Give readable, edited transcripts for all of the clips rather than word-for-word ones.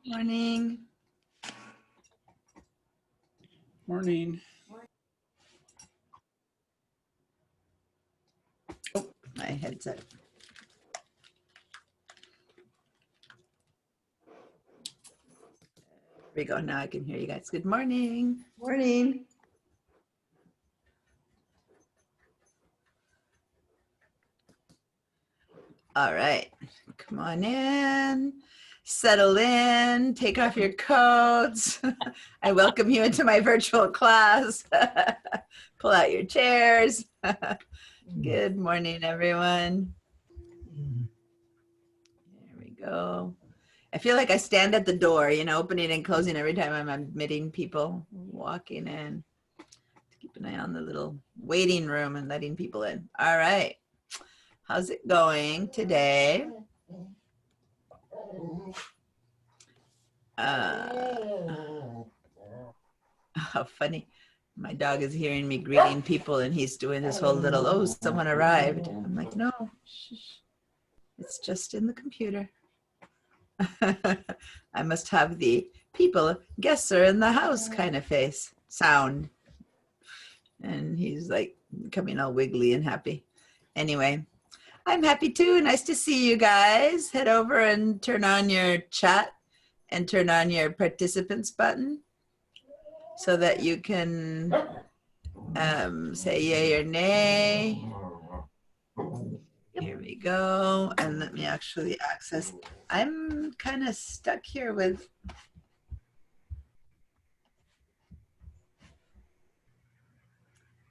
Morning. Morning. Oh, my headset. There we go. Now I can hear you guys. Good morning. Morning. All right. Come on in. Settle in. Take off your coats. I welcome you into my virtual class. Pull out your chairs. Good morning, everyone. There we go. I feel like I stand at the door, opening and closing every time I'm admitting people walking in. Keep an eye on the little waiting room and letting people in. All right. How's it going today? How funny. My dog is hearing me greeting people and he's doing this whole little, oh, someone arrived. I'm like, no, shh. It's just in the computer. I must have the people, guests are in the house kind of face, sound. And he's like becoming all wiggly and happy. Anyway, I'm happy too. Nice to see you guys. Head over and turn on your chat and turn on your participants button so that you can say yay or nay. Here we go. And let me actually access. I'm kind of stuck here with.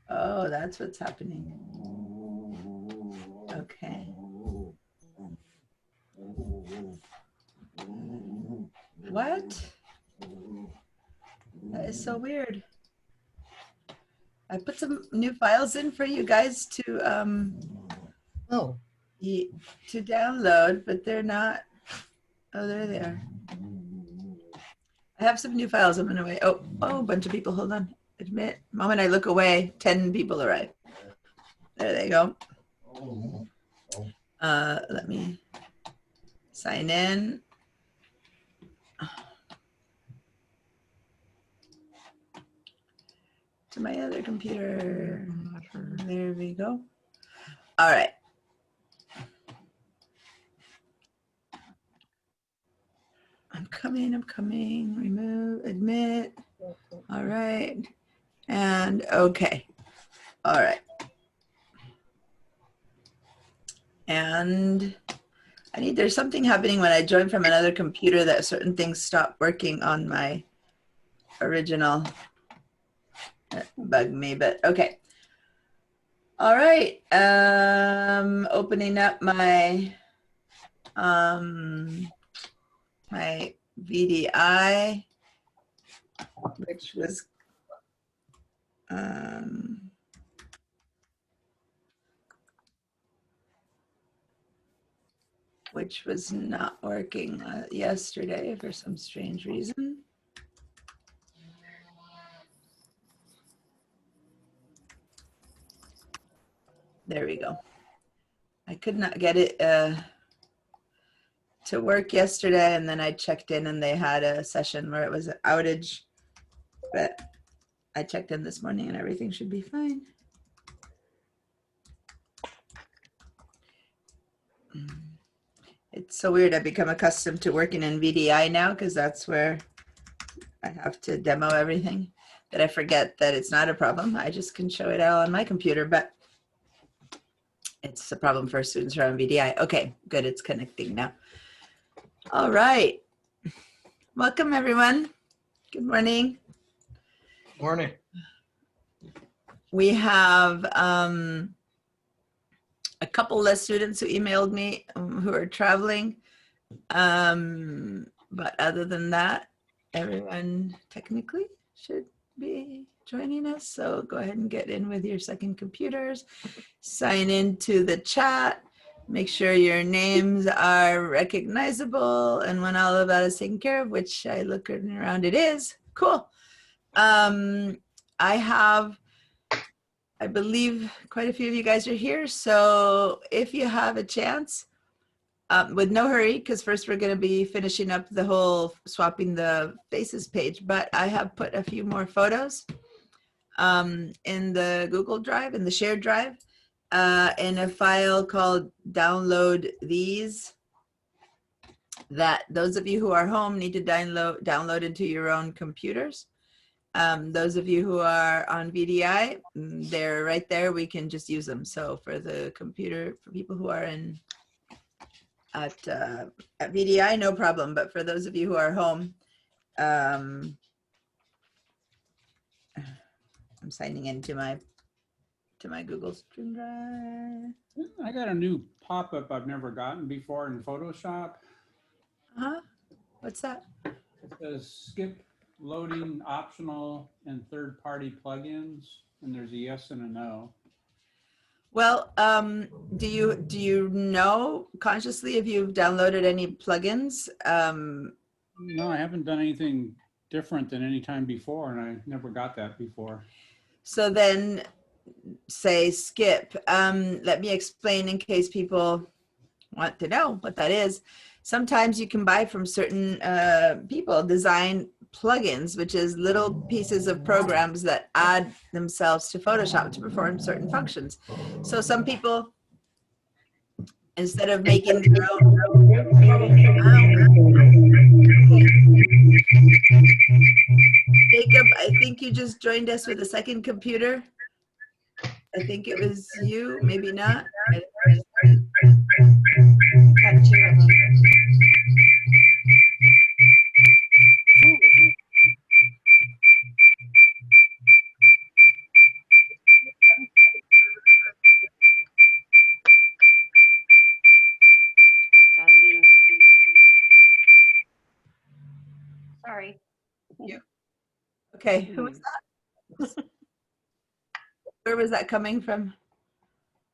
Oh, that's what's happening. Okay. What? That is so weird. I put some new files in for you guys to to download, but they're not. Oh, there they are. I have some new files. I'm gonna wait. Oh, a bunch of people. Hold on. Admit. The moment I look away, 10 people arrive. There they go. Let me sign in. To my other computer. There we go. All right. I'm coming. Remove, admit. All right. And okay. All right. And there's something happening when I join from another computer that certain things stop working on my original. That bugged me, but okay. All right. Opening up my my VDI, which was not working yesterday for some strange reason. There we go. I could not get it to work yesterday, and then I checked in and they had a session where it was an outage, but I checked in this morning and everything should be fine. It's so weird. I've become accustomed to working in VDI now because that's where I have to demo everything, that I forget that it's not a problem. I just can show it all on my computer, but it's a problem for students who are on VDI. Okay, good. It's connecting now. All right. Welcome, everyone. Good morning. Morning. We have a couple less students who emailed me who are traveling. But other than that, everyone technically should be joining us. So go ahead and get in with your second computers, sign into the chat, make sure your names are recognizable, and when all of that is taken care of, which I look around, it is. Cool. I believe quite a few of you guys are here, so if you have a chance, with no hurry, because first we're going to be finishing up the whole swapping the faces page, but I have put a few more photos in the Google Drive, in the shared drive, in a file called download these, that those of you who are home need to download into your own computers. Those of you who are on VDI, they're right there. We can just use them. So for the computer, for people who are in at VDI, no problem. But for those of you who are home, I'm signing into my Google Stream Drive. I got a new pop-up I've never gotten before in Photoshop. What's that? It says skip loading optional and third-party plugins, and there's a yes and a no. Well, do you know consciously if you've downloaded any plugins? No, I haven't done anything different than any time before, and I never got that before. So then say skip. Let me explain in case people want to know what that is. Sometimes you can buy from certain people design plugins, which is little pieces of programs that add themselves to Photoshop to perform certain functions. So some people, instead of making their own, Jacob, I think you just joined us with a second computer. I think it was you, maybe not. Sorry. Okay, who was that? Where was that coming from?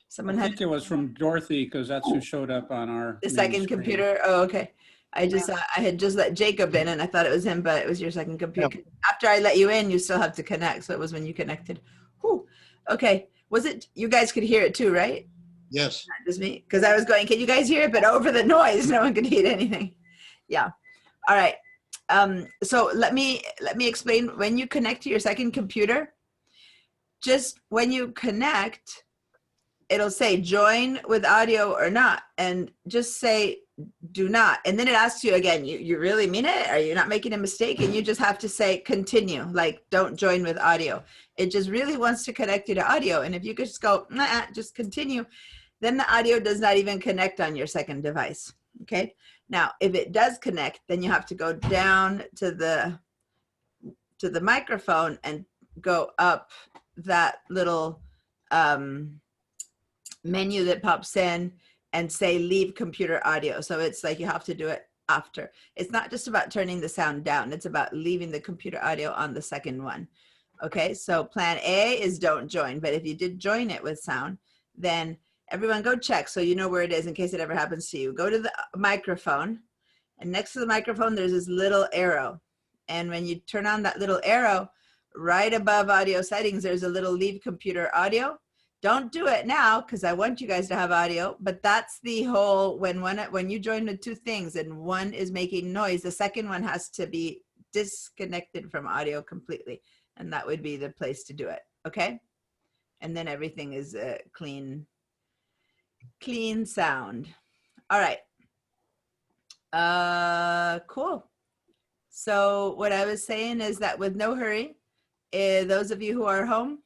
Someone I had think it was from Dorothy, because that's who showed up on our the main second screen. computer. Oh, okay. I had just let Jacob in and I thought it was him, but it was your second computer. Yep. After I let you in, you still have to connect. So it was when you connected. Whew. Okay. Was it, you guys could hear it too, right? Yes. Not just me. Because I was going, can you guys hear it? But over the noise, no one could hear anything. Yeah. All right. So let me explain. When you connect to your second computer, just when you connect, it'll say join with audio or not, and just say do not, and then it asks you again, you really mean it? Are you not making a mistake? And you just have to say continue, like don't join with audio. It just really wants to connect you to audio, and if you could just go nah, just continue, then the audio does not even connect on your second device. Okay, now if it does connect, then you have to go down to the microphone and go up that little menu that pops in and say leave computer audio. So it's like you have to do it after. It's not just about turning the sound down, it's about leaving the computer audio on the second one. Okay, so plan A is don't join, but if you did join it with sound, then everyone go check so you know where it is in case it ever happens to you. Go to the microphone, and next to the microphone there's this little arrow, and when you turn on that little arrow, right above audio settings there's a little leave computer audio. Don't do it now because I want you guys to have audio, but that's the whole, when you join the two things and one is making noise, the second one has to be disconnected from audio completely, and that would be the place to do it. Okay, and then everything is clean sound. All right, cool. So what I was saying is that with no hurry, those of you who are home,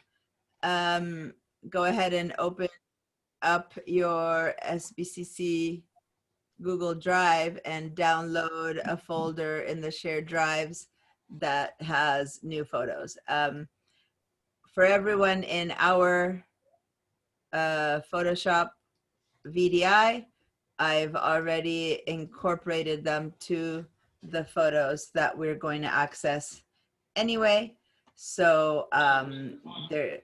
go ahead and open up your SBCC Google Drive and download a folder in the shared drives that has new photos. For everyone in our Photoshop VDI, I've already incorporated them to the photos that we're going to access anyway. So there.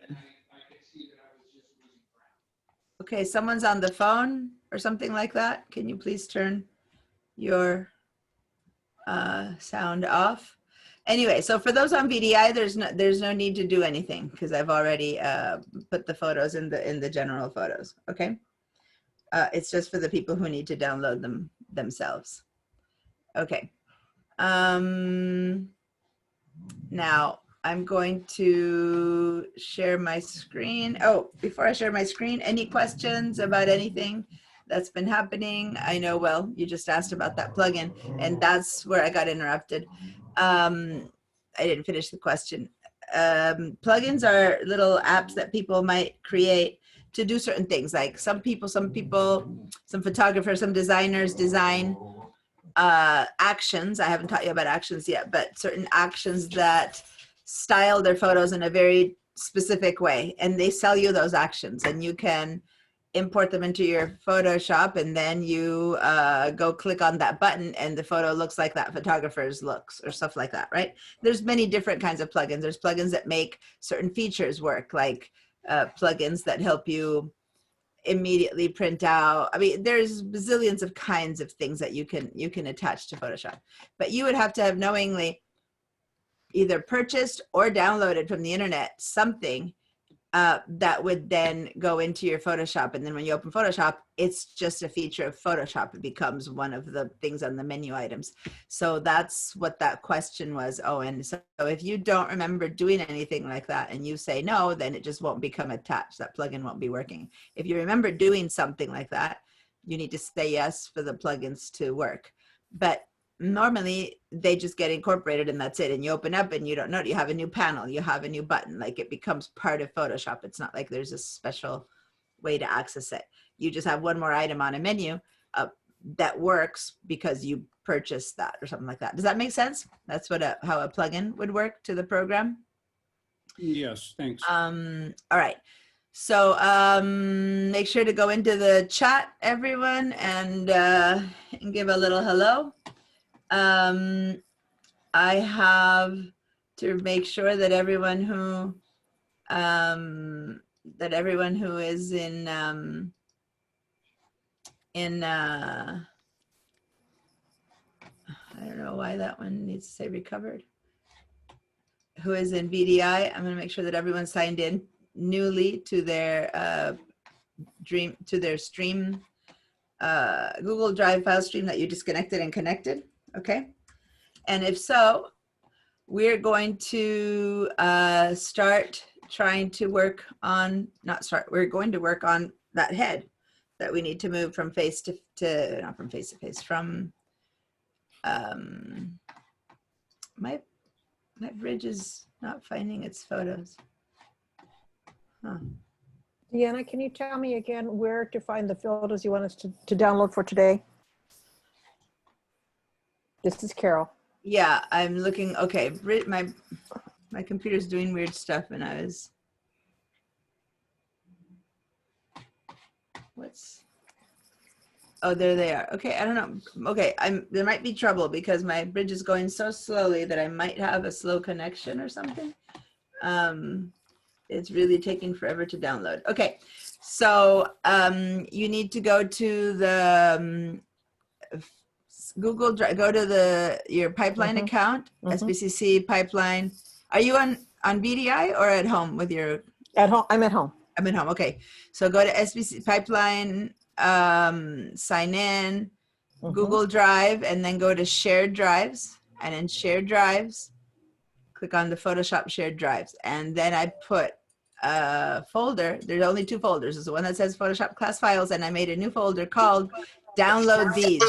Okay, someone's on the phone or something like that. Can you please turn your sound off? Anyway, so for those on VDI, there's no need to do anything because I've already put the photos in the general photos. Okay. It's just for the people who need to download them themselves. Okay. Now I'm going to share my screen. Oh, before I share my screen, any questions about anything that's been happening? I know, well, you just asked about that plugin, and that's where I got interrupted. I didn't finish the question. Plugins are little apps that people might create to do certain things. Like some photographers, some designers design actions. I haven't taught you about actions yet, but certain actions that style their photos in a very specific way, and they sell you those actions, and you can import them into your Photoshop, and then you go click on that button and the photo looks like that photographer's looks, or stuff like that, right? There's many different kinds of plugins. There's plugins that make certain features work, like plugins that help you immediately print out. I mean, there's bazillions of kinds of things that you can attach to Photoshop, but you would have to have knowingly either purchased or downloaded from the internet something that would then go into your Photoshop. And then when you open Photoshop, it's just a feature of Photoshop. It becomes one of the things on the menu items. So that's what that question was. Oh, and so if you don't remember doing anything like that and you say no, then it just won't become attached. That plugin won't be working. If you remember doing something like that, you need to say yes for the plugins to work. But normally they just get incorporated and that's it. And you open up and you don't know, you have a new panel, you have a new button, like it becomes part of Photoshop. It's not like there's a special way to access it. You just have one more item on a menu that works because you purchased that or something like that. Does that make sense? That's what how a plugin would work to the program. Yes, thanks. All right. So make sure to go into the chat, everyone, and give a little hello. I have to make sure that everyone who is in I don't know why that one needs to say recovered. Who is in VDI? I'm going to make sure that everyone signed in newly to their stream, Google Drive file stream that you disconnected and connected. Okay, and if so, we're going to start trying to work on, we're going to work on that head that we need to move from face to not from face to face, from my bridge is not finding its photos. Huh. Deanna, can you tell me again where to find the photos you want us to download for today? This is Carol. Yeah, I'm looking. Okay, my computer's doing weird stuff, and oh, there they are. Okay, I don't know. Okay, there might be trouble because my bridge is going so slowly that I might have a slow connection or something. It's really taking forever to download. Okay, so you need to go to the Google Drive, go to your pipeline account, SBCC pipeline. Are you on VDI or at home with your? At home. I'm at home. I'm at home. Okay, so go to SBC pipeline, sign in, Google Drive, and then go to shared drives, and in shared drives, click on the Photoshop shared drives, and then I put a folder. There's only two folders. There's the one that says Photoshop class files, and I made a new folder called Download These.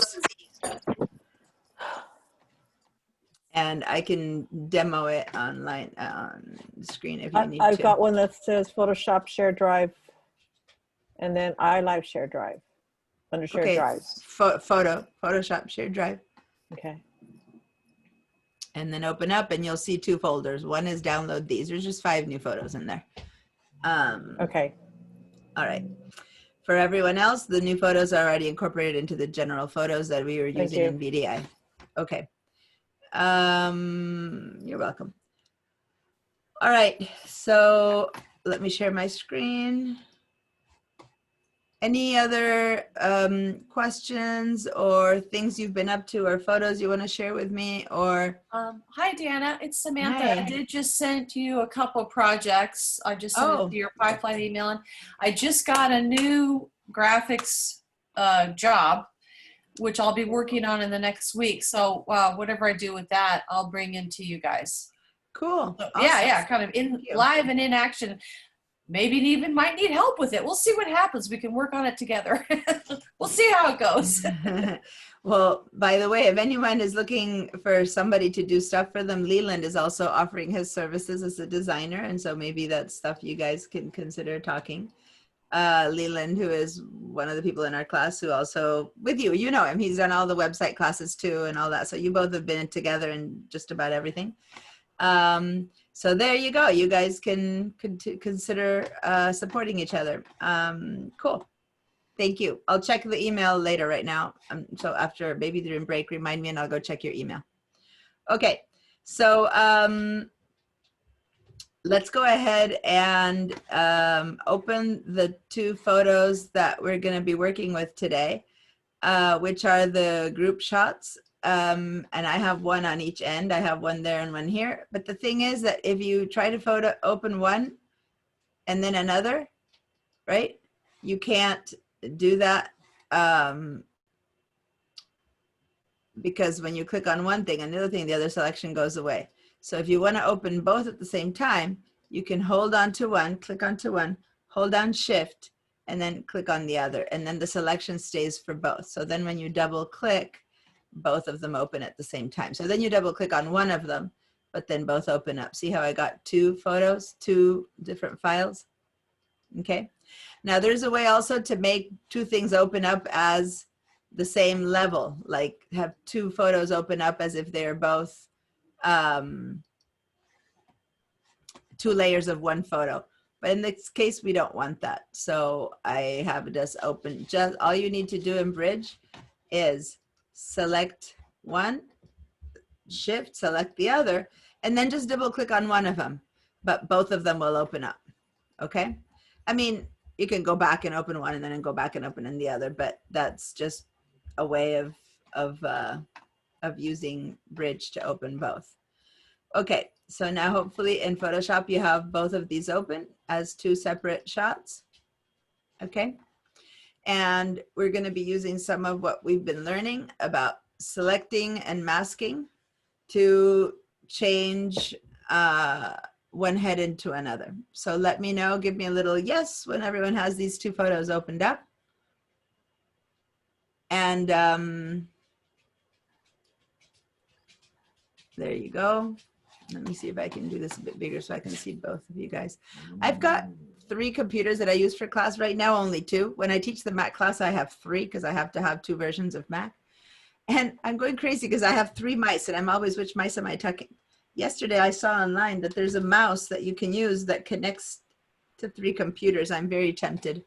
And I can demo it online on the screen if you need to. I've got one that says Photoshop shared drive, and then iLive shared drive under shared drives. Photoshop shared drive. Okay. And then open up and you'll see two folders. One is Download These. There's just 5 new photos in there. Okay. All right. For everyone else, the new photos are already incorporated into the general photos that we were using in VDI. Okay. You're welcome. All right. So let me share my screen. Any other questions or things you've been up to or photos you want to share with me? Or hi, Deanna. It's Samantha. Hi. I did just send you a couple projects. I just sent it to your pipeline email. And I just got a new graphics job, which I'll be working on in the next week. So whatever I do with that, I'll bring into you guys. Cool. So, Awesome. yeah, kind of in Thank you. live and in action. Maybe even might need help with it. We'll see what happens. We can work on it together. We'll see how it goes. Well, by the way, if anyone is looking for somebody to do stuff for them, Leland is also offering his services as a designer. And so maybe that's stuff you guys can consider talking. Leland, who is one of the people in our class who also with you, you know him, he's done all the website classes too and all that. So you both have been together in just about everything. So there you go. You guys can consider supporting each other. Cool. Thank you. I'll check the email later right now. So after maybe during break, remind me and I'll go check your email. Okay. So let's go ahead and open the 2 photos that we're going to be working with today, which are the group shots. And I have one on each end. I have one there and one here. But the thing is that if you try to open one and then another, right? You can't do that because when you click on one thing and the other thing, the other selection goes away. So if you want to open both at the same time, you can hold on to one, click onto one, hold down shift, and then click on the other. And then the selection stays for both. So then when you double click, both of them open at the same time. So then you double click on one of them, but then both open up. See how I got 2 photos, 2 different files? Okay. Now there's a way also to make 2 things open up as the same level, like have 2 photos open up as if they're both 2 layers of one photo. But in this case, we don't want that. So I have just open, just all you need to do in Bridge is select one, shift, select the other, and then just double click on one of them, but both of them will open up. Okay. I mean, you can go back and open one and then go back and open in the other, but that's just a way of using Bridge to open both. Okay, so now hopefully in Photoshop you have both of these open as 2 separate shots. Okay, and we're going to be using some of what we've been learning about selecting and masking to change one head into another. So let me know, give me a little yes when everyone has these 2 photos opened up. And there you go. Let me see if I can do this a bit bigger so I can see both of you guys. I've got 3 computers that I use for class right now, only 2. When I teach the Mac class, I have 3 because I have to have 2 versions of Mac. And I'm going crazy because I have 3 mice and I'm always, which mice am I tucking? Yesterday I saw online that there's a mouse that you can use that connects to 3 computers. I'm very tempted.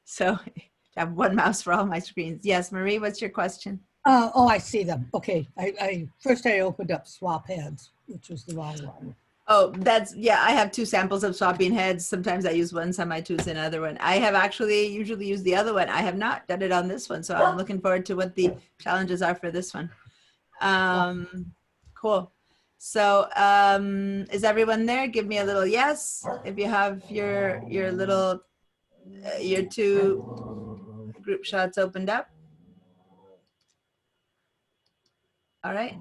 So to have 1 mouse for all my screens. Yes, Marie, what's your question? Oh, I see them. Okay. First I opened up swap heads, which was the wrong one. Oh, that's, yeah, I have 2 samples of swapping heads. Sometimes I use one, some I choose another one. I have actually usually used the other one. I have not done it on this one. So I'm looking forward to what the challenges are for this one. Cool. So is everyone there? Give me a little yes. If you have your little, your 2 group shots opened up. All right.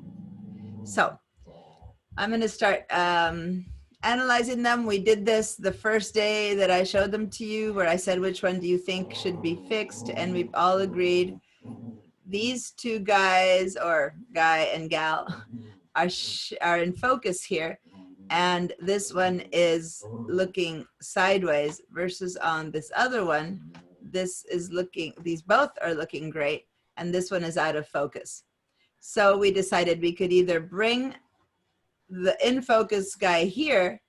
So I'm going to start analyzing them. We did this the first day that I showed them to you, where I said, which one do you think should be fixed? And we've all agreed these 2 guys, or guy and gal, are in focus here. And this one is looking sideways versus on this other one. This is looking, these both are looking great. And this one is out of focus. So we decided we could either bring the in focus guy here,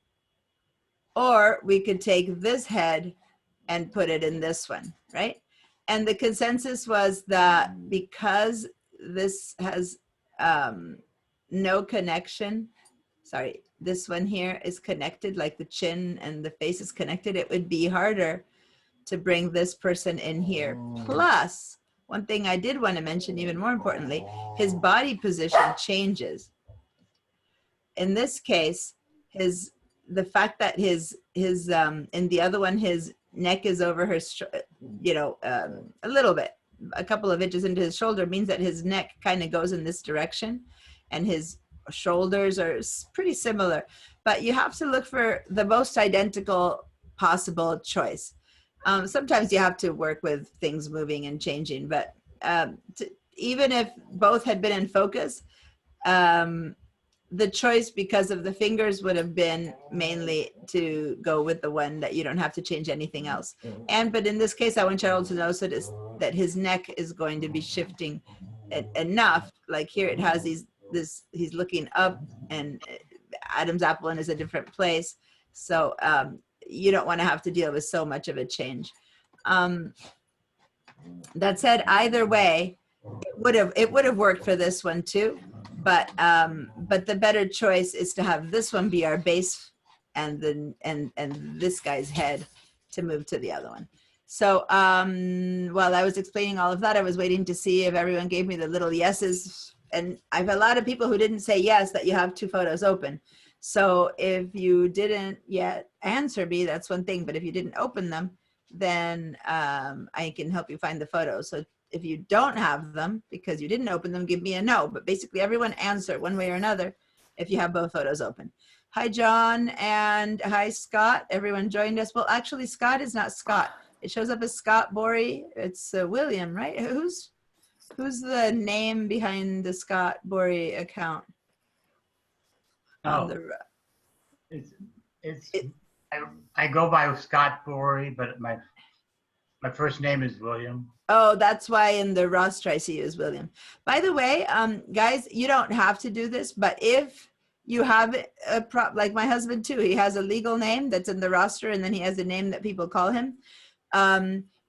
or we could take this head and put it in this one, right? And the consensus was that because this has no connection, sorry, this one here is connected, like the chin and the face is connected, it would be harder to bring this person in here. Plus, one thing I did want to mention, even more importantly, his body position changes. In this case, the fact that his in the other one, his neck is over her, a little bit, a couple of inches into his shoulder means that his neck kind of goes in this direction and his shoulders are pretty similar, but you have to look for the most identical possible choice. Sometimes you have to work with things moving and changing, but even if both had been in focus, the choice because of the fingers would have been mainly to go with the one that you don't have to change anything else. But in this case, I want Cheryl to know that his neck is going to be shifting enough. Like here it has he's looking up and Adam's apple is a different place. So you don't want to have to deal with so much of a change. That said, either way, it would have worked for this one too. But the better choice is to have this one be our base and this guy's head to move to the other one. So while I was explaining all of that, I was waiting to see if everyone gave me the little yeses. And I have a lot of people who didn't say yes that you have two photos open. So if you didn't yet answer me, that's one thing. But if you didn't open them, then I can help you find the photos. So if you don't have them because you didn't open them, give me a no. But basically everyone answer one way or another if you have both photos open. Hi, John, and hi, Scott. Everyone joined us. Well, actually, Scott is not Scott. It shows up as Scott Borey. It's William, right? Who's the name behind the Scott Borey account? Oh, I go by Scott Borey, but my first name is William. Oh, that's why in the roster I see you as William. By the way, guys, you don't have to do this, but if you have like my husband too, he has a legal name that's in the roster and then he has a name that people call him.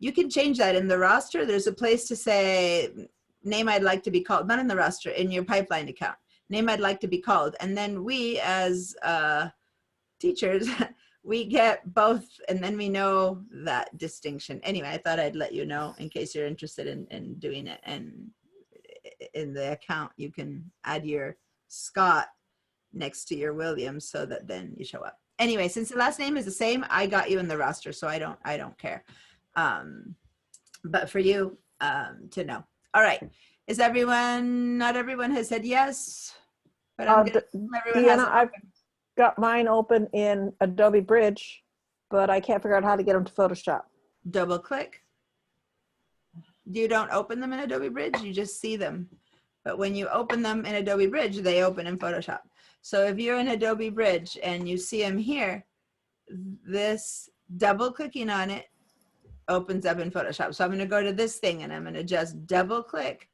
You can change that in the roster. There's a place to say name I'd like to be called, not in the roster, in your pipeline account, name I'd like to be called. And then we as teachers, we get both and then we know that distinction. Anyway, I thought I'd let you know in case you're interested in doing it. And in the account, you can add your Scott next to your William so that then you show up. Anyway, since the last name is the same, I got you in the roster, so I don't care. But for you to know. All right. Is everyone, not everyone has said yes, but I'm gonna assume everyone has Deanna, it I've open. got mine open in Adobe Bridge, but I can't figure out how to get them to Photoshop. Double click. You don't open them in Adobe Bridge, you just see them. But when you open them in Adobe Bridge, they open in Photoshop. So if you're in Adobe Bridge and you see them here, this double clicking on it opens up in Photoshop. So I'm going to go to this thing and I'm going to just double click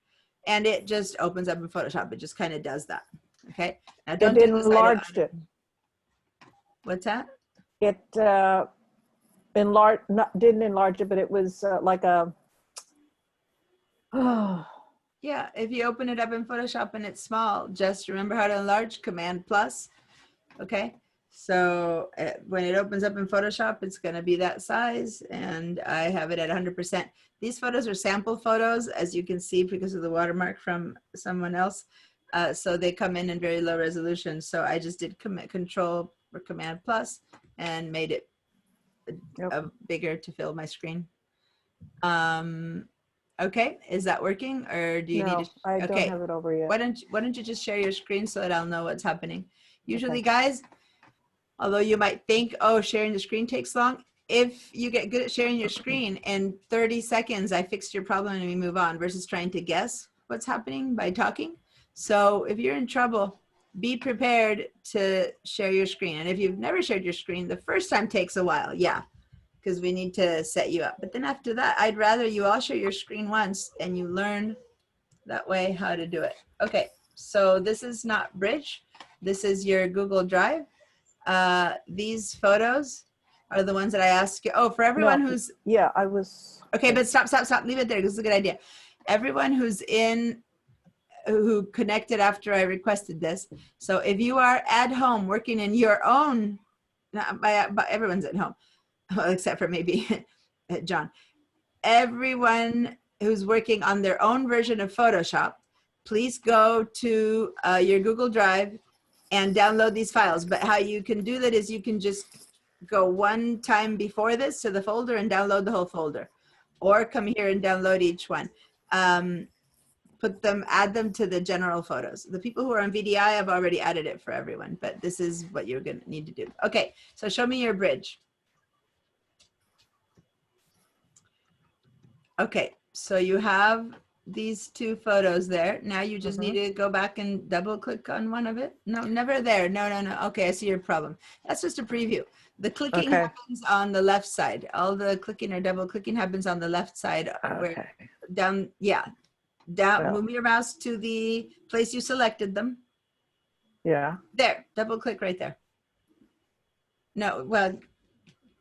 and it just opens up in Photoshop. It just kind of does that. Okay. Now don't It do this. enlarged it. What's that? It didn't enlarge it, but it was like a. Yeah, if you open it up in Photoshop and it's small, just remember how to enlarge, Command+. Okay, so when it opens up in Photoshop, it's going to be that size, and I have it at 100%. These photos are sample photos, as you can see, because of the watermark from someone else. So they come in very low resolution. So I just did Control or Command+ and made it bigger to fill my screen. Okay, is that working, or do you need to? I Okay. don't have it over yet. Why don't you just share your screen so that I'll know what's happening? Usually, guys, although you might think, oh, sharing the screen takes long, if you get good at sharing your screen, in 30 seconds, I fixed your problem and we move on versus trying to guess what's happening by talking. So if you're in trouble, be prepared to share your screen. And if you've never shared your screen, the first time takes a while, yeah, because we need to set you up. But then after that, I'd rather you all share your screen once and you learn that way how to do it. Okay, so this is not Bridge. This is your Google Drive. These photos are the ones that I asked you. Oh, for everyone who's... Yeah, I was... Okay, but stop. Leave it there because it's a good idea. Everyone who connected after I requested this. So if you are at home working in your own... But everyone's at home. Well, except for maybe John. Everyone who's working on their own version of Photoshop, please go to your Google Drive and download these files. But how you can do that is you can just go one time before this to the folder and download the whole folder, or come here and download each one. Add them to the general photos. The people who are on VDI, I've already added it for everyone, but this is what you're gonna need to do. Okay, so show me your bridge. Okay, so you have these two photos there. Now you just need to go back and double click on one of it. No, never there. No. Okay, I see your problem. That's just a preview. The clicking Okay. happens on the left side. All the clicking or double clicking happens on the left side. Where Okay. down, Yeah. move your mouse to the place you selected them. Yeah. There, double click right there. No, well,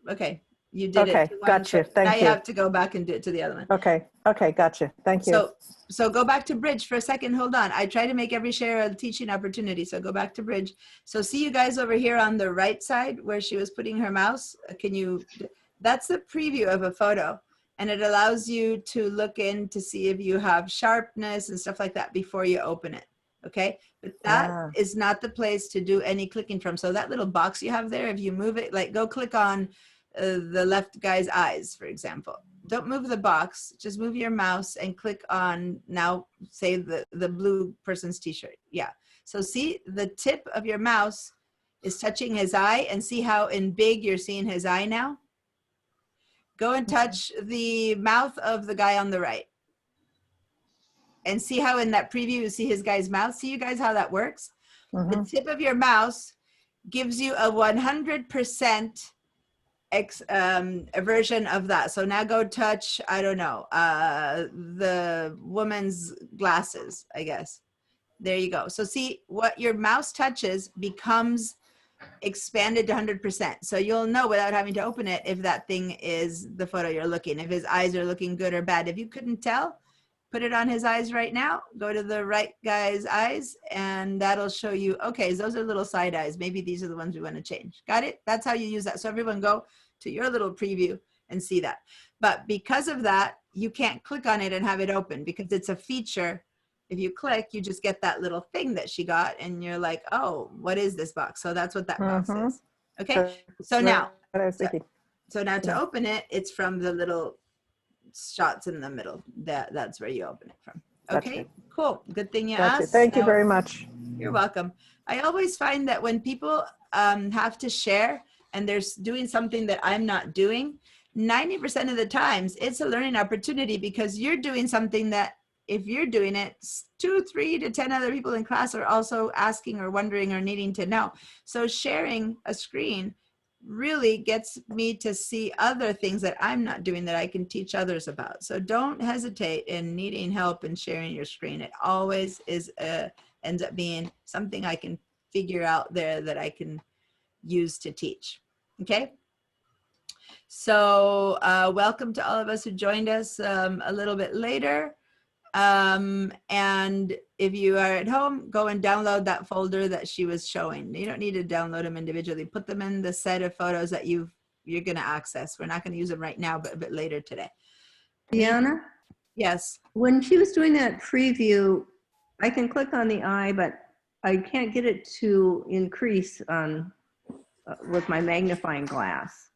okay, you did Okay, it. to one, gotcha. but Thank now you. you have to go back and do it to the other one. Okay. Okay. Gotcha. Thank you. So go back to Bridge for a second. Hold on. I try to make every share a teaching opportunity. So go back to Bridge. So see you guys over here on the right side where she was putting her mouse. That's the preview of a photo. And it allows you to look in to see if you have sharpness and stuff like that before you open it. Okay. But that is not the place to do any clicking from. So that little box you have there, if you move it, like go click on the left guy's eyes, for example. Don't move the box, just move your mouse and click on now, say the blue person's t-shirt. Yeah. So see the tip of your mouse is touching his eye, and see how in big you're seeing his eye now? Go and touch the mouth of the guy on the right. And see how in that preview you see his guy's mouth? See you guys how that works? The tip of your mouse gives you a 100% a version of that. So now go touch, I don't know, the woman's glasses, I guess. There you go. So see, what your mouse touches becomes expanded to 100%. So you'll know without having to open it if that thing is the photo you're looking, if his eyes are looking good or bad. If you couldn't tell, put it on his eyes right now. Go to the right guy's eyes, and that'll show you, okay, those are little side eyes. Maybe these are the ones we want to change. Got it? That's how you use that. So everyone go to your little preview and see that. But because of that, you can't click on it and have it open because it's a feature. If you click, you just get that little thing that she got, and you're like, oh, what is this box? So that's what that box is. Okay, so now, to open it, it's from the little shots in the middle. That's where you open it from. Okay, cool. Good thing you asked. Thank you very much. You're welcome. I always find that when people have to share and they're doing something that I'm not doing, 90% of the times it's a learning opportunity because you're doing something that if you're doing it, 2, 3 to 10 other people in class are also asking or wondering or needing to know. So sharing a screen really gets me to see other things that I'm not doing that I can teach others about. So don't hesitate in needing help and sharing your screen. It always is ends up being something I can figure out there that I can use to teach. Okay. So welcome to all of us who joined us a little bit later. And if you are at home, go and download that folder that she was showing. You don't need to download them individually. Put them in the set of photos that you're going to access. We're not going to use them right now, but a bit later today. Deanna, Yes. when she was doing that preview, I can click on the eye, but I can't get it to increase on with my magnifying glass.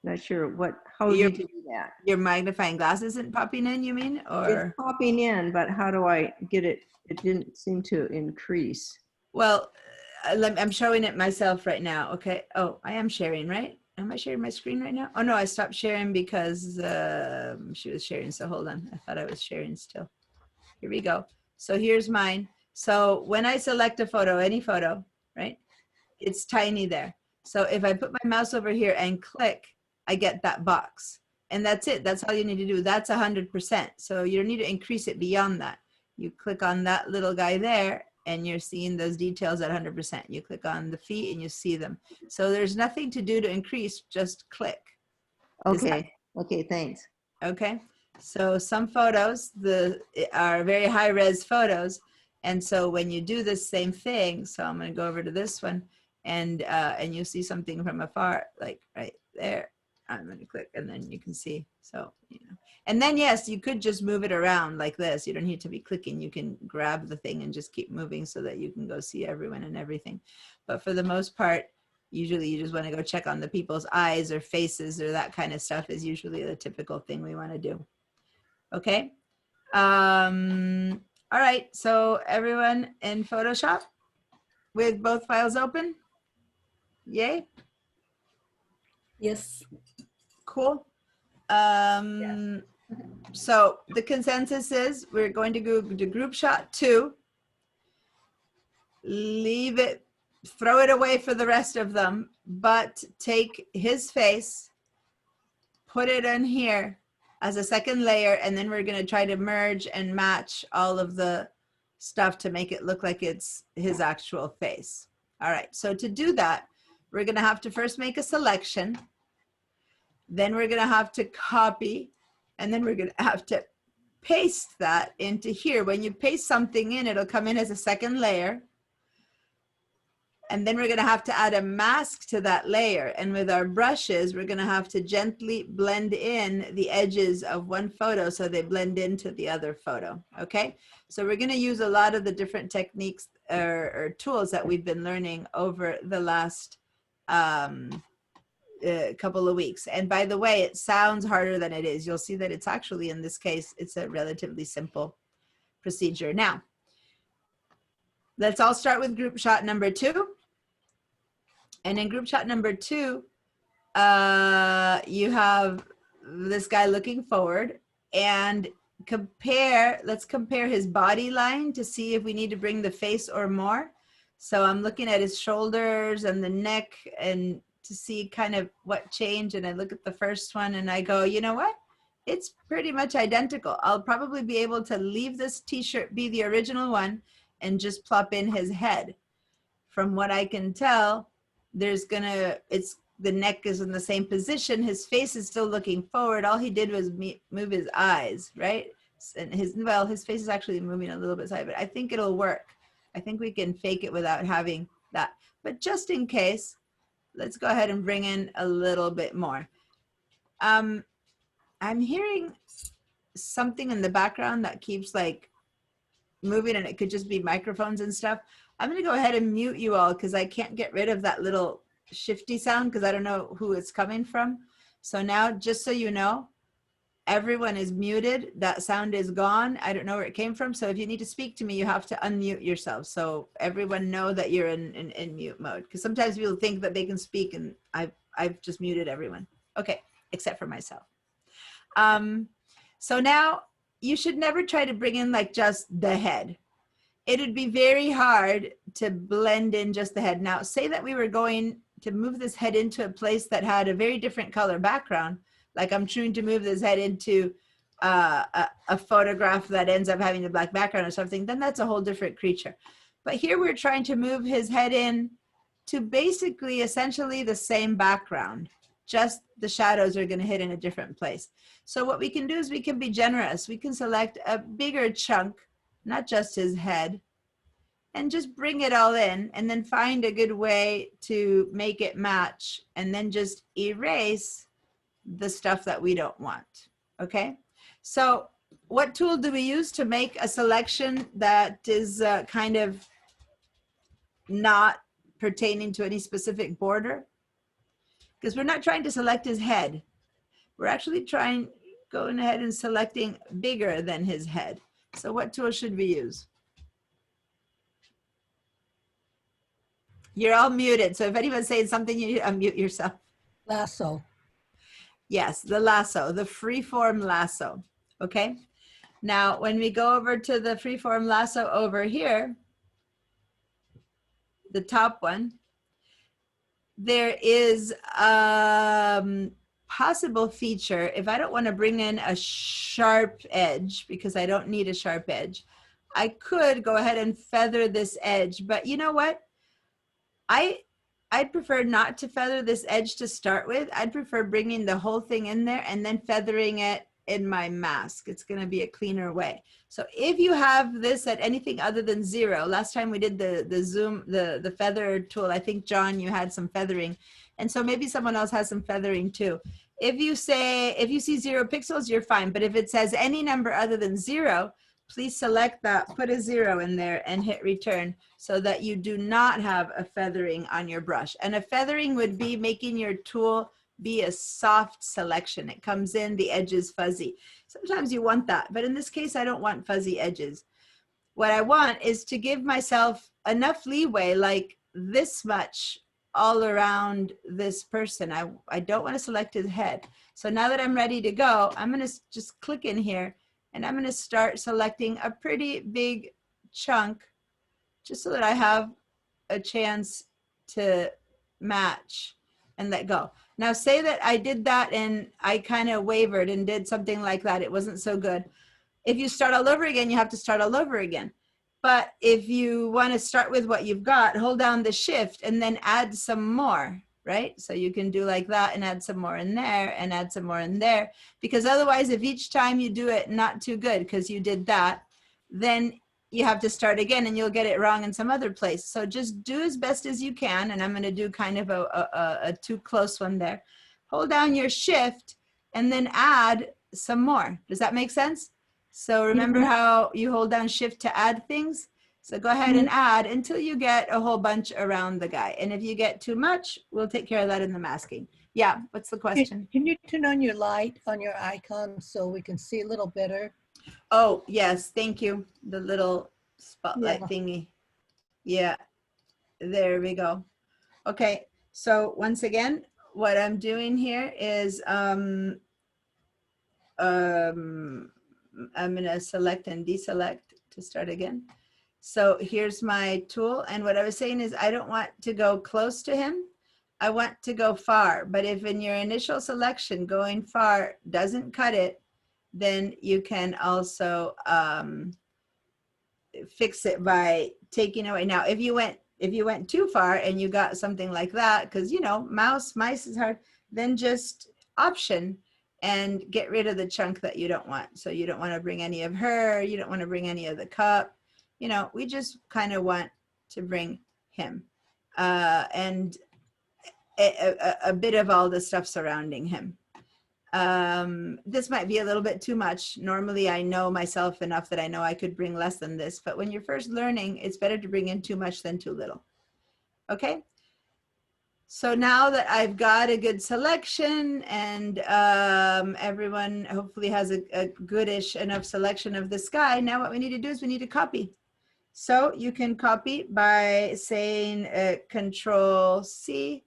Not sure how you do that. Your magnifying glass isn't popping in, you mean? Or It's popping in, but how do I get it? It didn't seem to increase. well, I'm showing it myself right now. Okay. Oh, I am sharing, right? Am I sharing my screen right now? Oh no, I stopped sharing because she was sharing. So hold on. I thought I was sharing still. Here we go. So here's mine. So when I select a photo, any photo, right? It's tiny there. So if I put my mouse over here and click, I get that box. And that's it. That's all you need to do. That's 100%. So you don't need to increase it beyond that. You click on that little guy there and you're seeing those details at 100%. You click on the feet and you see them. So there's nothing to do to increase, just click. Okay. Okay, thanks. Okay. So some photos are very high res photos. And so when you do the same thing, so I'm going to go over to this one and you see something from afar, like right there. I'm going to click and then you can see. So, and then yes, you could just move it around like this. You don't need to be clicking. You can grab the thing and just keep moving so that you can go see everyone and everything. But for the most part, Usually you just want to go check on the people's eyes or faces or that kind of stuff is usually the typical thing we want to do. Okay. All right. So everyone in Photoshop with both files open? Yay. Yes. Cool. So the consensus is we're going to go to group shot 2, leave it, throw it away for the rest of them, but take his face, put it in here as a second layer, and then we're going to try to merge and match all of the stuff to make it look like it's his actual face. All right, so to do that, we're going to have to first make a selection. Then we're going to have to copy, and then we're going to have to paste that into here. When you paste something in, it'll come in as a second layer. And then we're going to have to add a mask to that layer. And with our brushes, we're going to have to gently blend in the edges of one photo so they blend into the other photo. Okay, so we're going to use a lot of the different techniques or tools that we've been learning over the last couple of weeks. And by the way, it sounds harder than it is. You'll see that it's actually, in this case, it's a relatively simple procedure. Now, let's all start with group shot number 2. And in group shot number 2, you have this guy looking forward, and let's compare his body line to see if we need to bring the face or more. So I'm looking at his shoulders and the neck and to see kind of what changed. And I look at the first one and I go, you know what? It's pretty much identical. I'll probably be able to leave this t-shirt be the original one and just plop in his head. From what I can tell, the neck is in the same position. His face is still looking forward. All he did was move his eyes, right? And his face is actually moving a little bit side, but I think it'll work. I think we can fake it without having that. But just in case, let's go ahead and bring in a little bit more. I'm hearing something in the background that keeps like moving, and it could just be microphones and stuff. I'm going to go ahead and mute you all because I can't get rid of that little shifty sound because I don't know who it's coming from. So now, just so you know, everyone is muted. That sound is gone. I don't know where it came from. So if you need to speak to me, you have to unmute yourself. So everyone know that you're in mute mode, because sometimes people think that they can speak and I've just muted everyone. Okay, except for myself. So now you should never try to bring in like just the head. It would be very hard to blend in just the head. Now, say that we were going to move this head into a place that had a very different color background, like I'm trying to move this head into a photograph that ends up having a black background or something, then that's a whole different creature. But here we're trying to move his head in to basically essentially the same background, just the shadows are going to hit in a different place. So what we can do is we can be generous. We can select a bigger chunk, not just his head, and just bring it all in, and then find a good way to make it match, and then just erase the stuff that we don't want. Okay, so what tool do we use to make a selection that is kind of not pertaining to any specific border? Because we're not trying to select his head. We're actually going ahead and selecting bigger than his head. So what tool should we use? You're all muted. So if anyone's saying something, you need to unmute yourself. Lasso. Yes, the lasso, the freeform lasso. Okay. Now, when we go over to the freeform lasso over here, the top one, there is a possible feature. If I don't want to bring in a sharp edge, because I don't need a sharp edge, I could go ahead and feather this edge. But you know what? I'd prefer not to feather this edge to start with. I'd prefer bringing the whole thing in there and then feathering it in my mask. It's going to be a cleaner way. So if you have this at anything other than 0, last time we did the zoom, the feather tool, I think, John, you had some feathering. And so maybe someone else has some feathering too. If you see 0 pixels, you're fine. But if it says any number other than 0, please select that, put a 0 in there and hit return so that you do not have a feathering on your brush. And a feathering would be making your tool be a soft selection. It comes in, the edge is fuzzy. Sometimes you want that, but in this case, I don't want fuzzy edges. What I want is to give myself enough leeway, like this much all around this person. I don't want to select his head. So now that I'm ready to go, I'm going to just click in here and I'm going to start selecting a pretty big chunk just so that I have a chance to match and let go. Now say that I did that and I kind of wavered and did something like that. It wasn't so good. If you start all over again, you have to start all over again. But if you want to start with what you've got, hold down the shift and then add some more, right? So you can do like that and add some more in there and add some more in there. Because otherwise, if each time you do it not too good because you did that, then you have to start again and you'll get it wrong in some other place. So just do as best as you can. And I'm going to do kind of a too close one there. Hold down your shift and then add some more. Does that make sense? So remember how you hold down shift to add things? So go ahead and add until you get a whole bunch around the guy. And if you get too much, we'll take care of that in the masking. Yeah, what's the question? Can you turn on your light on your icon so we can see a little better? Oh, yes, thank you. The little spotlight Yeah. thingy. Yeah, there we go. Okay, so once again, what I'm doing here is I'm gonna select and deselect to start again. So here's my tool. And what I was saying is I don't want to go close to him. I want to go far. But if in your initial selection going far doesn't cut it, then you can also fix it by taking away. Now, if you went too far and you got something like that, because you know, mice is hard, then just option and get rid of the chunk that you don't want. So you don't want to bring any of her, you don't want to bring any of the cup. You know, we just kind of want to bring him and a bit of all the stuff surrounding him. This might be a little bit too much. Normally I know myself enough that I know I could bring less than this, but when you're first learning, it's better to bring in too much than too little. Okay. So now that I've got a good selection and everyone hopefully has a goodish enough selection of this guy, now what we need to do is we need to copy. So you can copy by saying Control C,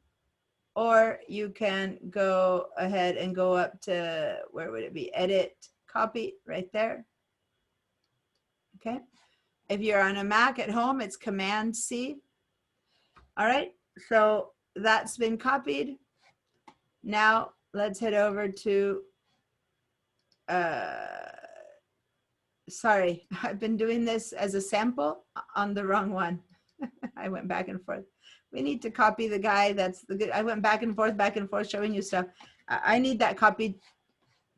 or you can go ahead and go up to, where would it be? Edit, copy, right there. Okay. If you're on a Mac at home, it's Command C. All right. So that's been copied. Now let's head over to, sorry, I've been doing this as a sample on the wrong one. I went back and forth. We need to copy the guy that's the good. I went back and forth showing you stuff. I need that copy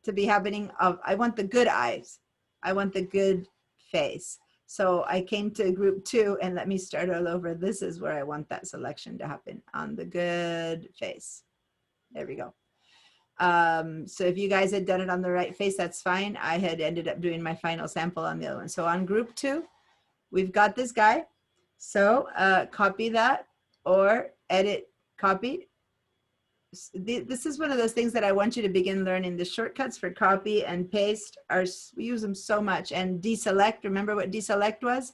to be happening of, I want the good eyes. I want the good face. So I came to group 2 and let me start all over. This is where I want that selection to happen, on the good face. There we go. So if you guys had done it on the right face, that's fine. I had ended up doing my final sample on the other one. So on group 2, we've got this guy. So copy that or edit, copy. This is one of those things that I want you to begin learning. The shortcuts for copy and paste are, we use them so much. And deselect, remember what deselect was?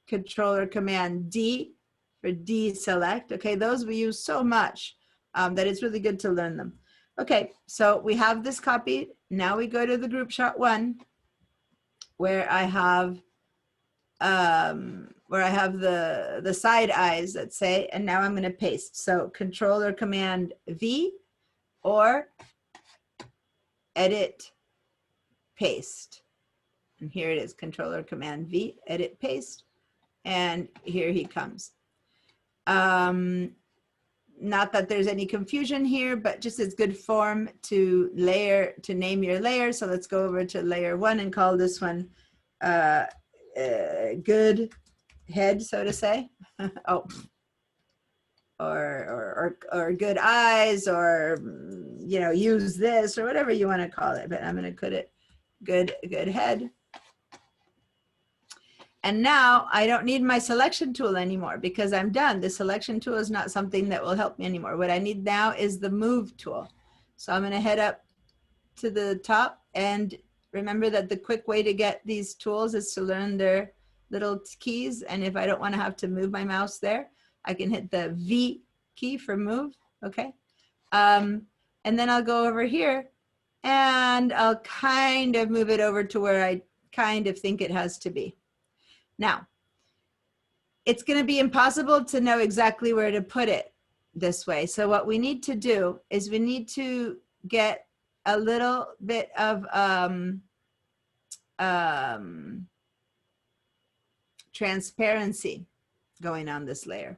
Control or Command D for deselect. Okay, those we use so much that it's really good to learn them. Okay, so we have this copied. Now we go to the group shot 1, where I have the side eyes, let's say, and now I'm going to paste. So Control or Command V, or edit, paste. And here it is, Control or Command V, edit, paste. And here he comes. Not that there's any confusion here, but just as good form to name your layer. So let's go over to layer 1 and call this one good head, so to say. Oh, or good eyes, or you know, use this, or whatever you want to call it. But I'm going to put it good head. And now I don't need my selection tool anymore because I'm done. The selection tool is not something that will help me anymore. What I need now is the move tool. So I'm going to head up to the top, and remember that the quick way to get these tools is to learn their little keys. And if I don't want to have to move my mouse there, I can hit the V key for move. Okay. And then I'll go over here and I'll kind of move it over to where I kind of think it has to be. Now, it's going to be impossible to know exactly where to put it this way. So what we need to do is we need to get a little bit of transparency going on this layer.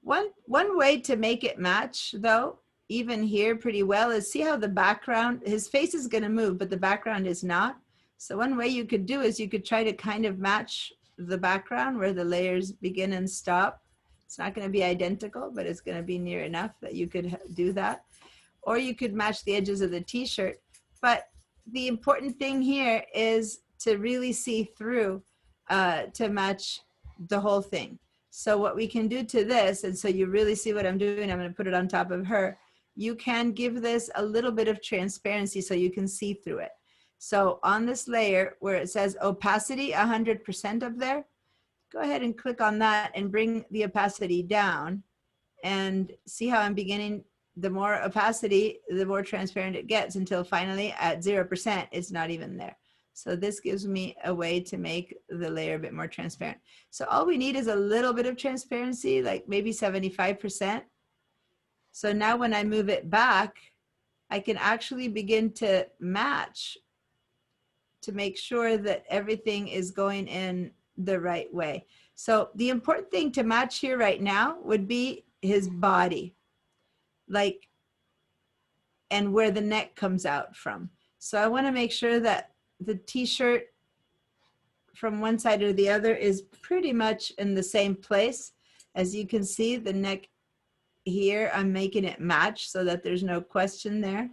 One way to make it match, though, even here pretty well, is see how the background, his face is going to move, but the background is not. So one way you could do is you could try to kind of match the background where the layers begin and stop. It's not going to be identical, but it's going to be near enough that you could do that. Or you could match the edges of the t-shirt. But the important thing here is to really see through to match the whole thing. So what we can do to this, and so you really see what I'm doing, I'm going to put it on top of her. You can give this a little bit of transparency so you can see through it. So on this layer where it says opacity 100% up there, go ahead and click on that and bring the opacity down, and see how I'm beginning. The more opacity, the more transparent it gets, until finally at 0%, it's not even there. So this gives me a way to make the layer a bit more transparent. So all we need is a little bit of transparency, like maybe 75%. So now when I move it back, I can actually begin to match to make sure that everything is going in the right way. So the important thing to match here right now would be his body, like, and where the neck comes out from. So I want to make sure that the t-shirt from one side or the other is pretty much in the same place. As you can see, the neck here, I'm making it match so that there's no question there.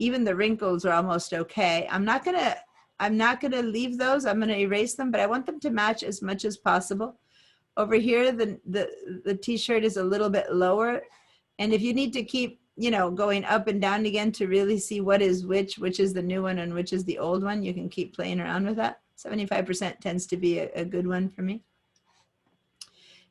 Even the wrinkles are almost okay. I'm not gonna leave those. I'm gonna erase them, but I want them to match as much as possible. Over here, the t-shirt is a little bit lower. And if you need to keep, you know, going up and down again to really see what is which is the new one and which is the old one, you can keep playing around with that. 75% tends to be a good one for me.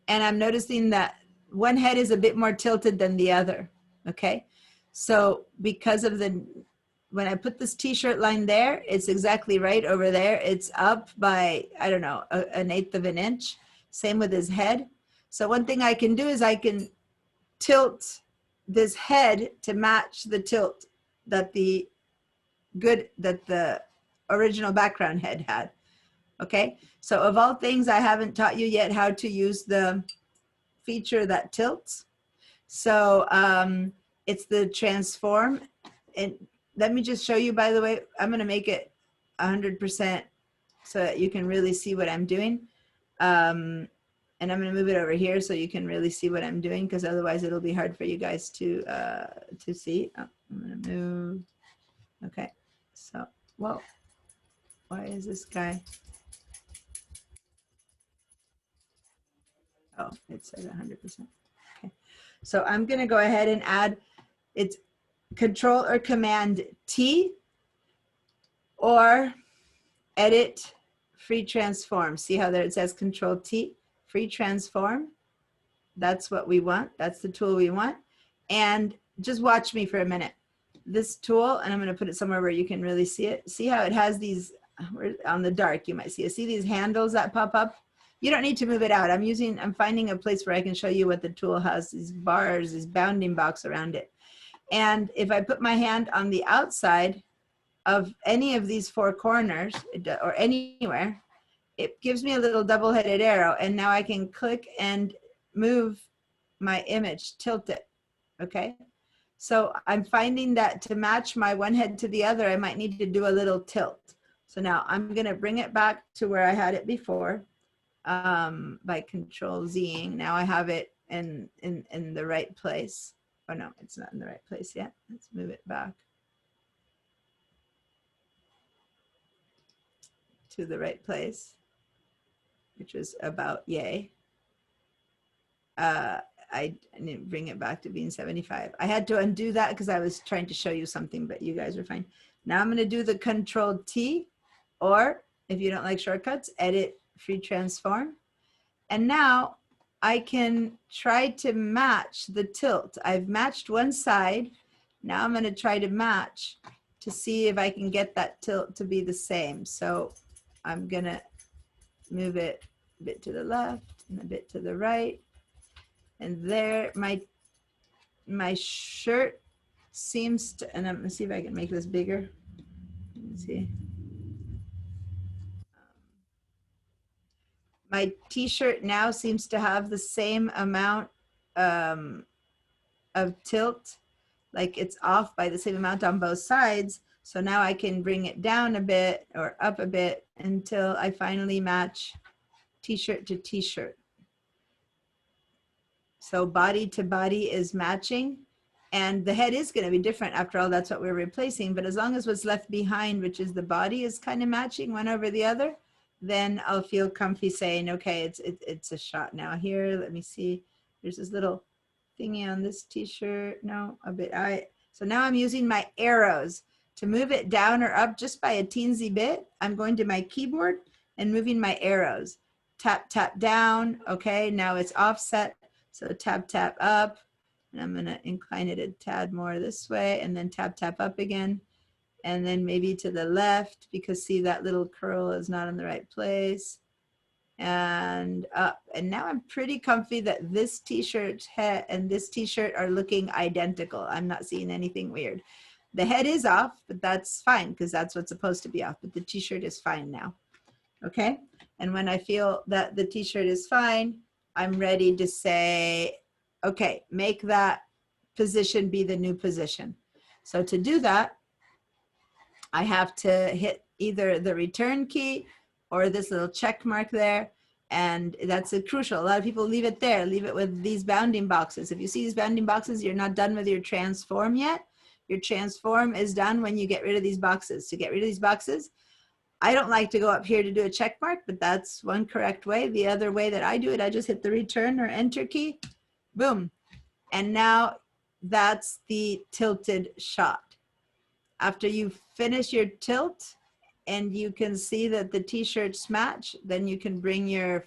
And I'm noticing that one head is a bit more tilted than the other, okay? So because of when I put this t-shirt line there, it's exactly right over there. It's up by, I don't know, an 1/8 of an inch. Same with his head. So one thing I can do is I can tilt this head to match the tilt that the original background head had. Okay, so of all things, I haven't taught you yet how to use the feature that tilts. So it's the transform. And let me just show you, by the way, I'm going to make it 100% so that you can really see what I'm doing. And I'm going to move it over here so you can really see what I'm doing, because otherwise it'll be hard for you guys to see. Oh, I'm going to move. Okay, so, whoa, why is this guy? Oh, it says 100%. Okay, so I'm going to go ahead and add, it's Control or Command T, or Edit Free Transform. See how there it says Control T? Free transform. That's what we want. That's the tool we want. And just watch me for a minute. This tool, and I'm going to put it somewhere where you can really see it. See how it has these, on the dark, you might see it. See these handles that pop up? You don't need to move it out. I'm finding a place where I can show you what the tool has, these bars, this bounding box around it. And if I put my hand on the outside of any of these four corners, or anywhere, it gives me a little double-headed arrow, and now I can click and move my image, tilt it, okay? So I'm finding that to match my one head to the other, I might need to do a little tilt. So now I'm gonna bring it back to where I had it before by Control-Zing. Now I have it in the right place. Oh no, it's not in the right place yet. Let's move it back to the right place. which was about yay. I didn't bring it back to being 75. I had to undo that because I was trying to show you something, but you guys are fine. Now I'm going to do the Control T, or if you don't like shortcuts, edit, free transform. And now I can try to match the tilt. I've matched one side. Now I'm going to try to match to see if I can get that tilt to be the same. So I'm going to move it a bit to the left and a bit to the right. And there, my shirt seems to, and I'm gonna see if I can make this bigger. Let's see. My t-shirt now seems to have the same amount of tilt, like it's off by the same amount on both sides. So now I can bring it down a bit or up a bit until I finally match t-shirt to t-shirt. So body to body is matching, and the head is going to be different. After all, that's what we're replacing. But as long as what's left behind, which is the body, is kind of matching one over the other, then I'll feel comfy saying, okay, it's a shot now. Here, let me see. There's this little thingy on this t-shirt. No, a bit. So now I'm using my arrows to move it down or up just by a teensy bit. I'm going to my keyboard and moving my arrows. Tap, tap down. Okay, now it's offset. So tap, tap up, and I'm gonna incline it a tad more this way, and then tap, tap up again, and then maybe to the left, because see that little curl is not in the right place, and up. And now I'm pretty comfy that this t-shirt head and this t-shirt are looking identical. I'm not seeing anything weird. The head is off, but that's fine, because that's what's supposed to be off, but the t-shirt is fine now, okay? And when I feel that the t-shirt is fine, I'm ready to say, okay, make that position be the new position. So to do that, I have to hit either the return key or this little check mark there. And that's crucial. A lot of people leave it there, leave it with these bounding boxes. If you see these bounding boxes, you're not done with your transform yet. Your transform is done when you get rid of these boxes. To get rid of these boxes, I don't like to go up here to do a check mark, but that's one correct way. The other way that I do it, I just hit the return or enter key, boom. And now that's the tilted shot. After you finish your tilt and you can see that the t-shirts match, then you can bring your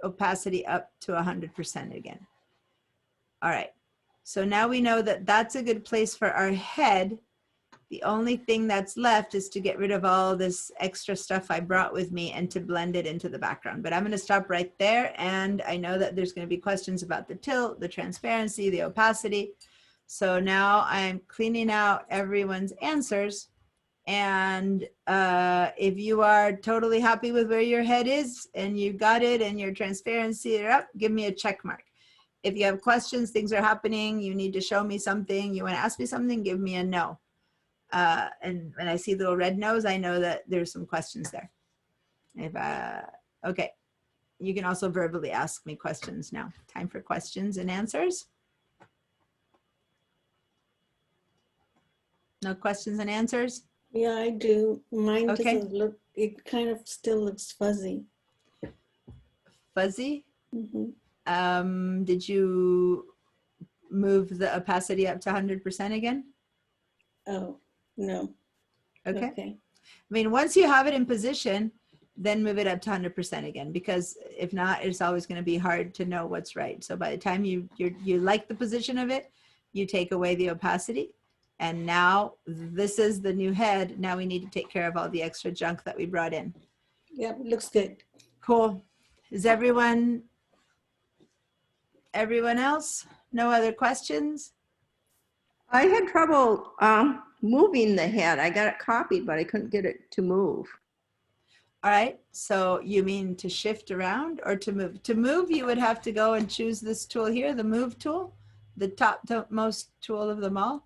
opacity up to 100% again. All right, so now we know that that's a good place for our head. The only thing that's left is to get rid of all this extra stuff I brought with me and to blend it into the background. But I'm going to stop right there. And I know that there's going to be questions about the tilt, the transparency, the opacity. So now I'm cleaning out everyone's answers. And if you are totally happy with where your head is and you got it and your transparency are up, give me a check mark. If you have questions, things are happening, you need to show me something, you want to ask me something, give me a no. And when I see little red nose, I know that there's some questions there. Okay, you can also verbally ask me questions now. Time for questions and answers. No questions and answers? Yeah, I do. Mine Okay. doesn't look, it kind of still looks fuzzy. Fuzzy? Mhm. Did you move the opacity up to 100% again? Oh, no. Okay. Okay. I mean, once you have it in position, then move it up to 100% again, because if not, it's always going to be hard to know what's right. So by the time you like the position of it, you take away the opacity. And now this is the new head. Now we need to take care of all the extra junk that we brought in. Yep, looks good. Cool. Is everyone else? No other questions? I had trouble moving the head. I got it copied, but I couldn't get it to move. All right. So you mean to shift around or to move? To move, you would have to go and choose this tool here, the move tool, the topmost tool of them all.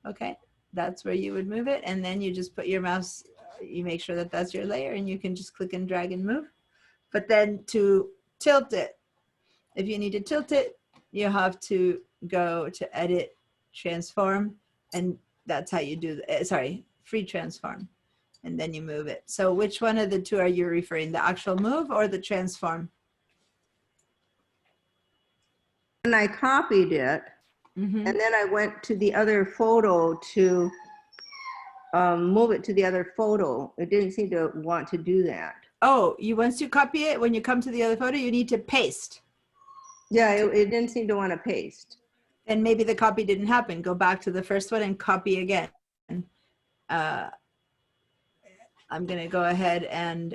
Okay. That's where you would move it. And then you just put your mouse, you make sure that that's your layer, and you can just click and drag and move. But then to tilt it, if you need to tilt it, you have to go to edit, transform, and that's how you do the, sorry, free transform. and then you move it. So which one of the two are you referring, the actual move or the transform? And I copied it, Mhm. and then I went to the other photo to move it to the other photo. It didn't seem to want to do that. Oh, once you copy it, when you come to the other photo, you need to paste. Yeah, it didn't seem to want to paste. And maybe the copy didn't happen. Go back to the first one and copy again. I'm going to go ahead and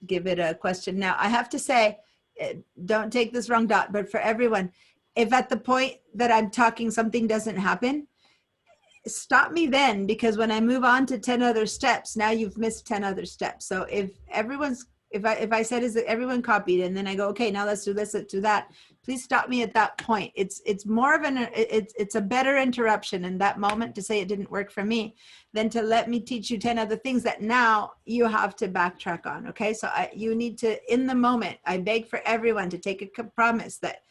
give it a question. Now, I have to say, don't take this wrong, Dot, but for everyone, if at the point that I'm talking something doesn't happen, stop me then, because when I move on to 10 other steps, now you've missed 10 other steps. So if I said, is that everyone copied, and then I go, okay, now let's do this, let's do that, please stop me at that point. It's more of it's a better interruption in that moment to say it didn't work for me than to let me teach you 10 other things that now you have to backtrack on. Okay, so you need to, in the moment, I beg for everyone to take a promise that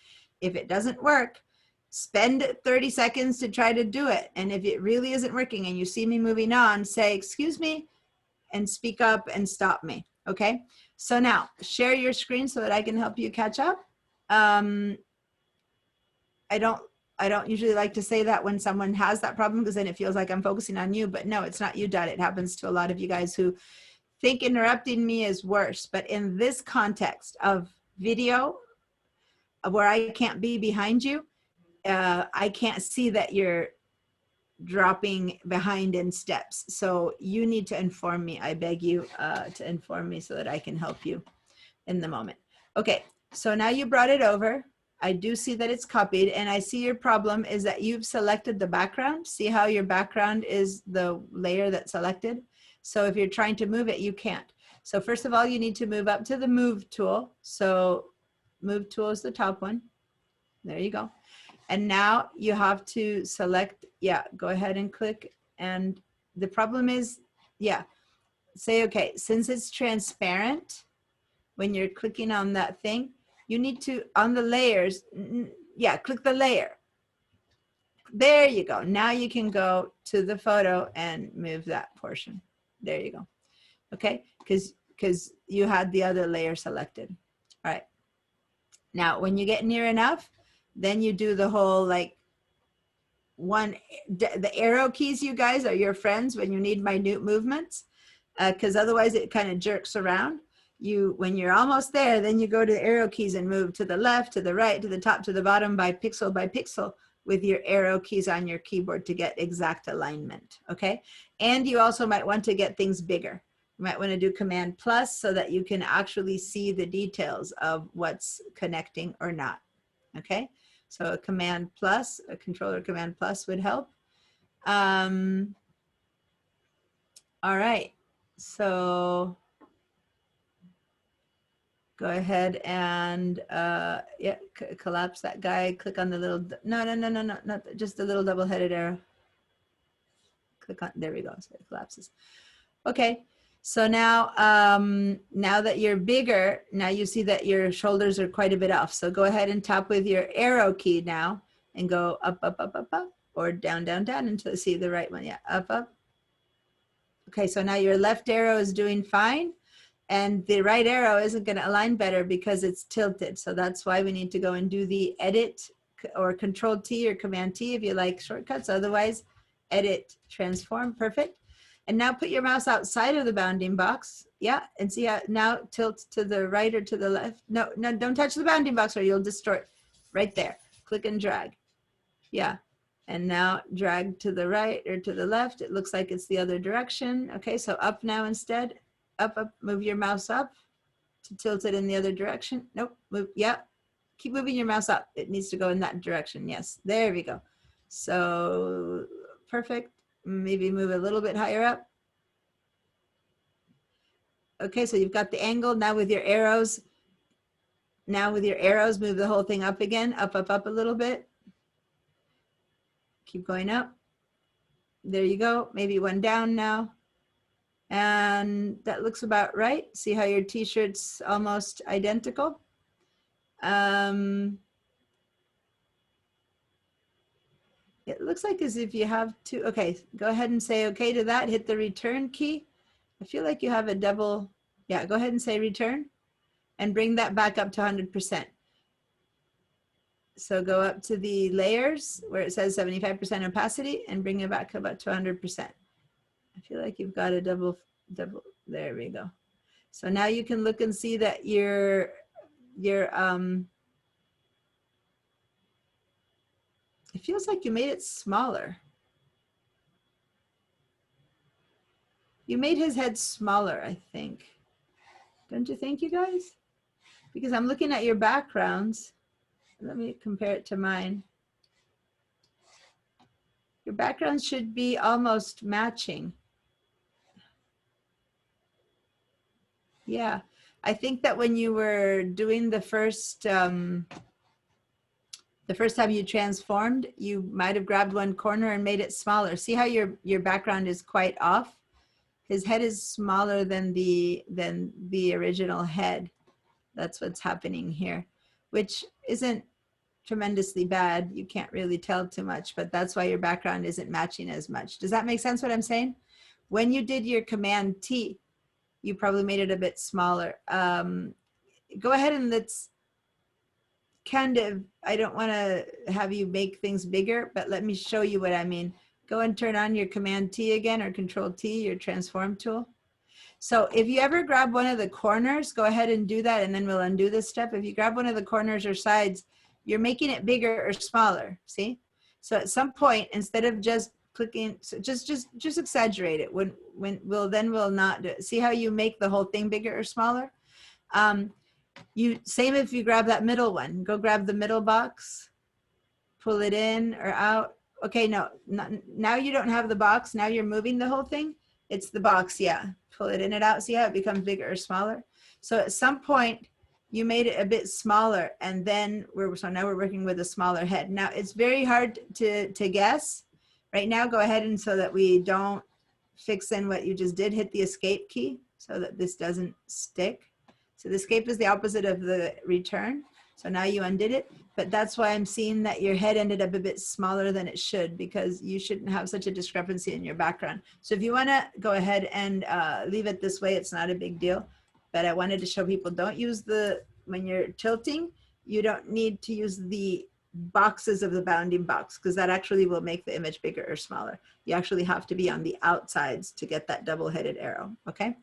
if it doesn't work, spend 30 seconds to try to do it. And if it really isn't working and you see me moving on, say, excuse me, and speak up and stop me. Okay. So now share your screen so that I can help you catch up. I don't usually like to say that when someone has that problem, because then it feels like I'm focusing on you, but no, it's not you, Dad. It happens to a lot of you guys who think interrupting me is worse. But in this context of video, where I can't be behind you, I can't see that you're dropping behind in steps. So you need to inform me. I beg you to inform me so that I can help you in the moment. Okay, so now you brought it over. I do see that it's copied, and I see your problem is that you've selected the background. See how your background is the layer that's selected? So if you're trying to move it, you can't. So first of all, you need to move up to the move tool. So move tool is the top one. There you go. And now you have to select, yeah, go ahead and click. And the problem is, yeah, say, okay, since it's transparent, when you're clicking on that thing, you need to, on the layers, yeah, click the layer. There you go. Now you can go to the photo and move that portion. There you go. Okay, because you had the other layer selected. All right. Now, when you get near enough, then you do the whole like the arrow keys, you guys are your friends when you need minute movements, because otherwise it kind of jerks around. When you're almost there, then you go to the arrow keys and move to the left, to the right, to the top, to the bottom by pixel with your arrow keys on your keyboard to get exact alignment, okay? And you also might want to get things bigger. You might want to do Command plus so that you can actually see the details of what's connecting or not, okay? So a Command plus, a controller Command plus would help. All right, so go ahead and yeah, collapse that guy. Click on the little, no, not just the little double-headed arrow. Click on, there we go, so it collapses. Okay, so now, now that you're bigger, now you see that your shoulders are quite a bit off. So go ahead and tap with your arrow key now and go up, up, up, up, up, or down, down, down until you see the right one. Yeah, up, up. Okay, so now your left arrow is doing fine. And the right arrow isn't going to align better because it's tilted. So that's why we need to go and do the edit or Control T or Command T if you like shortcuts. Otherwise, edit, transform, perfect. And now put your mouse outside of the bounding box. Yeah, and see how now tilt to the right or to the left. No, don't touch the bounding box or you'll distort. Right there. Click and drag. Yeah. And now drag to the right or to the left. It looks like it's the other direction. Okay, so up now instead. Up, up, move your mouse up to tilt it in the other direction. Nope, move, yeah. Keep moving your mouse up. It needs to go in that direction. Yes, there we go. So perfect. Maybe move a little bit higher up. Okay, so you've got the angle. Now with your arrows, move the whole thing up again. Up, up, up a little bit. Keep going up. There you go. Maybe one down now. And that looks about right. See how your t-shirt's almost identical? It looks like as if you have to, okay, go ahead and say okay to that. Hit the return key. I feel like you have a double, yeah, go ahead and say return and bring that back up to 100%. So go up to the layers where it says 75% opacity and bring it back about to 100%. I feel like you've got a double, there we go. So now you can look and see that it feels like you made it smaller. You made his head smaller, I think. Don't you think, you guys? Because I'm looking at your backgrounds. Let me compare it to mine. Your background should be almost matching. Yeah, I think that when you were doing the first time you transformed, you might have grabbed one corner and made it smaller. See how your background is quite off? His head is smaller than the original head. That's what's happening here, which isn't tremendously bad. You can't really tell too much, but that's why your background isn't matching as much. Does that make sense what I'm saying? When you did your Command T, you probably made it a bit smaller. Go ahead and let's kind of, I don't want to have you make things bigger, but let me show you what I mean. Go and turn on your Command T again, or Control T, your transform tool. So if you ever grab one of the corners, go ahead and do that, and then we'll undo this step. If you grab one of the corners or sides, you're making it bigger or smaller, see? So at some point, instead of just clicking, so just exaggerate it. We'll not do it. See how you make the whole thing bigger or smaller? Same if you grab that middle one. Go grab the middle box, pull it in or out. Okay, no, now you don't have the box. Now you're moving the whole thing. It's the box, yeah. Pull it in and out. See how it becomes bigger or smaller? So at some point, you made it a bit smaller, and then now we're working with a smaller head. Now it's very hard to guess. Right now, go ahead and so that we don't fix in what you just did, hit the escape key so that this doesn't stick. So the escape is the opposite of the return. So now you undid it, but that's why I'm seeing that your head ended up a bit smaller than it should, because you shouldn't have such a discrepancy in your background. So if you wanna go ahead and leave it this way, it's not a big deal, but I wanted to show people, don't use when you're tilting, you don't need to use the boxes of the bounding box, because that actually will make the image bigger or smaller. You actually have to be on the outsides to get that double-headed arrow, okay?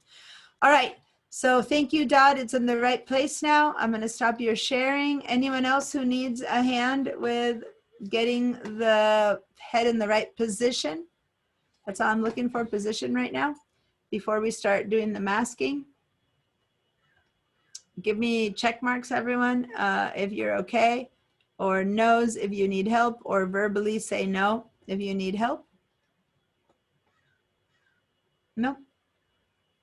All right. So thank you, Dot. It's in the right place now. I'm going to stop your sharing. Anyone else who needs a hand with getting the head in the right position? That's all I'm looking for, position right now, before we start doing the masking. Give me check marks, everyone, if you're okay, or no's if you need help, or verbally say no if you need help. No?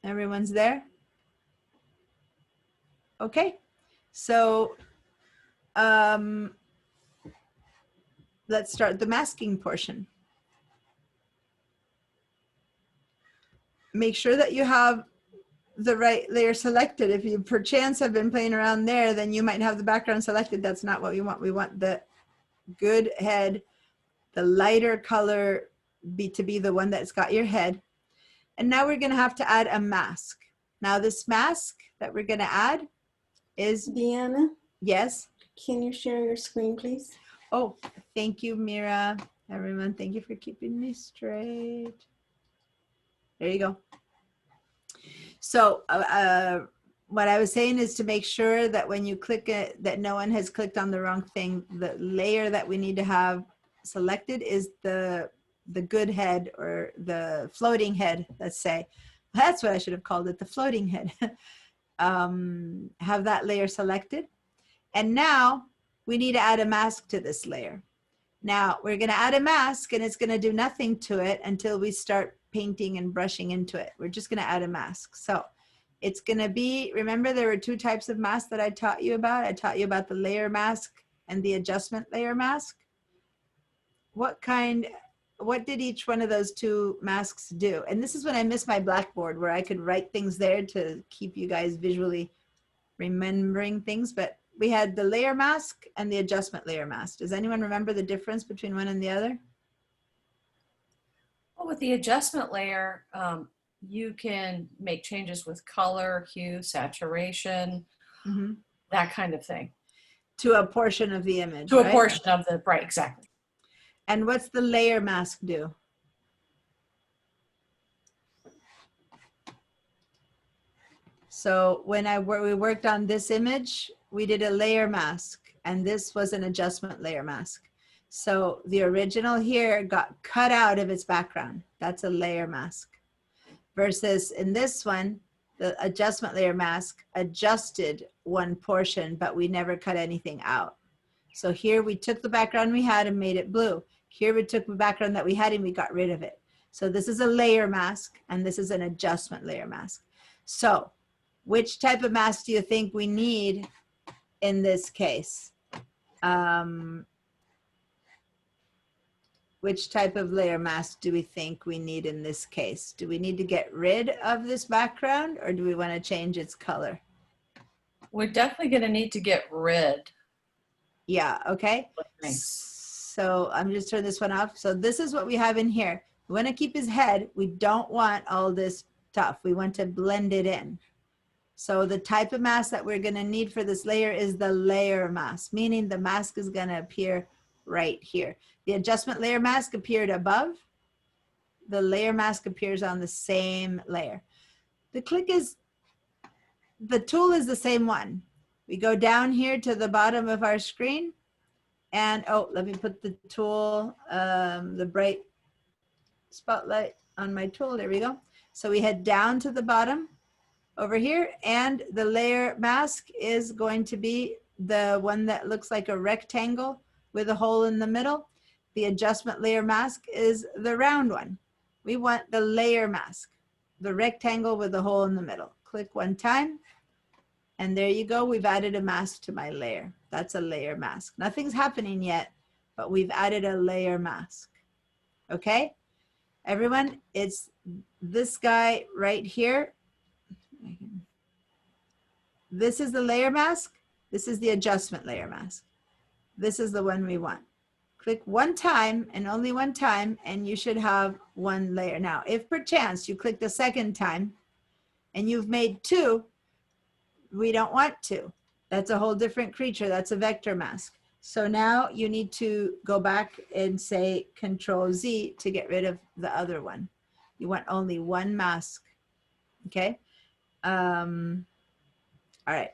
Everyone's there? Okay, so let's start the masking portion. Make sure that you have the right layer selected. If you perchance have been playing around there, then you might have the background selected. That's not what we want. We want the good head, the lighter color to be the one that's got your head. And now we're gonna have to add a mask. Now this mask that we're gonna add is, Deanna, yes. can you share your screen, please? Oh, thank you, Mira. Everyone, thank you for keeping me straight. There you go. So what I was saying is to make sure that when you click it, that no one has clicked on the wrong thing. The layer that we need to have selected is the good head, or the floating head, let's say. That's what I should have called it, the floating head. Have that layer selected. And now we need to add a mask to this layer. Now we're going to add a mask, and it's going to do nothing to it until we start painting and brushing into it. We're just going to add a mask. So it's going to be, remember there were two types of masks that I taught you about. I taught you about the layer mask and the adjustment layer mask. What did each one of those two masks do? And this is when I miss my blackboard, where I could write things there to keep you guys visually remembering things. But we had the layer mask and the adjustment layer mask. Does anyone remember the difference between one and the other? Well, with the adjustment layer, you can make changes with color, hue, saturation, Mhm. that kind of thing. To a portion of the image, To a right? portion of the, right, exactly. And what's the layer mask do? So when we worked on this image, we did a layer mask, and this was an adjustment layer mask. So the original here got cut out of its background. That's a layer mask. Versus in this one, the adjustment layer mask adjusted one portion, but we never cut anything out. So here we took the background we had and made it blue. Here we took the background that we had and we got rid of it. So this is a layer mask and this is an adjustment layer mask. So which type of mask do you think we need in this case? Which type of layer mask do we think we need in this case? Do we need to get rid of this background or do we want to change its color? We're definitely going to need to get rid. Yeah, okay. Thanks. So I'm just turning this one off. So this is what we have in here. We want to keep his head. We don't want all this stuff. We want to blend it in. So the type of mask that we're going to need for this layer is the layer mask, meaning the mask is going to appear right here. The adjustment layer mask appeared above. The layer mask appears on the same layer. The tool is the same one. We go down here to the bottom of our screen and, oh, let me put the tool, the bright spotlight on my tool. There we go. So we head down to the bottom over here and the layer mask is going to be the one that looks like a rectangle with a hole in the middle. The adjustment layer mask is the round one. We want the layer mask, the rectangle with the hole in the middle. Click one time. And there you go. We've added a mask to my layer. That's a layer mask. Nothing's happening yet, but we've added a layer mask. Okay? Everyone, it's this guy right here. This is the layer mask. This is the adjustment layer mask. This is the one we want. Click one time and only one time, and you should have one layer. Now, if perchance you click the second time and you've made two, we don't want to. That's a whole different creature. That's a vector mask. So now you need to go back and say Control Z to get rid of the other one. You want only one mask. Okay. All right.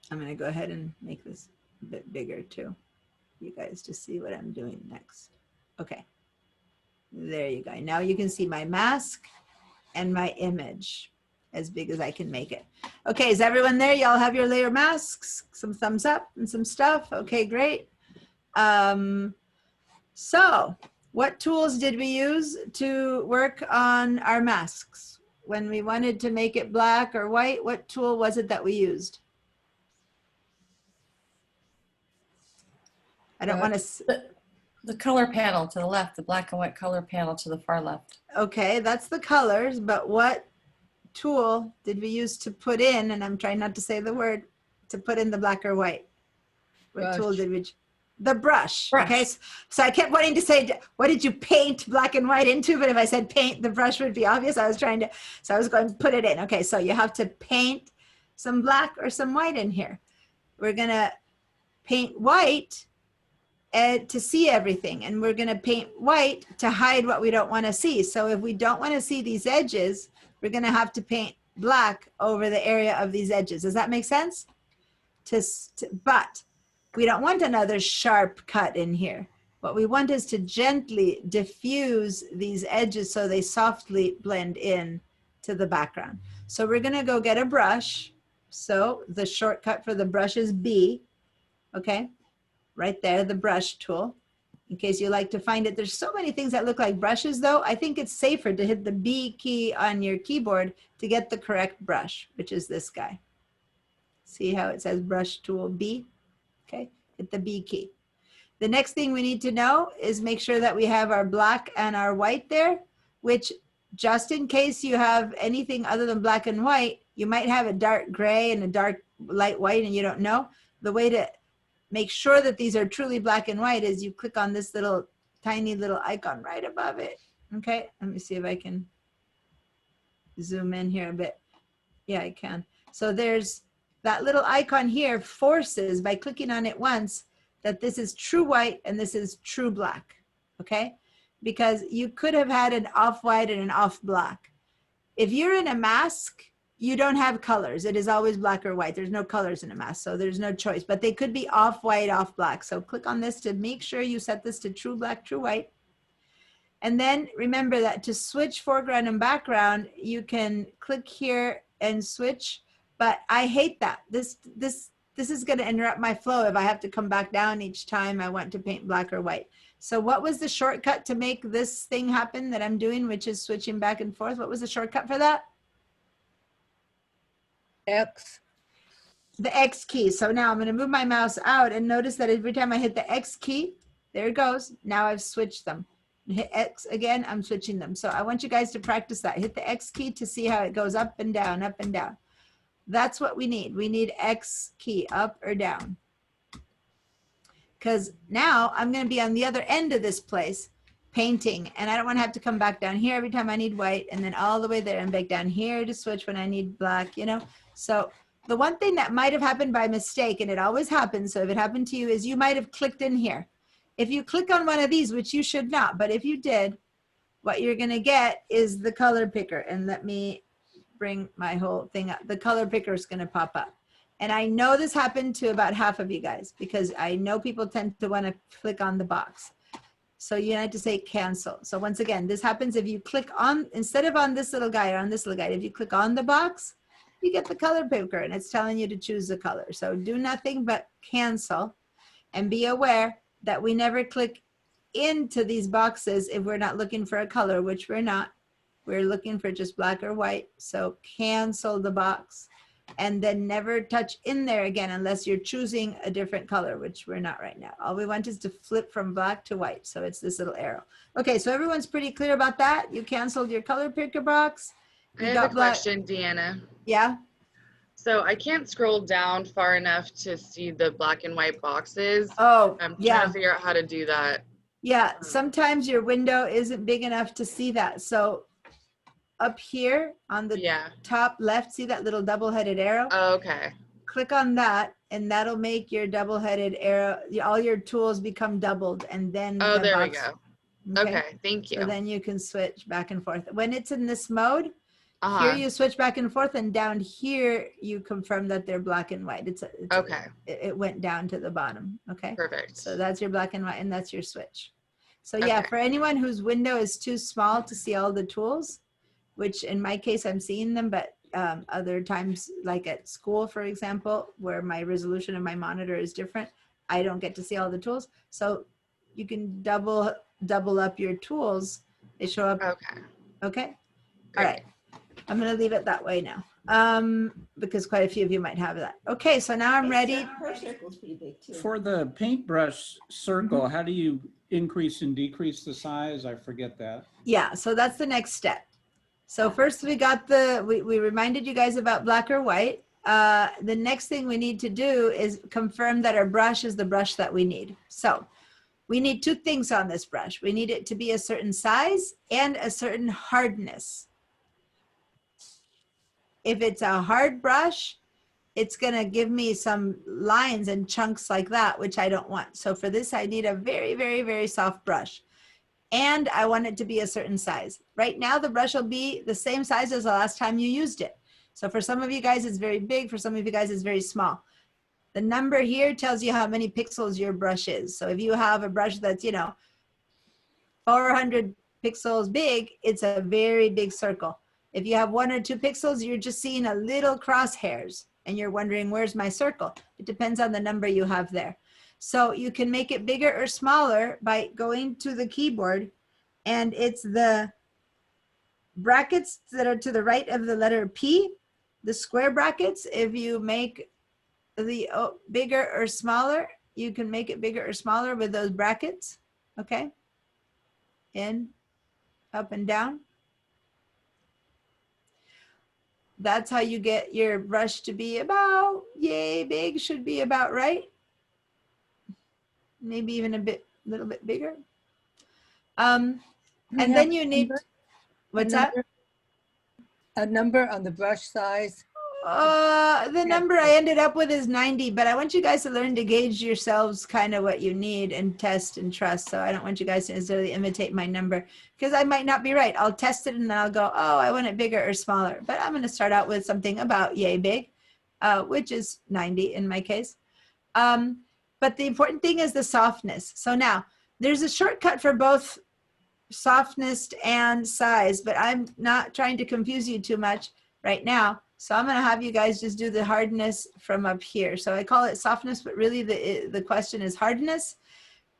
I'm going to go ahead and make this a bit bigger too. You guys to see what I'm doing next. Okay. There you go. Now you can see my mask and my image as big as I can make it. Okay, is everyone there? Y'all have your layer masks? Some thumbs up and some stuff. Okay, great. So what tools did we use to work on our masks? When we wanted to make it black or white, what tool was it that we used? I don't want to. The color panel to the left, the black and white color panel to the far left. Okay, that's the colors, but what tool did we use to put in, and I'm trying not to say the word, to put in the black or white? What tool did we? The brush. Okay, so I kept wanting to say, what did you paint black and white into? But if I said paint, the brush would be obvious. I was trying to, so I was going to put it in. Okay, so you have to paint some black or some white in here. We're going to paint white to see everything, and we're going to paint white to hide what we don't want to see. So if we don't want to see these edges, we're going to have to paint black over the area of these edges. Does that make sense? But we don't want another sharp cut in here. What we want is to gently diffuse these edges so they softly blend in to the background. So we're going to go get a brush. So the shortcut for the brush is B. Okay, right there, the brush tool. In case you like to find it, there's so many things that look like brushes though. I think it's safer to hit the B key on your keyboard to get the correct brush, which is this guy. See how it says brush tool B? Okay, hit the B key. The next thing we need to know is make sure that we have our black and our white there, which just in case you have anything other than black and white, you might have a dark gray and a dark light white and you don't know. The way to make sure that these are truly black and white is you click on this little tiny little icon right above it. Okay, let me see if I can zoom in here a bit. Yeah, I can. So there's that little icon here forces, by clicking on it once, that this is true white and this is true black, okay? Because you could have had an off white and an off black. If you're in a mask, you don't have colors. It is always black or white. There's no colors in a mask, so there's no choice, but they could be off white, off black. So click on this to make sure you set this to true black, true white. And then remember that to switch foreground and background, you can click here and switch, but I hate that. This is going to interrupt my flow if I have to come back down each time I want to paint black or white. So what was the shortcut to make this thing happen that I'm doing, which is switching back and forth? What was the shortcut for that? X. The X key. So now I'm going to move my mouse out and notice that every time I hit the X key, there it goes. Now I've switched them. Hit X again, I'm switching them. So I want you guys to practice that. Hit the X key to see how it goes up and down, up and down. That's what we need. We need X key, up or down. Because now I'm going to be on the other end of this place painting, and I don't want to have to come back down here every time I need white, and then all the way there and back down here to switch when I need black, you know? So the one thing that might have happened by mistake, and it always happens, so if it happened to you, is you might have clicked in here. If you click on one of these, which you should not, but if you did, what you're going to get is the color picker. And let me bring my whole thing up. The color picker is going to pop up. And I know this happened to about half of you guys, because I know people tend to want to click on the box. So you have to say cancel. So once again, this happens if you click on, instead of on this little guy or on this little guy, if you click on the box, you get the color picker and it's telling you to choose the color. So do nothing but cancel, and be aware that we never click into these boxes if we're not looking for a color, which we're not. We're looking for just black or white. So cancel the box, and then never touch in there again unless you're choosing a different color, which we're not right now. All we want is to flip from black to white. So it's this little arrow. Okay, so everyone's pretty clear about that. You canceled your color picker box. I You have got a black. question, Deanna. Yeah, So I can't scroll down far enough to see the black and white boxes. oh, I'm trying yeah. to figure out how to do that. Yeah, sometimes your window isn't big enough to see that. So up here on the Yeah. top left, see that little double-headed arrow? Oh, okay. Click on that, and that'll make your double-headed arrow, all your tools become doubled, and then Oh, the there we box- go. Okay, thank you. So then you can switch back and forth. When it's in this mode, here Uh-huh. you switch back and forth, and down here you confirm that they're black and white. Okay, It went down to the bottom. Okay. perfect. So that's your black and white, and that's your switch. So yeah, Okay. for anyone whose window is too small to see all the tools, which in my case I'm seeing them, but other times, like at school, for example, where my resolution of my monitor is different, I don't get to see all the tools. So you can double up your tools. They show up. Okay. Okay. All Great. right. I'm going to leave it that way now, because quite a few of you might have that. Okay, so now I'm ready. Her circle's pretty big too. For the paintbrush circle, how do you increase and decrease the size? I forget that. Yeah, so that's the next step. So first we got we reminded you guys about black or white. The next thing we need to do is confirm that our brush is the brush that we need. So we need two things on this brush. We need it to be a certain size and a certain hardness. If it's a hard brush, it's gonna give me some lines and chunks like that, which I don't want. So for this, I need a very, very, very soft brush. And I want it to be a certain size. Right now, the brush will be the same size as the last time you used it. So for some of you guys, it's very big. For some of you guys, it's very small. The number here tells you how many pixels your brush is. So if you have a brush that's, 400 pixels big, it's a very big circle. If you have 1 or 2 pixels, you're just seeing a little crosshairs and you're wondering, where's my circle? It depends on the number you have there. So you can make it bigger or smaller by going to the keyboard, and it's the brackets that are to the right of the letter P, the square brackets. If you make the bigger or smaller, you can make it bigger or smaller with those brackets. Okay. In, up and down. That's how you get your brush to be about yay big, should be about right. Maybe even a little bit bigger. We And have then you need, number- what's a that? number- A number on the brush size. The number I ended up with is 90, but I want you guys to learn to gauge yourselves kind of what you need and test and trust. So I don't want you guys to necessarily imitate my number because I might not be right. I'll test it and then I'll go, oh, I want it bigger or smaller. But I'm going to start out with something about yay big, which is 90 in my case. But the important thing is the softness. So now there's a shortcut for both softness and size, but I'm not trying to confuse you too much right now. So I'm going to have you guys just do the hardness from up here. So I call it softness, but really the question is hardness.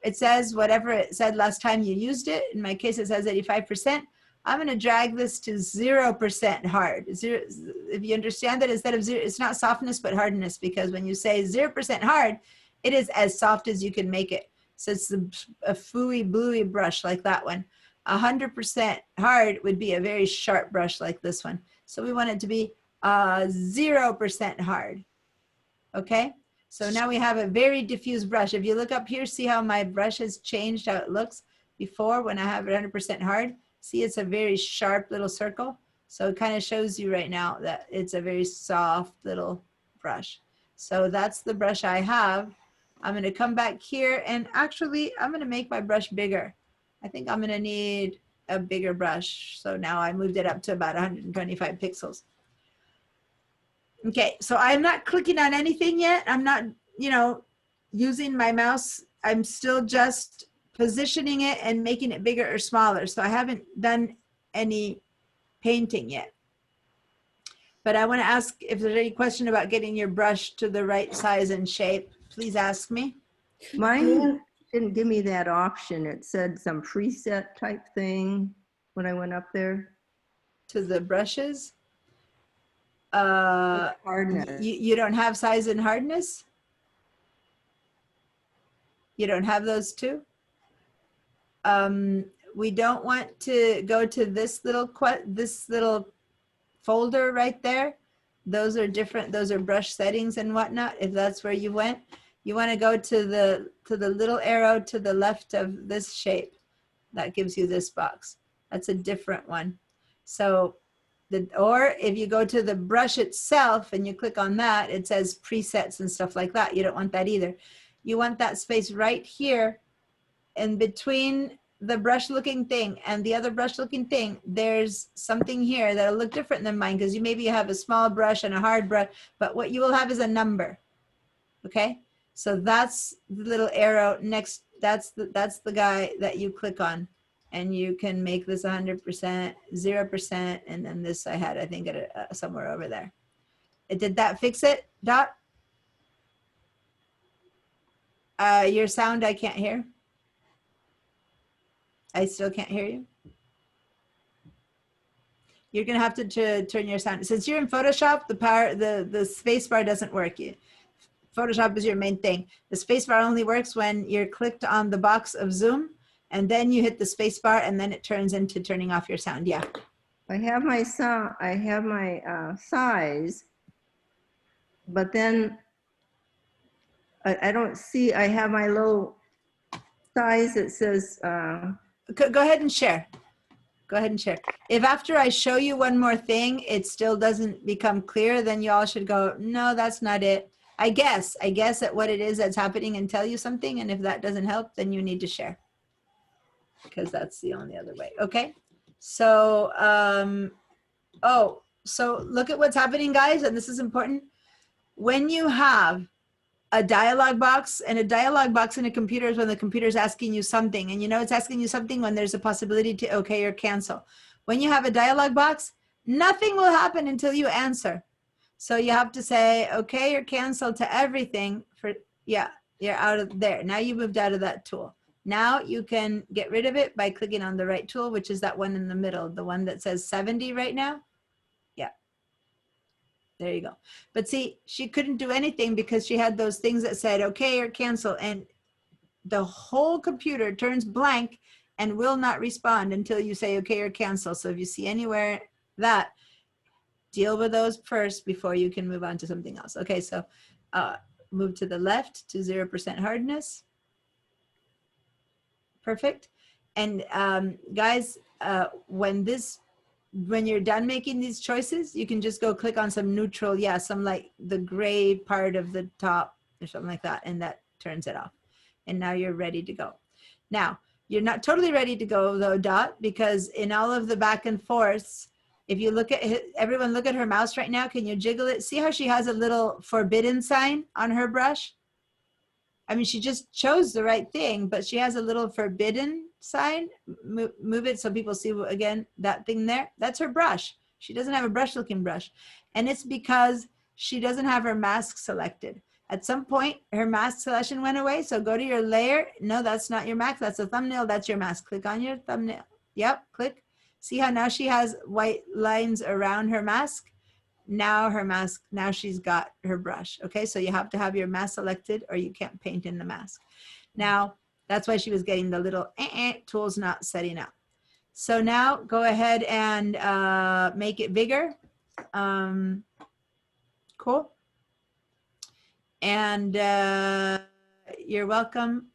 It says whatever it said last time you used it. In my case, it says 85%. I'm going to drag this to 0% hard. Zero, if you understand that instead of zero, it's not softness, but hardness, because when you say 0% hard, it is as soft as you can make it. So it's a fooey, bluey brush like that one. 100% hard would be a very sharp brush like this one. So we want it to be 0% hard. Okay, so now we have a very diffuse brush. If you look up here, see how my brush has changed, how it looks before when I have it 100% hard. See, it's a very sharp little circle. So it kind of shows you right now that it's a very soft little brush. So that's the brush I have. I'm going to come back here and actually I'm going to make my brush bigger. I think I'm going to need a bigger brush. So now I moved it up to about 125 pixels. Okay, so I'm not clicking on anything yet. I'm not, using my mouse. I'm still just positioning it and making it bigger or smaller. So I haven't done any painting yet. But I want to ask if there's any question about getting your brush to the right size and shape. Please ask me. Mine didn't give me that option. It said some preset type thing when I went up there. To the brushes. Hardness. You don't have size and hardness? You don't have those two? We don't want to go to this little folder right there. Those are different. Those are brush settings and whatnot. If that's where you went, you want to go to the little arrow to the left of this shape. That gives you this box. That's a different one. So, or if you go to the brush itself and you click on that, it says presets and stuff like that. You don't want that either. You want that space right here in between the brush looking thing and the other brush looking thing. There's something here that'll look different than mine because you maybe have a small brush and a hard brush, but what you will have is a number. Okay, so that's the little arrow next. That's the guy that you click on, and you can make this 100%, 0%, and then this I had, I think, at somewhere over there. Did that fix it, Dot? Your sound I can't hear. I still can't hear you. You're gonna have to turn your sound. Since you're in Photoshop, the space bar doesn't work. Photoshop is your main thing. The space bar only works when you're clicked on the box of Zoom, and then you hit the space bar, and then it turns into turning off your sound. Yeah. I have my sound. I have my size, but then I don't see. I have my low size. It says. Go ahead and share. Go ahead and share. If after I show you one more thing, it still doesn't become clear, then you all should go, no, that's not it. I guess at what it is that's happening and tell you something. And if that doesn't help, then you need to share because that's the only other way. Okay. So, so look at what's happening, guys. And this is important. When you have a dialog box, and a dialog box in a computer is when the computer is asking you something, and it's asking you something when there's a possibility to okay or cancel. When you have a dialog box, nothing will happen until you answer. So you have to say okay or cancel to everything for, yeah, you're out of there. Now you moved out of that tool. Now you can get rid of it by clicking on the right tool, which is that one in the middle, the one that says 70 right now. Yeah. There you go. But see, she couldn't do anything because she had those things that said okay or cancel, and the whole computer turns blank and will not respond until you say okay or cancel. So if you see anywhere that, deal with those first before you can move on to something else. Okay, so move to the left to 0% hardness. Perfect. And guys, when you're done making these choices, you can just go click on some neutral, some like the gray part of the top or something like that, and that turns it off. And now you're ready to go. Now, you're not totally ready to go though, Dot, because in all of the back and forths, if you look at everyone look at her mouse right now, can you jiggle it? See how she has a little forbidden sign on her brush? I mean, she just chose the right thing, but she has a little forbidden sign. Move it so people see, again, that thing there. That's her brush. She doesn't have a brush looking brush. And it's because she doesn't have her mask selected. At some point, her mask selection went away. So go to your layer. No, that's not your mask. That's a thumbnail. That's your mask. Click on your thumbnail. Yep, click. See how now she has white lines around her mask? Now her mask, now she's got her brush. Okay, so you have to have your mask selected or you can't paint in the mask. Now, that's why she was getting the little tools not setting up. So now go ahead and make it bigger. Cool. And you're welcome.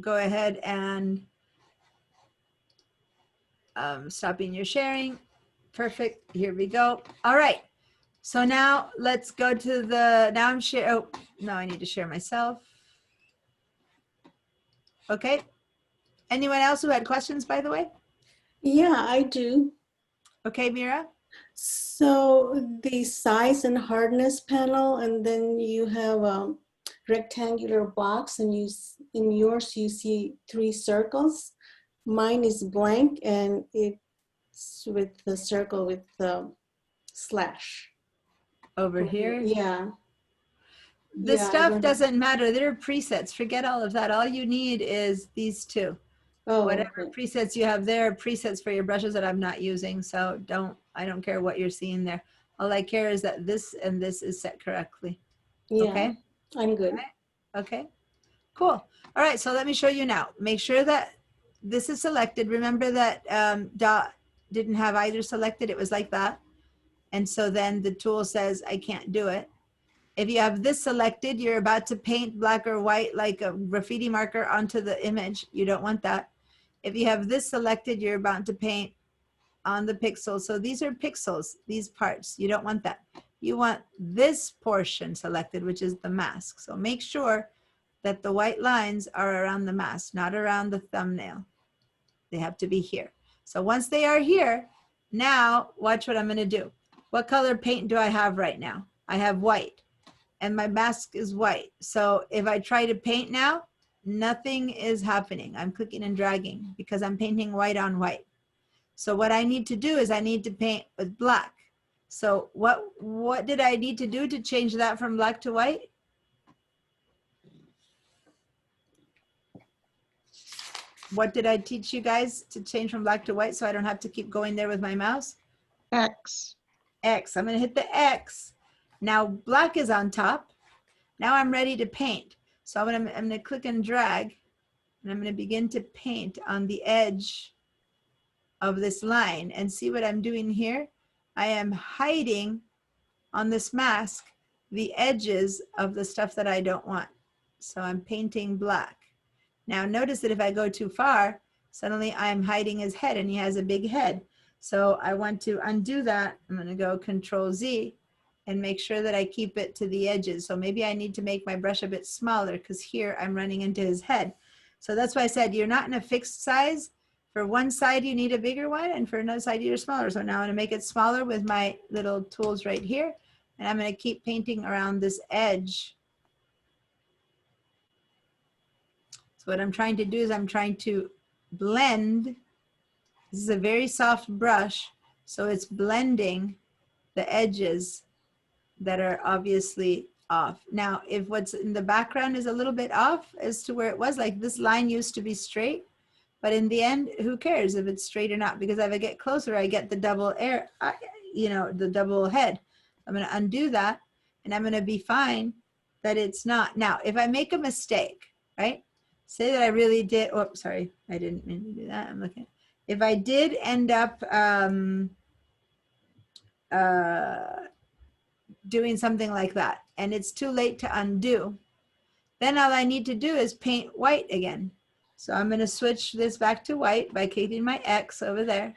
Go ahead and stopping your sharing. Perfect. Here we go. All right. So now let's go to now I'm share. Oh, no, I need to share myself. Okay. Anyone else who had questions, by the way? Yeah, I do. Okay, Mira. So the size and hardness panel, and then you have a rectangular box, and in yours you see 3 circles. Mine is blank, and it's with the circle with the slash. Over here. Yeah. The Yeah, I stuff don't- doesn't matter. They're presets. Forget all of that. All you need is these 2. Oh, Whatever okay. presets you have there are presets for your brushes that I'm not using. So I don't care what you're seeing there. All I care is that this and this is set correctly. Yeah, Okay. I'm good. Okay. Cool. All right. So let me show you now. Make sure that this is selected. Remember that Dot didn't have either selected. It was like that. And so then the tool says, I can't do it. If you have this selected, you're about to paint black or white like a graffiti marker onto the image. You don't want that. If you have this selected, you're about to paint on the pixel. So these are pixels, these parts. You don't want that. You want this portion selected, which is the mask. So make sure that the white lines are around the mask, not around the thumbnail. They have to be here. So once they are here, now watch what I'm going to do. What color paint do I have right now? I have white. And my mask is white. So if I try to paint now, nothing is happening. I'm clicking and dragging because I'm painting white on white. So what I need to do is I need to paint with black. So what did I need to do to change that from black to white? What did I teach you guys to change from black to white so I don't have to keep going there with my mouse? X. X. I'm going to hit the X. Now black is on top. Now I'm ready to paint. So I'm going to click and drag, and I'm going to begin to paint on the edge of this line. And see what I'm doing here? I am hiding on this mask the edges of the stuff that I don't want. So I'm painting black. Now notice that if I go too far, suddenly I'm hiding his head, and he has a big head. So I want to undo that. I'm going to go Control Z and make sure that I keep it to the edges. So maybe I need to make my brush a bit smaller because here I'm running into his head. So that's why I said you're not in a fixed size. For one side you need a bigger one, and for another side you're smaller. So now I'm going to make it smaller with my little tools right here. And I'm going to keep painting around this edge. So what I'm trying to do is I'm trying to blend. This is a very soft brush, so it's blending the edges that are obviously off. Now, if what's in the background is a little bit off as to where it was, like this line used to be straight, but in the end, who cares if it's straight or not? Because if I get closer, I get the double the double head. I'm going to undo that, and I'm going to be fine that it's not. Now, if I make a mistake, right? Say that I really did, oh, sorry, I didn't mean to do that. I'm looking. If I did end up doing something like that, and it's too late to undo, then all I need to do is paint white again. So I'm going to switch this back to white by keeping my X over there.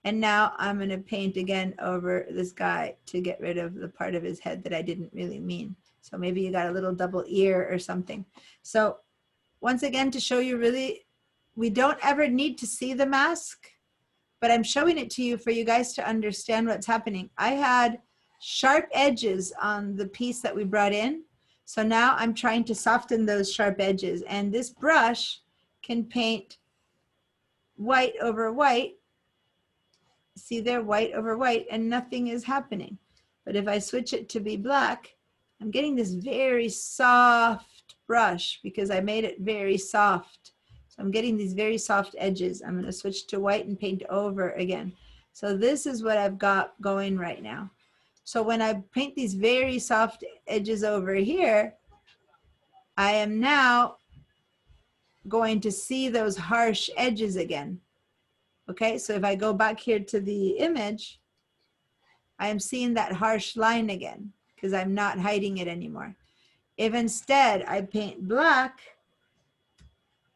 And now I'm going to paint again over this guy to get rid of the part of his head that I didn't really mean. So maybe you got a little double ear or something. So once again, to show you really, we don't ever need to see the mask, but I'm showing it to you for you guys to understand what's happening. I had sharp edges on the piece that we brought in. So now I'm trying to soften those sharp edges, and this brush can paint white over white. See there, white over white, and nothing is happening. But if I switch it to be black, I'm getting this very soft brush because I made it very soft. So I'm getting these very soft edges. I'm going to switch to white and paint over again. So this is what I've got going right now. So when I paint these very soft edges over here, I am now going to see those harsh edges again. Okay, so if I go back here to the image, I am seeing that harsh line again because I'm not hiding it anymore. If instead I paint black,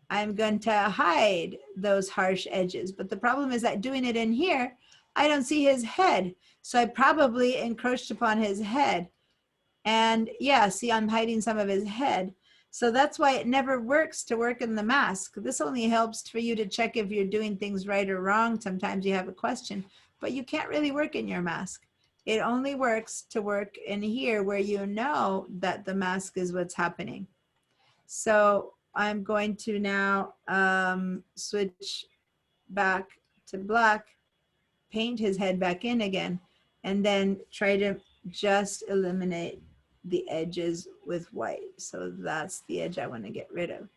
I'm going to hide those harsh edges. But the problem is that doing it in here, I don't see his head. So I probably encroached upon his head. And yeah, see, I'm hiding some of his head. So that's why it never works to work in the mask. This only helps for you to check if you're doing things right or wrong. Sometimes you have a question, but you can't really work in your mask. It only works to work in here where you know that the mask is what's happening. So I'm going to now switch back to black, paint his head back in again, and then try to just eliminate the edges with white. So that's the edge I want to get rid of.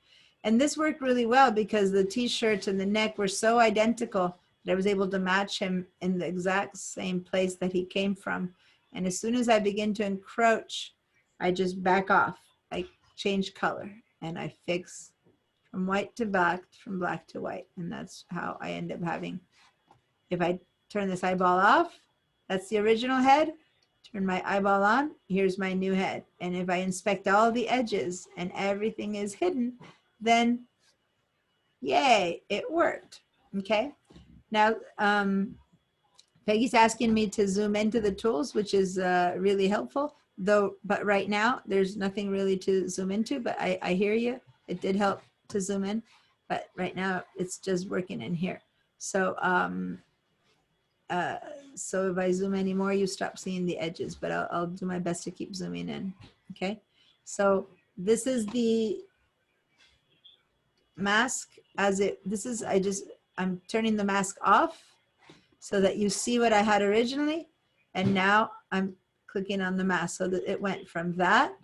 And this worked really well because the t-shirts and the neck were so identical that I was able to match him in the exact same place that he came from. And as soon as I begin to encroach, I just back off. I change color and I fix from white to black, from black to white. And that's how I end up having, if I turn this eyeball off, that's the original head. Turn my eyeball on, here's my new head. And if I inspect all the edges and everything is hidden, then yay, it worked. Okay. Now, Peggy's asking me to zoom into the tools, which is really helpful, but right now there's nothing really to zoom into, but I hear you. It did help to zoom in, but right now it's just working in here. So, so if I zoom anymore, you stop seeing the edges, but I'll do my best to keep zooming in. Okay. So this is the mask I'm turning the mask off so that you see what I had originally. And now I'm clicking on the mask so that it went from that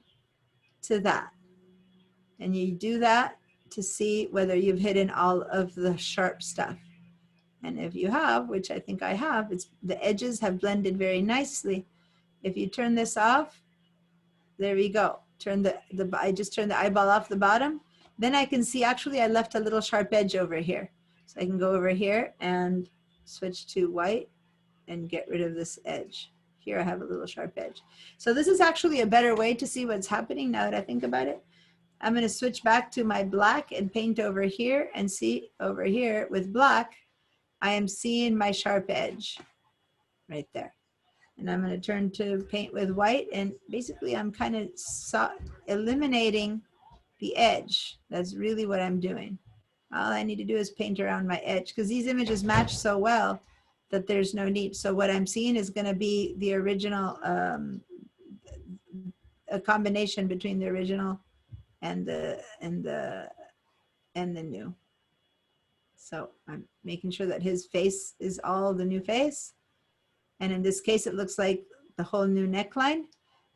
to that. And you do that to see whether you've hidden all of the sharp stuff. And if you have, which I think I have, the edges have blended very nicely. If you turn this off, there we go. I just turned the eyeball off the bottom. Then I can see, actually I left a little sharp edge over here. So I can go over here and switch to white and get rid of this edge. Here I have a little sharp edge. So this is actually a better way to see what's happening now that I think about it. I'm going to switch back to my black and paint over here and see over here with black, I am seeing my sharp edge right there. And I'm going to turn to paint with white, and basically I'm kind of eliminating the edge. That's really what I'm doing. All I need to do is paint around my edge because these images match so well that there's no need. So what I'm seeing is going to be the original, a combination between the original and the new. So I'm making sure that his face is all the new face. And in this case, it looks like the whole new neckline.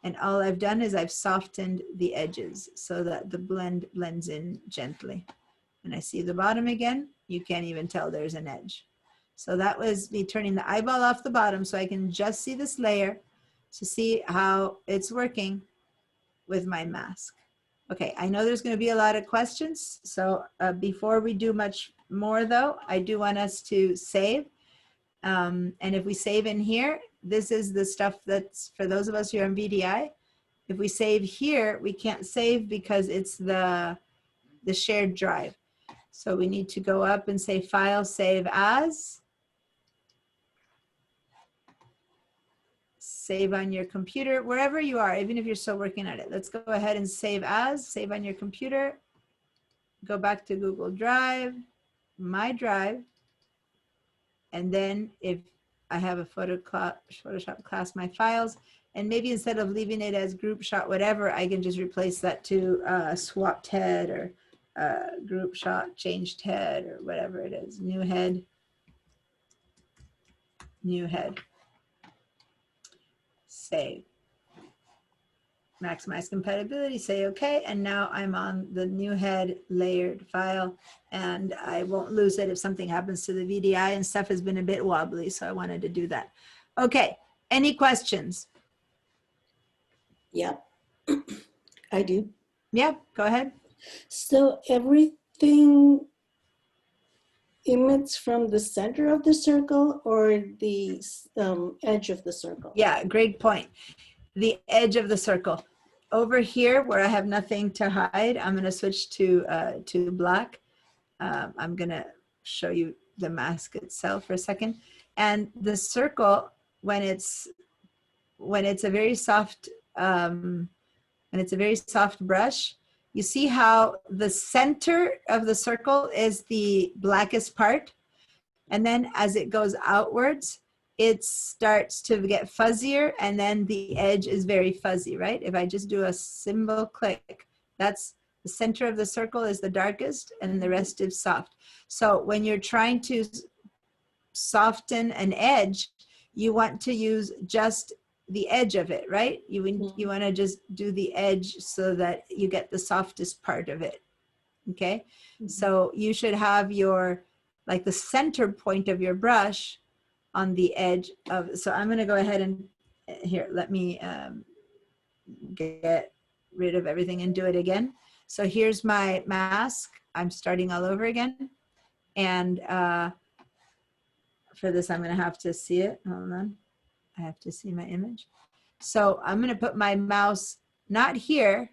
And all I've done is I've softened the edges so that the blend blends in gently. When I see the bottom again, you can't even tell there's an edge. So that was me turning the eyeball off the bottom so I can just see this layer to see how it's working with my mask. Okay, I know there's going to be a lot of questions. So before we do much more though, I do want us to save. And if we save in here, this is the stuff that's for those of us who are on VDI. If we save here, we can't save because it's the shared drive. So we need to go up and say File, Save As. Save on your computer, wherever you are, even if you're still working on it. Let's go ahead and save as, save on your computer. Go back to Google Drive, My Drive. And then if I have a Photoshop class, my files, and maybe instead of leaving it as group shot, whatever, I can just replace that to swapped head or group shot, changed head, or whatever it is, new head. Save. Maximize compatibility, say okay, and now I'm on the new head layered file, and I won't lose it if something happens to the VDI, and stuff has been a bit wobbly, so I wanted to do that. Okay, any questions? Yep. I do. Yeah, go ahead. So everything emits from the center of the circle or the edge of the circle? Yeah, great point. The edge of the circle. Over here where I have nothing to hide, I'm going to switch to black. I'm going to show you the mask itself for a second. And the circle, when it's a very soft brush, you see how the center of the circle is the blackest part, and then as it goes outwards, it starts to get fuzzier, and then the edge is very fuzzy, right? If I just do a single click, that's the center of the circle is the darkest, and the rest is soft. So when you're trying to soften an edge, you want to use just the edge of it, right? You want to just do the edge so that you get the softest part of it. Okay. So you should have your, like the center point of your brush on the edge of, so I'm going to go ahead and here, let me get rid of everything and do it again. So here's my mask. I'm starting all over again. And for this, I'm going to have to see it. Hold on. I have to see my image. So I'm going to put my mouse not here,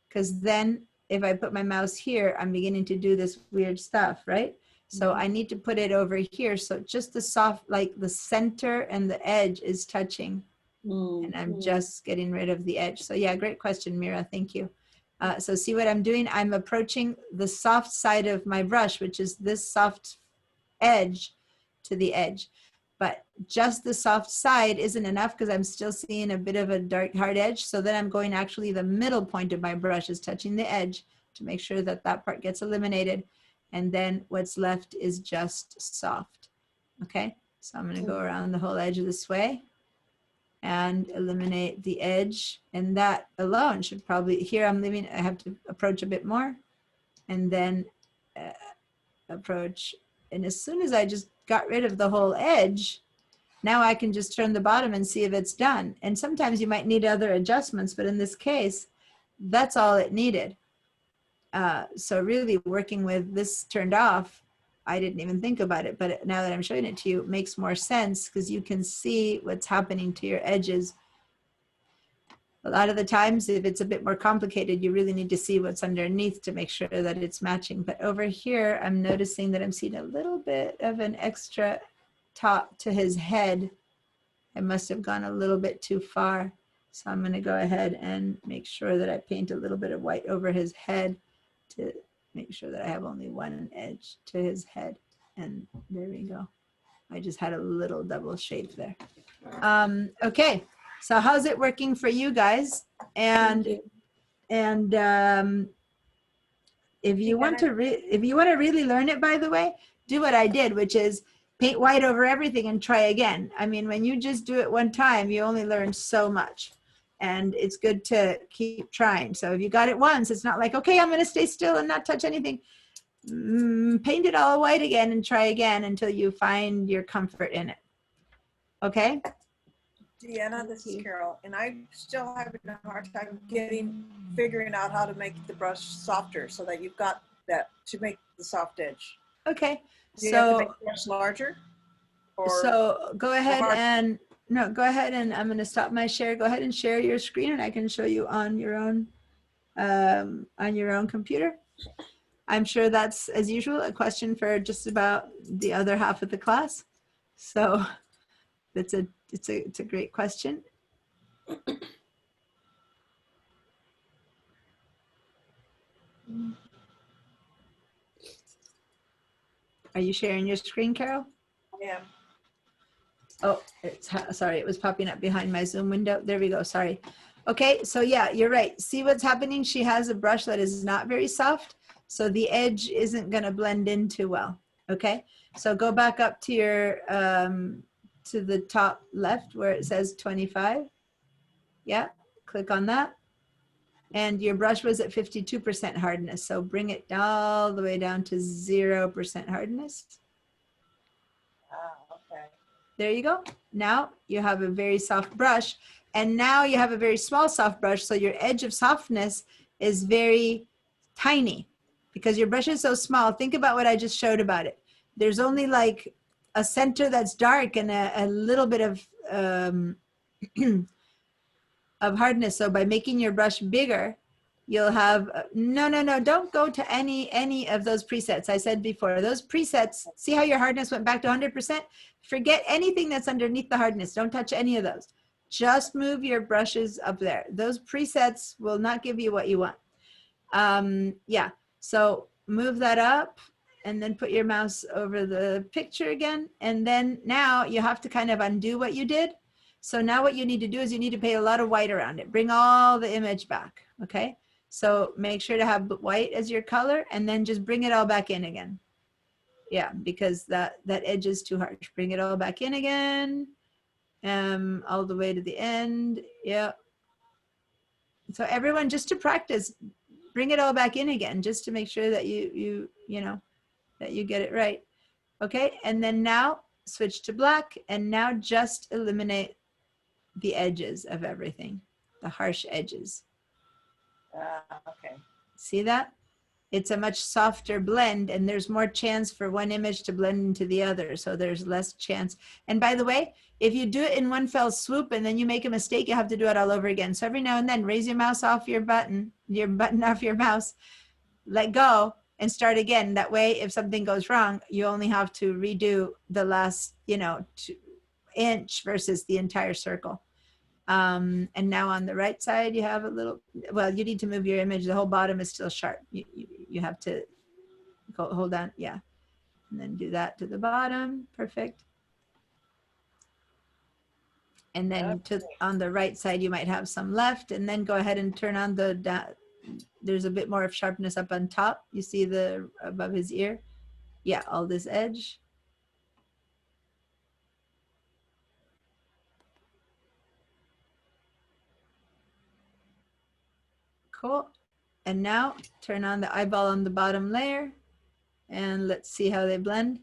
because then if I put my mouse here, I'm beginning to do this weird stuff, right? So I need to put it over here. So just the soft, like the center and the edge is touching. And I'm just getting rid of the edge. So yeah, great question, Mira. Thank you. So see what I'm doing? I'm approaching the soft side of my brush, which is this soft edge to the edge. But just the soft side isn't enough because I'm still seeing a bit of a dark hard edge. So then I'm going actually the middle point of my brush is touching the edge to make sure that that part gets eliminated. And then what's left is just soft. Okay, so I'm going to go around the whole edge of this way and eliminate the edge. And that alone should probably, here I'm leaving, I have to approach a bit more and then approach. And as soon as I just got rid of the whole edge, now I can just turn the bottom and see if it's done. And sometimes you might need other adjustments, but in this case, that's all it needed. So really working with this turned off, I didn't even think about it, but now that I'm showing it to you, it makes more sense because you can see what's happening to your edges. A lot of the times, if it's a bit more complicated, you really need to see what's underneath to make sure that it's matching. But over here, I'm noticing that I'm seeing a little bit of an extra top to his head. I must have gone a little bit too far. So I'm going to go ahead and make sure that I paint a little bit of white over his head to make sure that I have only one edge to his head. And there we go. I just had a little double shape there. Okay. So how's it working for you guys? And if you want to really learn it, by the way, do what I did, which is paint white over everything and try again. I mean, when you just do it one time, you only learn so much. And it's good to keep trying. So if you got it once, it's not like, okay, I'm going to stay still and not touch anything. Paint it all white again and try again until you find your comfort in it. Okay? Deanna, this is Carol, and I'm still having a hard time figuring out how to make the brush softer so that you've got that to make the soft edge. Okay. Do you have to make the brush larger? So go ahead and, no, go ahead and I'm going to stop my share. Go ahead and share your screen and I can show you on your own computer. I'm sure that's, as usual, a question for just about the other half of the class. So it's a great question. Are you sharing your screen, Carol? Yeah. Oh, sorry, it was popping up behind my Zoom window. There we go, sorry. Okay, so yeah, you're right. See what's happening? She has a brush that is not very soft, so the edge isn't gonna blend in too well, okay? So go back up to your, to the top left where it says 25. Yeah, click on that. And your brush was at 52% hardness, so bring it all the way down to 0% hardness. Okay. There you go. Now you have a very soft brush, and now you have a very small soft brush, so your edge of softness is very tiny because your brush is so small. Think about what I just showed about it. There's only like a center that's dark and a little bit of of hardness. So by making your brush bigger, you'll have, no, don't go to any of those presets. I said before, those presets, see how your hardness went back to 100%? Forget anything that's underneath the hardness. Don't touch any of those. Just move your brushes up there. Those presets will not give you what you want. Yeah, so move that up and then put your mouse over the picture again. And then now you have to kind of undo what you did. So now what you need to do is you need to paint a lot of white around it. Bring all the image back, okay? So make sure to have white as your color and then just bring it all back in again. Yeah, because that edge is too harsh. Bring it all back in again, all the way to the end. Yeah. So everyone, just to practice, bring it all back in again, just to make sure that you know, that you get it right. Okay, and then now switch to black, and now just eliminate the edges of everything, the harsh edges. Okay. See that? It's a much softer blend, and there's more chance for one image to blend into the other, so there's less chance. And by the way, if you do it in one fell swoop and then you make a mistake, you have to do it all over again. So every now and then, raise your mouse off your button off your mouse, let go, and start again. That way, if something goes wrong, you only have to redo the last, you know, inch versus the entire circle. And now on the right side, you have a little, well, you need to move your image. The whole bottom is still sharp. You have to go, hold on. Yeah. And then do that to the bottom. Perfect. And then on the right side, you might have some left, and then go ahead and turn on there's a bit more of sharpness up on top. You see the above his ear. Yeah. All this edge. Cool. And now turn on the eyeball on the bottom layer and let's see how they blend.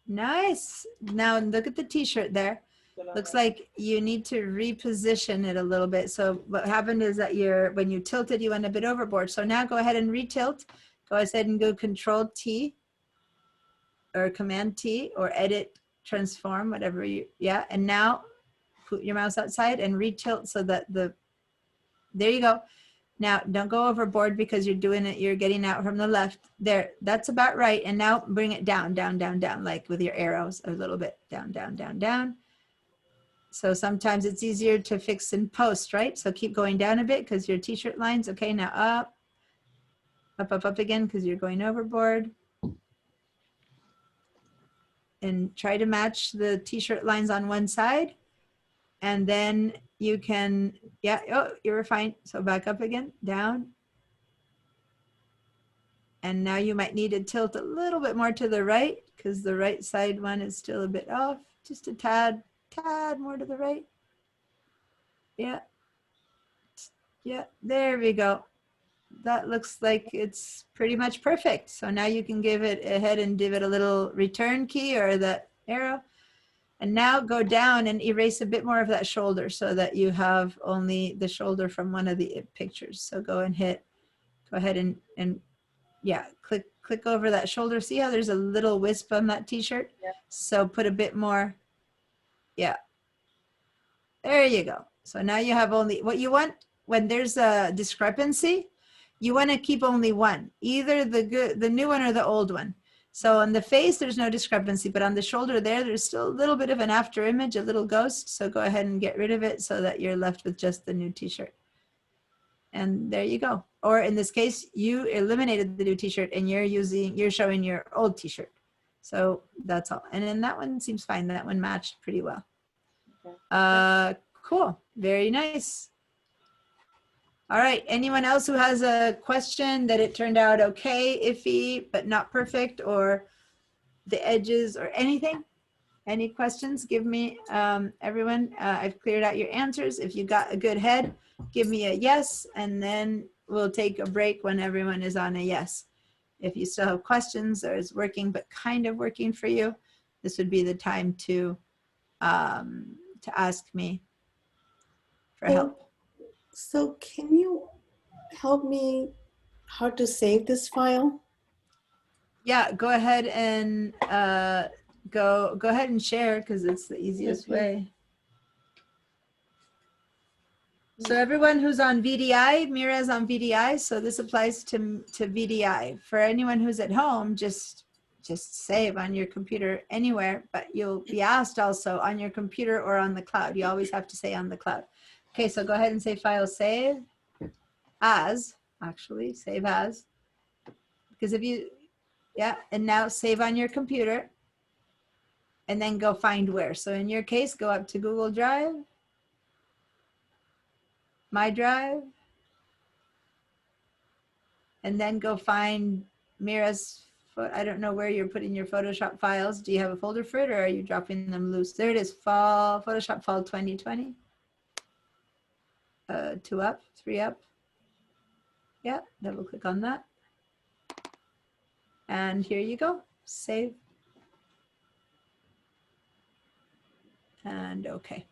Nice. Now look at the t-shirt there. Looks like you need to reposition it a little bit. So what happened is that when you tilted, you went a bit overboard. So now go ahead and retilt. Go ahead and go Control T or Command T or Edit, Transform, whatever you, yeah. And now put your mouse outside and retilt so that there you go. Now, don't go overboard because you're doing it, you're getting out from the left. There, that's about right. And now bring it down, down, down, down, like with your arrows a little bit. Down, down, down, down. So sometimes it's easier to fix in post, right? So keep going down a bit because your t-shirt lines. Okay, now up, up, up, up again because you're going overboard. And try to match the t-shirt lines on one side. And then you can, yeah, oh, you were fine. So back up again, down. And now you might need to tilt a little bit more to the right because the right side one is still a bit off. Just a tad more to the right. Yeah. Yeah, there we go. That looks like it's pretty much perfect. So now you can give it ahead and give it a little return key or that arrow. And now go down and erase a bit more of that shoulder so that you have only the shoulder from one of the pictures. So go ahead and yeah, click over that shoulder. See how there's a little wisp on that t-shirt? Yeah. So put a bit more, yeah. There you go. So now you have only what you want. When there's a discrepancy, you want to keep only one, either the new one or the old one. So on the face, there's no discrepancy, but on the shoulder there's still a little bit of an after image, a little ghost. So go ahead and get rid of it so that you're left with just the new t-shirt. And there you go. Or in this case, you eliminated the new t-shirt and you're showing your old t-shirt. So that's all. And then that one seems fine. That one matched pretty well. Cool. Very nice. All right. Anyone else who has a question that it turned out okay, iffy, but not perfect, or the edges or anything? Any questions? Give me, everyone, I've cleared out your answers. If you got a good head, give me a yes, and then we'll take a break when everyone is on a yes. If you still have questions or it's working, but kind of working for you, this would be the time to ask me for help. So can you help me how to save this file? Yeah, go ahead and go ahead and share because it's the easiest way. So everyone who's on VDI, Mira's on VDI, so this applies to VDI. For anyone who's at home, just save on your computer anywhere, but you'll be asked also on your computer or on the cloud. You always have to say on the cloud. Okay, so go ahead and say file save as, actually, save as. Because if you, yeah, and now save on your computer and then go find where. So in your case, go up to Google Drive, My Drive, and then go find Mira's, I don't know where you're putting your Photoshop files. Do you have a folder for it or are you dropping them loose? There it is, Photoshop Fall 2020. 2 up, 3 up. Yeah, double click on that. And here you go, save. And okay.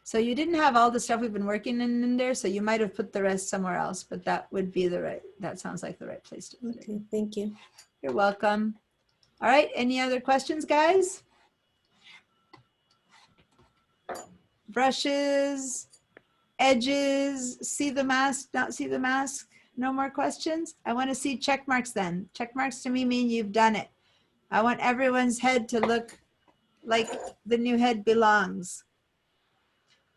So you didn't have all the stuff we've been working in there, so you might have put the rest somewhere else, but that would be that sounds like the right place to put it. Okay, thank you. You're welcome. All right, any other questions, guys? Brushes, edges, see the mask, not see the mask? No more questions? I want to see check marks then. Check marks to me mean you've done it. I want everyone's head to look like the new head belongs.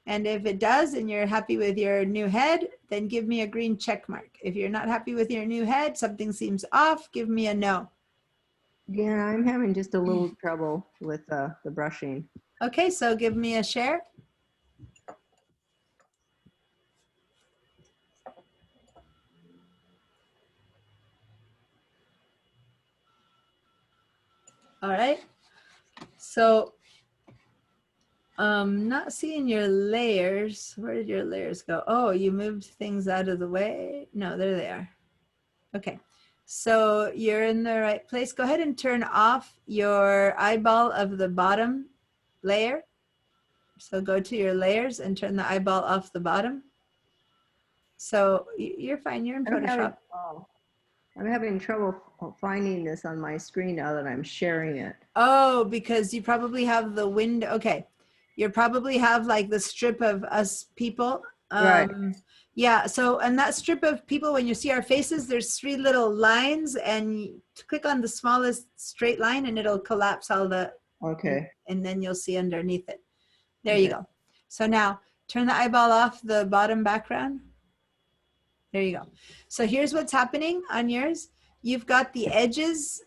And if it does and you're happy with your new head, then give me a green check mark. If you're not happy with your new head, something seems off, give me a no. Yeah, I'm having just a little trouble with the brushing. Okay, so give me a share. All right, so not seeing your layers. Where did your layers go? Oh, you moved things out of the way. No, there they are. Okay, so you're in the right place. Go ahead and turn off your eyeball of the bottom layer. So go to your layers and turn the eyeball off the bottom. So you're fine, you're in Photoshop. I'm having trouble finding this on my screen now that I'm sharing it. Oh, because you probably have the window. Okay. You probably have like the strip of us people. Right. Yeah. So, and that strip of people, when you see our faces, there's 3 little lines and you click on the smallest straight line and it'll collapse all the, Okay. and then you'll see underneath it. There you go. So now turn the eyeball off the bottom background. There you go. So here's what's happening on yours. You've got the edges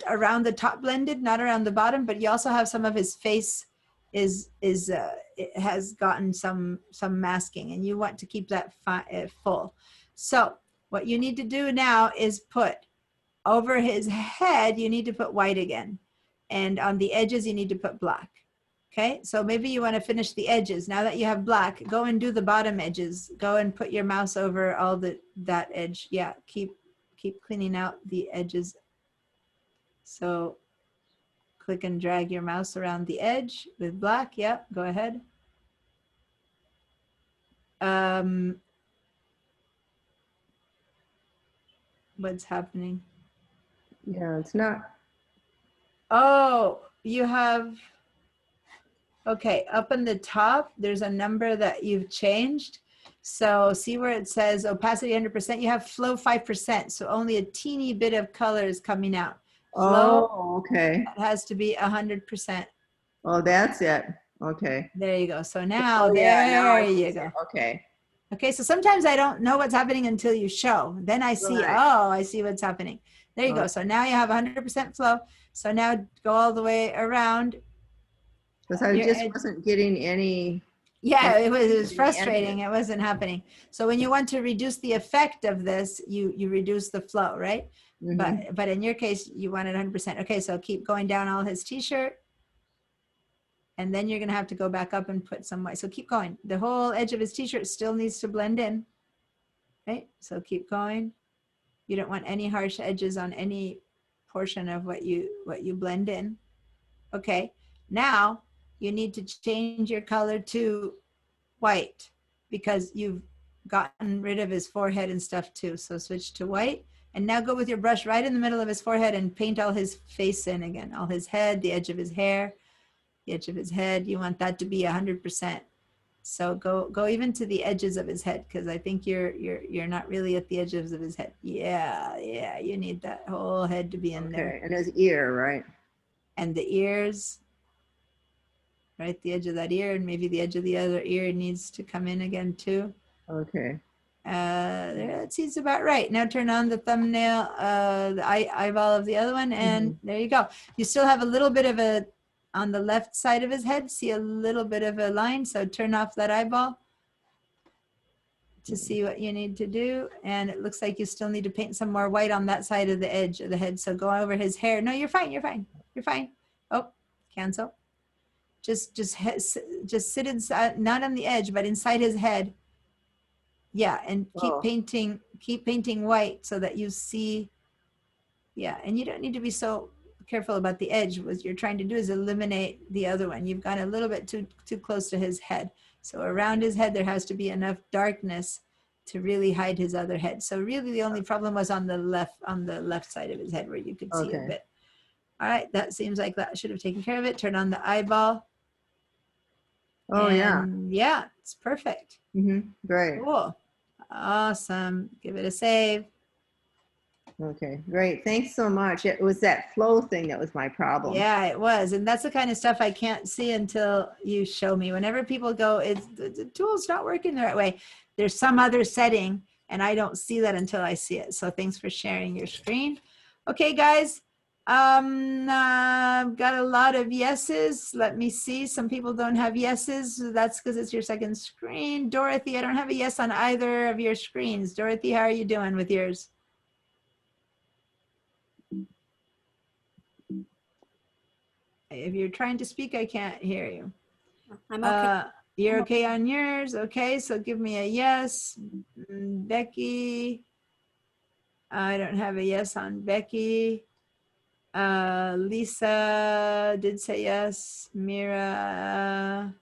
around the top blended, not around the bottom, but you also have some of his face it has gotten some masking and you want to keep that full. So what you need to do now is put over his head, you need to put white again. And on the edges, you need to put black. Okay, so maybe you want to finish the edges. Now that you have black, go and do the bottom edges. Go and put your mouse over all that edge. Yeah, keep cleaning out the edges. So click and drag your mouse around the edge with black. Yep, go ahead. What's happening? Yeah, it's not. Oh, you have. Okay, up on the top, there's a number that you've changed. So see where it says opacity 100%, you have flow 5%. So only a teeny bit of color is coming out. Flow Oh, okay. has to be 100%. Oh, that's it. Okay. There you go. So now, Oh, yeah, now I there see you it. go. Okay. Okay, so sometimes I don't know what's happening until you show. Then I see, Right. oh, I see what's happening. There you go. Okay. So now you have 100% flow. So now go all the way around. Because I Your just edge. wasn't getting any. Yeah, it was the end frustrating. here. It wasn't happening. So when you want to reduce the effect of this, you reduce the flow, right? Mhm. But in your case, you want it 100%. Okay, so keep going down all his t-shirt. And then you're gonna have to go back up and put some white. So keep going. The whole edge of his t-shirt still needs to blend in, right? So keep going. You don't want any harsh edges on any portion of what you blend in. Okay, now you need to change your color to white because you've gotten rid of his forehead and stuff too. So switch to white and now go with your brush right in the middle of his forehead and paint all his face in again, all his head, the edge of his hair, the edge of his head. You want that to be 100%. So go even to the edges of his head because I think you're not really at the edges of his head. Yeah, you need that whole head to be in there. Okay. And his ear, right? And the ears, right? The edge of that ear and maybe the edge of the other ear needs to come in again too. Okay. There, that seems about right. Now turn on the thumbnail, the eyeball of the other one, and there you go. You still have a little bit of a, on the left side of his head, see a little bit of a line. So turn off that eyeball to see what you need to do. And it looks like you still need to paint some more white on that side of the edge of the head. So go over his hair. No, you're fine. You're fine. You're fine. Oh, cancel. Just sit inside, not on the edge, but inside his head. Yeah, and keep Oh. painting white so that you see. Yeah, and you don't need to be so careful about the edge. What you're trying to do is eliminate the other one. You've gone a little bit too close to his head. So around his head, there has to be enough darkness to really hide his other head. So really the only problem was on the left side of his head where you could see a Okay. bit. All right, that seems like that should have taken care of it. Turn on the eyeball. Oh, yeah. And yeah, it's perfect. Great. Cool. Awesome. Give it a save. Okay. Great. Thanks so much. It was that flow thing that was my problem. Yeah, it was. And that's the kind of stuff I can't see until you show me. Whenever people go, it's the tool's not working the right way. There's some other setting and I don't see that until I see it. So thanks for sharing your screen. Okay, guys. I've got a lot of yeses. Let me see. Some people don't have yeses. That's because it's your second screen. Dorothy, I don't have a yes on either of your screens. Dorothy, how are you doing with yours? If you're trying to speak, I can't hear you. I'm okay. You're okay on yours? Okay, so give me a yes. Becky, I don't have a yes on Becky. Lisa did say yes. Mira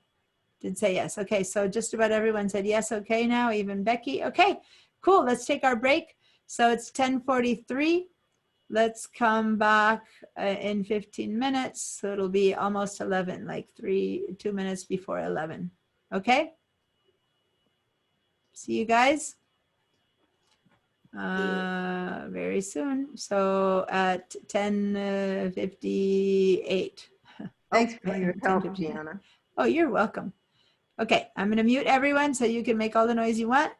did say yes. Okay, so just about everyone said yes. Okay now, even Becky. Okay, cool. Let's take our break. So it's 10:43. Let's come back in 15 minutes. So it'll be almost 11, like 2 minutes before 11. Okay? See you guys very soon. So at 10:58. Thanks for your help, 10:59. Gianna. Oh, you're welcome. Okay, I'm going to mute everyone so you can make all the noise you want.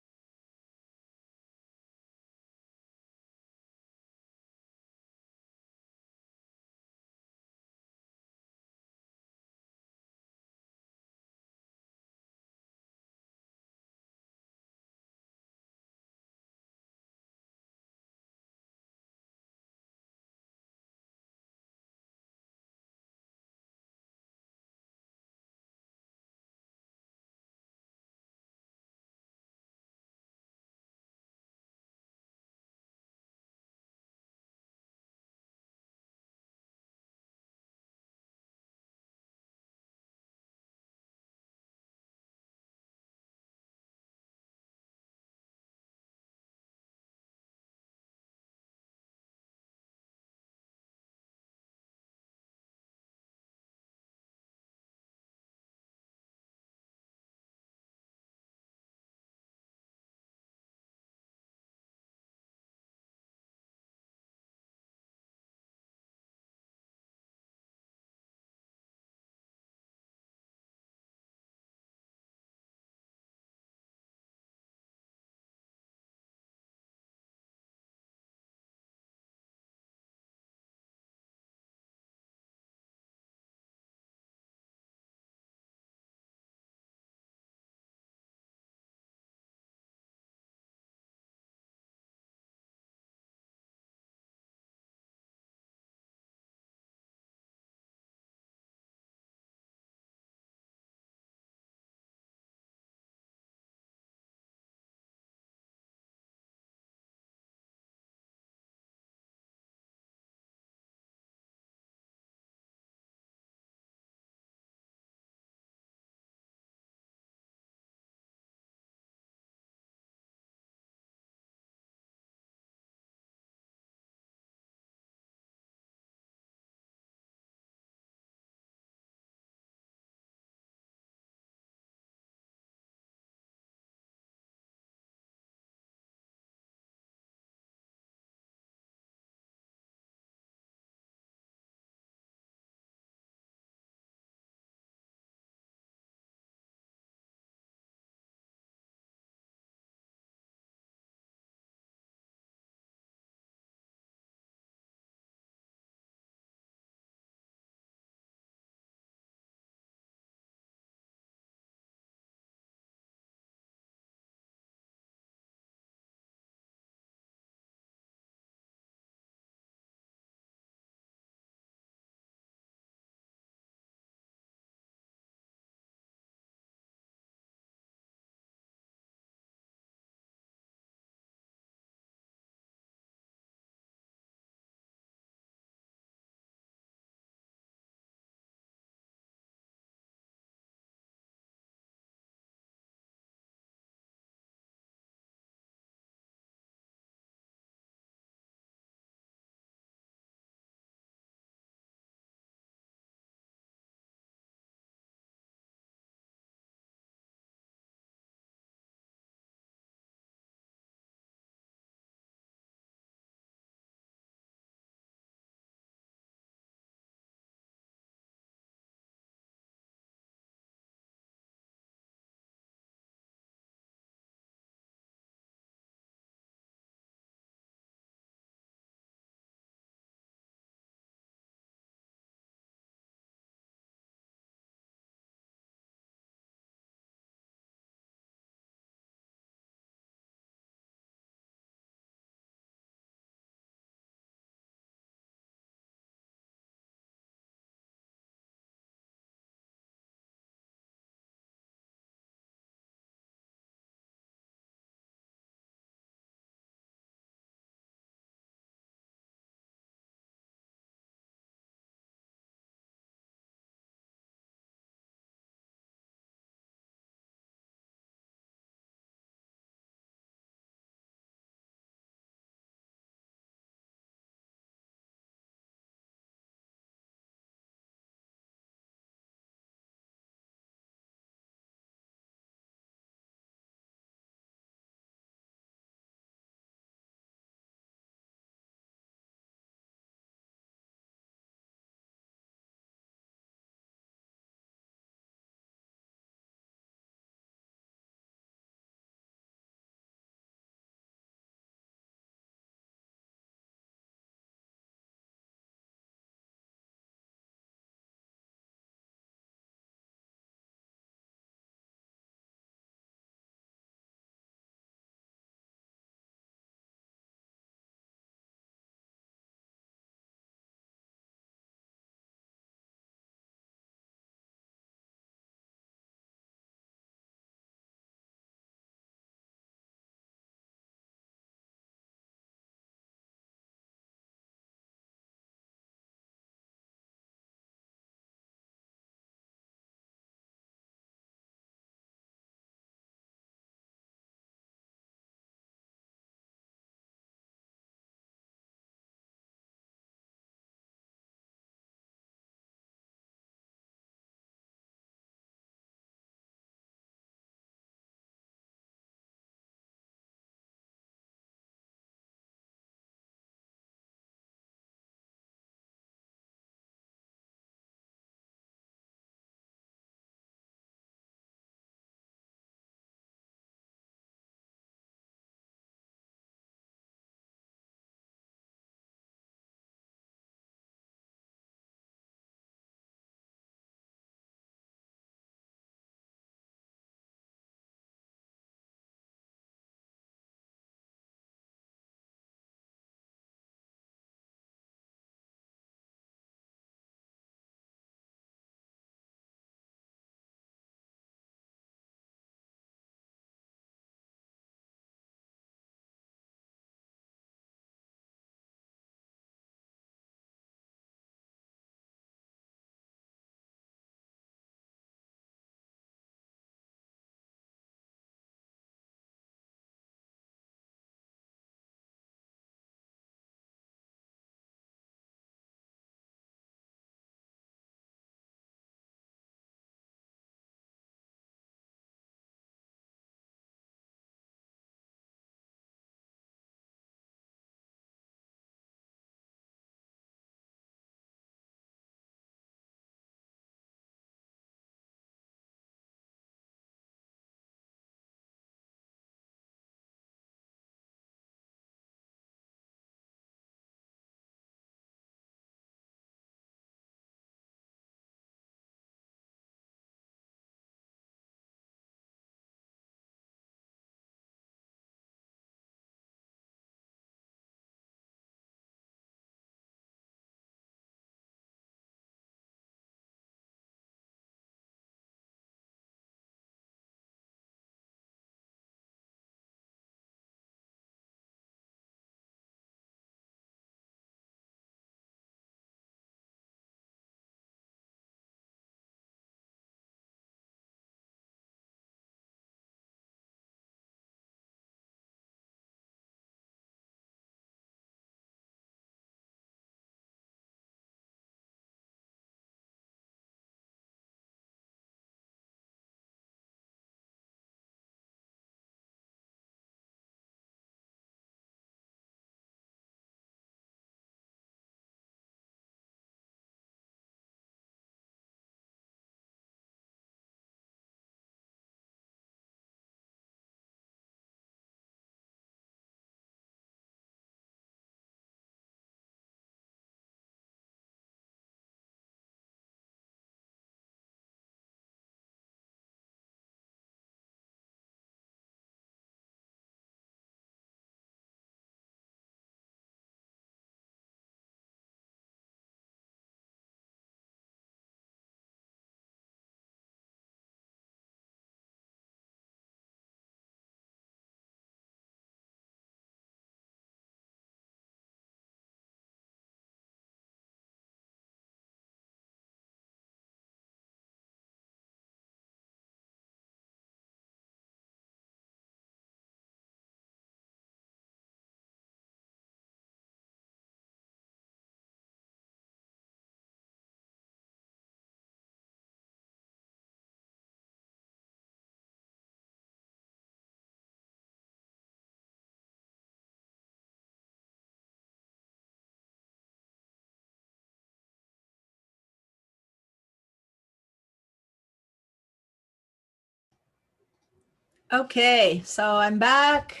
Okay, so I'm back.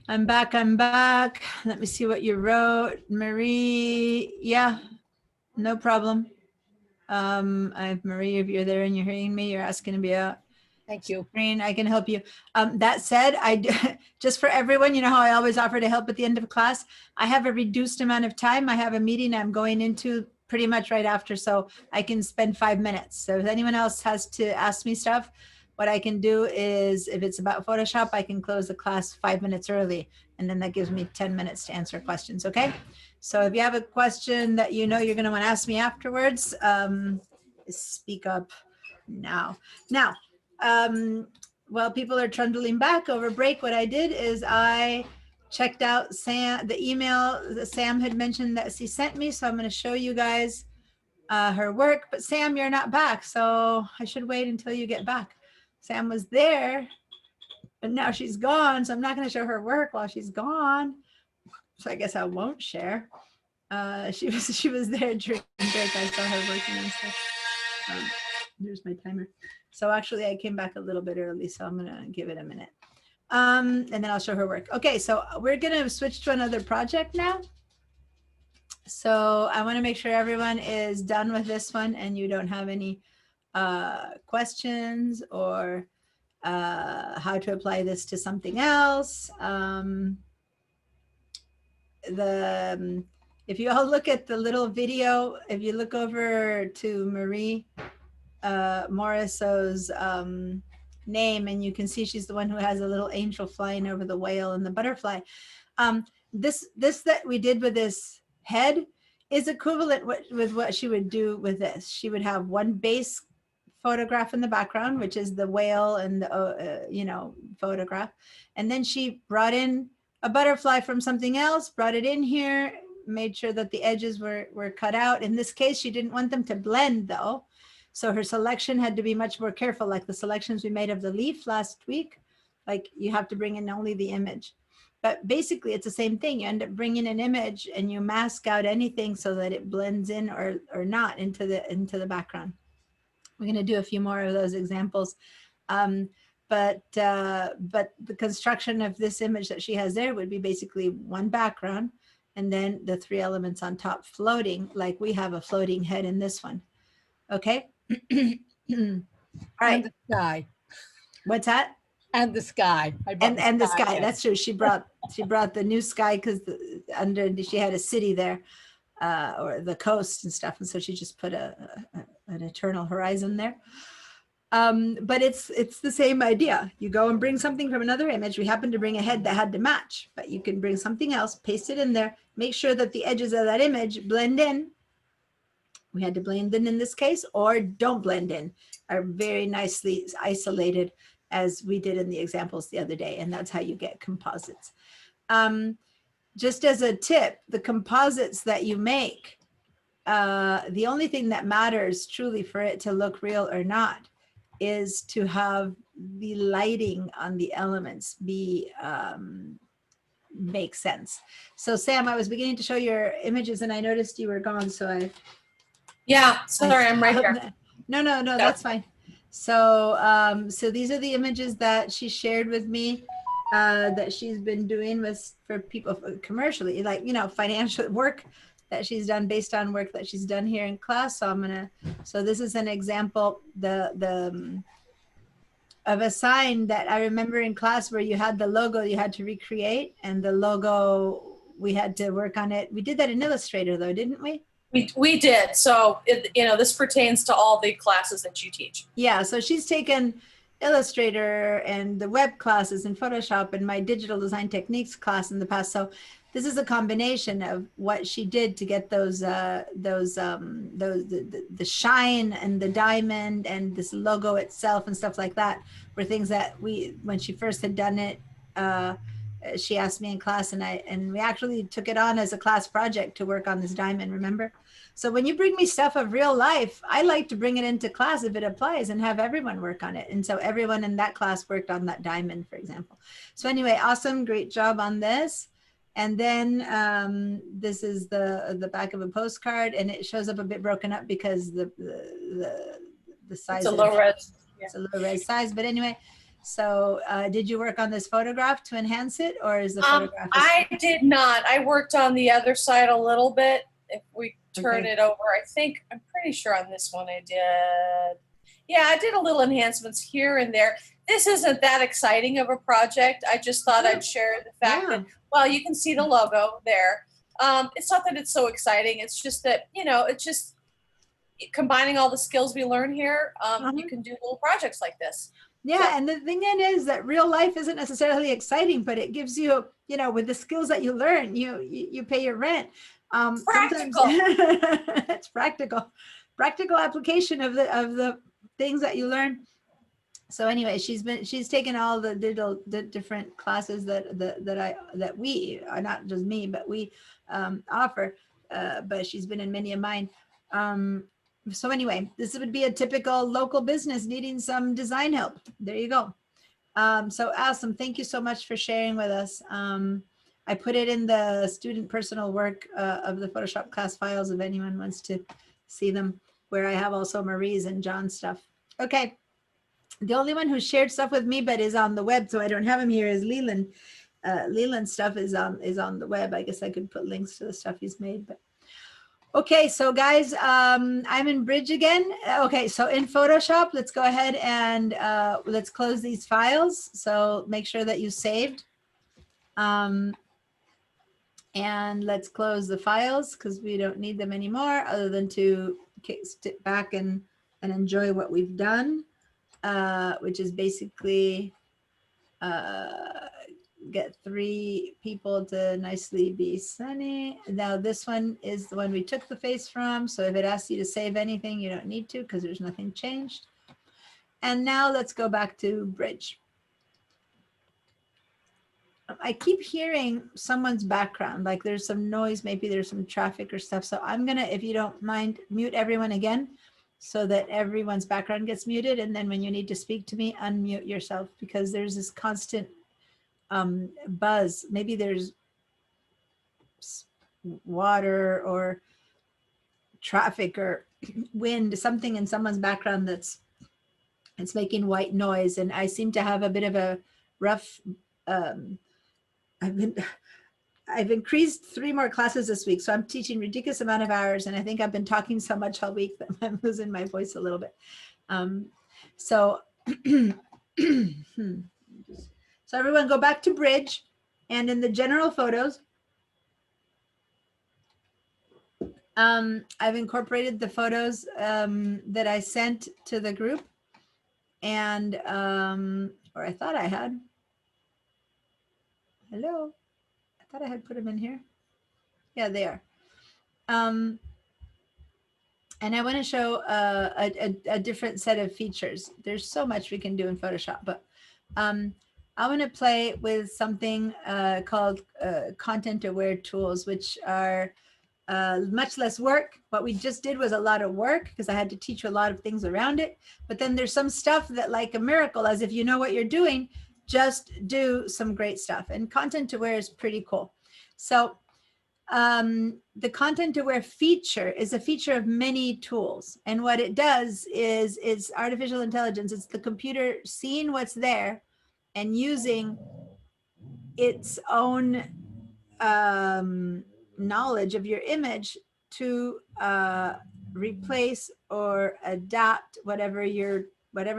I'm back. Let me see what you wrote. Marie, yeah, no problem. Marie, if you're there and you're hearing me, you're asking to be out. Thank you. Green, I can help you. That said, just for everyone, you know how I always offer to help at the end of class? I have a reduced amount of time. I have a meeting I'm going into pretty much right after, so I can spend 5 minutes. So if anyone else has to ask me stuff, what I can do is, if it's about Photoshop, I can close the class 5 minutes early, and then that gives me 10 minutes to answer questions, okay? So if you have a question that you know you're gonna wanna ask me afterwards, speak up now. Now, while people are trundling back over break, what I did is I checked out the email that Sam had mentioned that she sent me. So I'm going to show you guys her work. But Sam, you're not back, so I should wait until you get back. Sam was there, but now she's gone, so I'm not going to show her work while she's gone. So I guess I won't share. She was there during break. I saw her working and stuff. Here's my timer. So actually I came back a little bit early, so I'm gonna give it a minute. And then I'll show her work. Okay, so we're gonna switch to another project now. So I wanna make sure everyone is done with this one and you don't have any questions or how to apply this to something else. If you all look at the little video, if you look over to Marie Morisseau's name, and you can see she's the one who has a little angel flying over the whale and the butterfly. This that we did with this head is equivalent with what she would do with this. She would have one base photograph in the background, which is the whale and the photograph, and then she brought in a butterfly from something else, brought it in here, made sure that the edges were cut out. In this case, she didn't want them to blend though. So her selection had to be much more careful, like the selections we made of the leaf last week. Like you have to bring in only the image. But basically it's the same thing. You end up bringing an image and you mask out anything so that it blends in or not into the background. We're gonna do a few more of those examples. But the construction of this image that she has there would be basically one background and then the 3 elements on top floating, like we have a floating head in this one. Okay. All right. And the sky. What's that? And the sky. And the sky. yeah. That's true. She brought the new sky because she had a city there, or the coast and stuff, and so she just put an eternal horizon there. But it's the same idea. You go and bring something from another image. We happen to bring a head that had to match, but you can bring something else, paste it in there, make sure that the edges of that image blend in. We had to blend in this case, or don't blend in, are very nicely isolated as we did in the examples the other day. And that's how you get composites. Just as a tip, the composites that you make, the only thing that matters truly for it to look real or not is to have the lighting on the elements be make sense. So Sam, I was beginning to show your images and I noticed you were gone, so Yeah, sorry, I'm right here. No, that's fine. So so these are the images that she shared with me that she's been doing for people commercially, like, financial work that she's done based on work that she's done here in class. So so this is an example of a sign that I remember in class where you had the logo you had to recreate, and the logo, we had to work on it. We did that in Illustrator though, didn't we? We did. So, this pertains to all the classes that you teach. Yeah, so she's taken Illustrator and the web classes and Photoshop and my digital design techniques class in the past. So this is a combination of what she did to get the shine and the diamond and this logo itself and stuff like that were things that when she first had done it, she asked me in class, and we actually took it on as a class project to work on this diamond, remember? So when you bring me stuff of real life, I like to bring it into class if it applies and have everyone work on it. And so everyone in that class worked on that diamond, for example. So anyway, awesome, great job on this. And then this is the back of a postcard, and it shows up a bit broken up because the size. It's a low res. It's a low res size, but anyway. So did you work on this photograph to enhance it, or is the photograph? I did not. I worked on the other side a little bit. If we turn Okay. it over, I'm pretty sure on this one I did. Yeah, I did a little enhancements here and there. This isn't that exciting of a project. I just thought I'd share the fact that, well, you can see the logo there. It's not that it's so exciting. It's just that, it's just combining all the skills we learn here. You can do little projects like this. Yeah, and the thing is that real life isn't necessarily exciting, but it gives you, with the skills that you learn, you pay your rent. Practical. It's practical application of the things that you learn. So anyway, she's taken all the different classes that we are, not just me, but we offer. But she's been in many of mine. So anyway, this would be a typical local business needing some design help. There you go. So awesome. Thank you so much for sharing with us. I put it in the student personal work of the Photoshop class files if anyone wants to see them, where I have also Marie's and John's stuff. Okay. The only one who shared stuff with me but is on the web, so I don't have him here, is Leland. Leland's stuff is on the web. I guess I could put links to the stuff he's made. But okay, so guys, I'm in Bridge again. Okay, so in Photoshop, let's go ahead and let's close these files. So make sure that you saved. And let's close the files because we don't need them anymore, other than to sit back and enjoy what we've done. Which is basically get 3 people to nicely be sunny. Now this one is the one we took the face from. So if it asks you to save anything, you don't need to because there's nothing changed. And now let's go back to Bridge. I keep hearing someone's background, like there's some noise, maybe there's some traffic or stuff. So I'm gonna, if you don't mind, mute everyone again, so that everyone's background gets muted. And then when you need to speak to me, unmute yourself, because there's this constant buzz. Maybe there's water or traffic or wind, something in someone's background it's making white noise. And I seem to have a bit of a rough, I've increased 3 more classes this week, so I'm teaching ridiculous amount of hours, and I think I've been talking so much all week that I'm losing my voice a little bit. So everyone go back to Bridge, and in the general photos, I've incorporated the photos that I sent to the group, and or I thought I had. Hello. I thought I had put them in here. Yeah, they are. And I want to show a different set of features. There's so much we can do in Photoshop, but I want to play with something called content-aware tools, which are much less work. What we just did was a lot of work because I had to teach you a lot of things around it. But then there's some stuff that, like a miracle, as if you know what you're doing, just do some great stuff. And content-aware is pretty cool. So the content-aware feature is a feature of many tools. And what it does is artificial intelligence. It's the computer seeing what's there and using its own knowledge of your image to replace or adapt whatever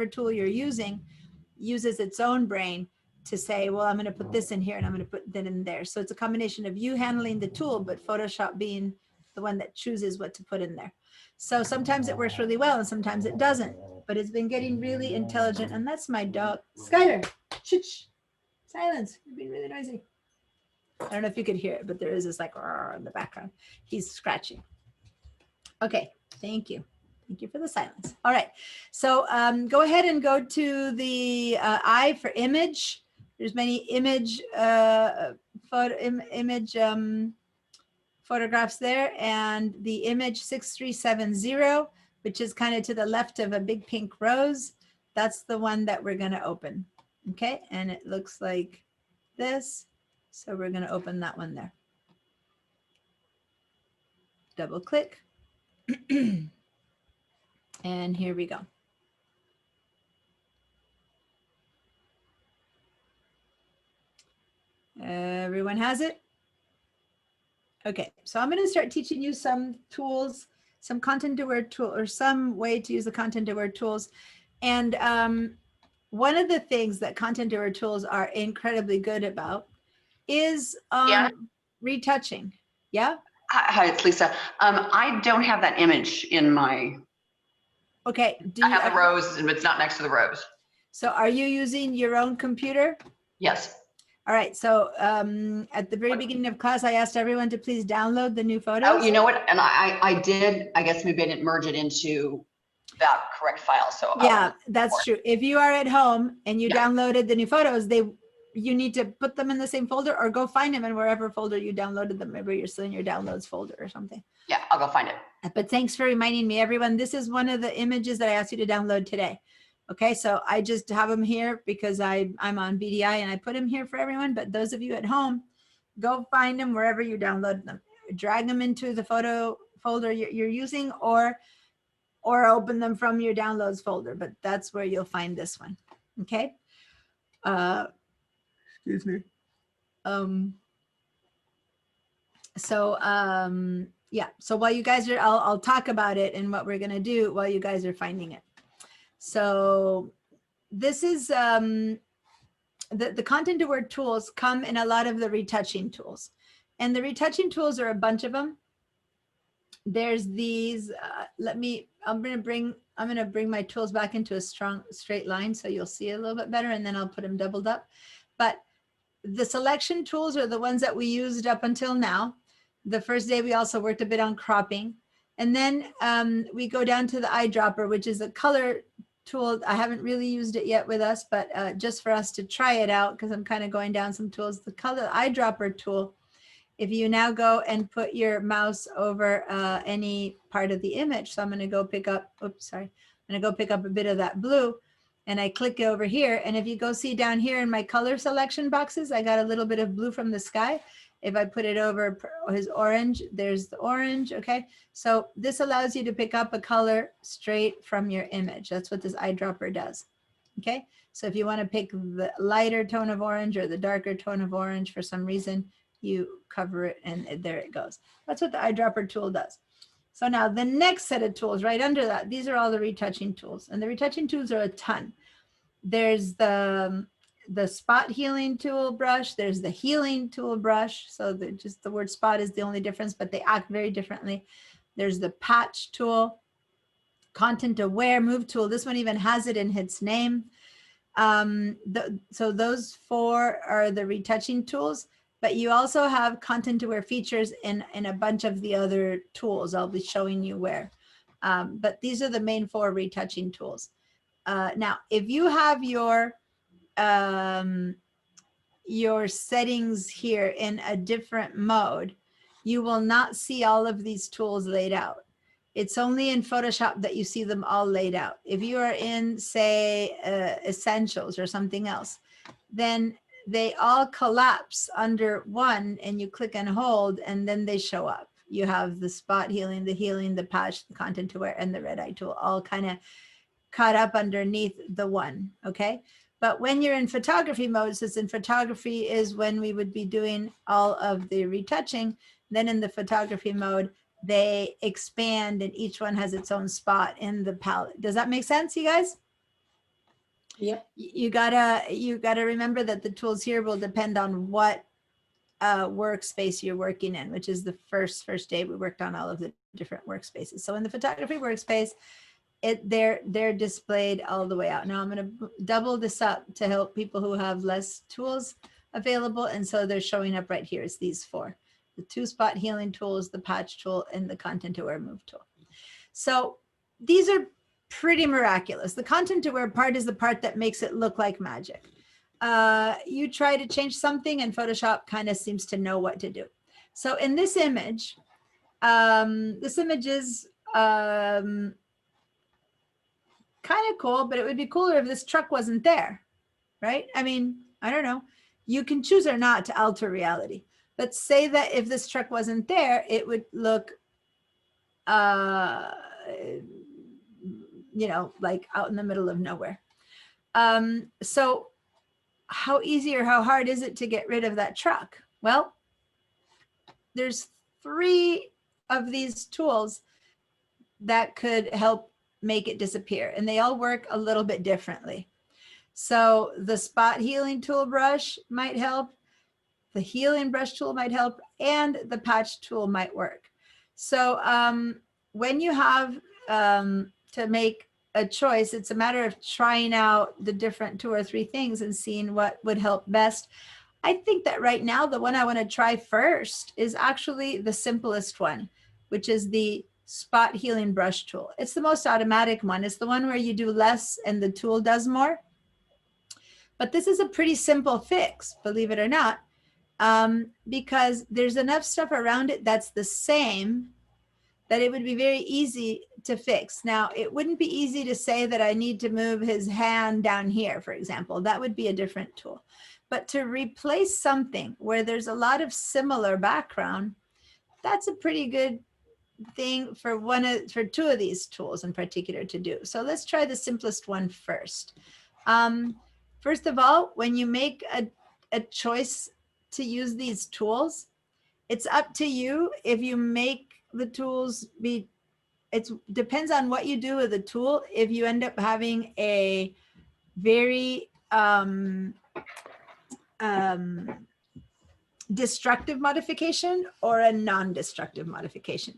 tool you're using. Uses its own brain to say, well, I'm going to put this in here and I'm going to put that in there. So it's a combination of you handling the tool, but Photoshop being the one that chooses what to put in there. So sometimes it works really well and sometimes it doesn't, but it's been getting really intelligent. And that's my dog. Skylar, shh, silence. You're being really noisy. I don't know if you could hear it, but there is this like in the background. He's scratching. Okay, thank you. Thank you for the silence. All right, so go ahead and go to the eye for image. There's many image photographs there, and the image 6370, which is kind of to the left of a big pink rose. That's the one that we're going to open. Okay, and it looks like this. So we're going to open that one there. Double click. And here we go. Everyone has it? Okay, so I'm going to start teaching you some tools, some content aware tool, or some way to use the content aware tools. And one of the things that content aware tools are incredibly good about is Yeah. retouching. Yeah. Hi, it's Lisa. I don't have that image in my, Okay. I have the rows, and it's not next to the rows. So are you using your own computer? Yes. All right. So at the very beginning of class, I asked everyone to please download the new photos. Oh, you know what? And I did, I guess maybe I didn't merge it into that correct file. So Yeah, that's true. If you are at home and you Yeah. downloaded the new photos, you need to put them in the same folder or go find them in wherever folder you downloaded them. Maybe you're still in your downloads folder or something. Yeah, I'll go find it. But thanks for reminding me, everyone. This is one of the images that I asked you to download today. Okay, so I just have them here because I'm on VDI and I put them here for everyone. But those of you at home, go find them wherever you download them. Drag them into the photo folder you're using, or open them from your downloads folder. But that's where you'll find this one. Okay. Excuse me. Yeah, so while you guys are, I'll talk about it and what we're going to do while you guys are finding it. So this is the content aware tools come in a lot of the retouching tools, and the retouching tools are a bunch of them. There's these, I'm going to bring my tools back into a strong straight line so you'll see a little bit better, and then I'll put them doubled up. But the selection tools are the ones that we used up until now. The first day we also worked a bit on cropping. And then we go down to the eyedropper, which is a color tool. I haven't really used it yet with us, but just for us to try it out, because I'm kind of going down some tools. The color eyedropper tool, if you now go and put your mouse over any part of the image. So I'm going to go pick up, oops, sorry. I'm going to go pick up a bit of that blue. And I click over here. And if you go see down here in my color selection boxes, I got a little bit of blue from the sky. If I put it over his orange, there's the orange, okay? So this allows you to pick up a color straight from your image. That's what this eyedropper does, okay? So if you wanna pick the lighter tone of orange or the darker tone of orange for some reason, you cover it and there it goes. That's what the eyedropper tool does. So now the next set of tools right under that, these are all the retouching tools, and the retouching tools are a ton. There's the spot healing tool brush. There's the healing tool brush. So just the word spot is the only difference, but they act very differently. There's the patch tool, content aware move tool. This one even has it in its name. So those four are the retouching tools, but you also have content aware features in a bunch of the other tools. I'll be showing you where, but these are the main four retouching tools. Now, if you have your settings here in a different mode, you will not see all of these tools laid out. It's only in Photoshop that you see them all laid out. If you are in, say, Essentials or something else, then they all collapse under one and you click and hold and then they show up. You have the spot healing, the patch, the content aware, and the red eye tool all kind of caught up underneath the one, okay? But when you're in photography mode, since in photography is when we would be doing all of the retouching, then in the photography mode, they expand and each one has its own spot in the palette. Does that make sense, you guys? Yep. You gotta remember that the tools here will depend on what workspace you're working in, which is the first day we worked on all of the different workspaces. So in the photography workspace, they're displayed all the way out. Now I'm going to double this up to help people who have less tools available, and so they're showing up right here. It's these four: the two spot healing tools, the patch tool, and the content aware move tool. So these are pretty miraculous. The content aware part is the part that makes it look like magic. You try to change something and Photoshop kind of seems to know what to do. So in this image is kind of cool, but it would be cooler if this truck wasn't there, right? I mean, I don't know. You can choose or not to alter reality. But say that if this truck wasn't there, it would look, you know, like out in the middle of nowhere. So how easy or how hard is it to get rid of that truck? Well, there's 3 of these tools that could help make it disappear, and they all work a little bit differently. So the spot healing tool brush might help, the healing brush tool might help, and the patch tool might work. So when you have to make a choice, it's a matter of trying out the different 2 or 3 things and seeing what would help best. I think that right now, the one I want to try first is actually the simplest one, which is the spot healing brush tool. It's the most automatic one. It's the one where you do less and the tool does more. But this is a pretty simple fix, believe it or not, because there's enough stuff around it that's the same that it would be very easy to fix. Now, it wouldn't be easy to say that I need to move his hand down here, for example. That would be a different tool. But to replace something where there's a lot of similar background, that's a pretty good thing for 2 of these tools in particular to do. So let's try the simplest one first. First of all, when you make a choice to use these tools, it's up to you if you make the tools be, it depends on what you do with the tool. If you end up having a very destructive modification or a non-destructive modification.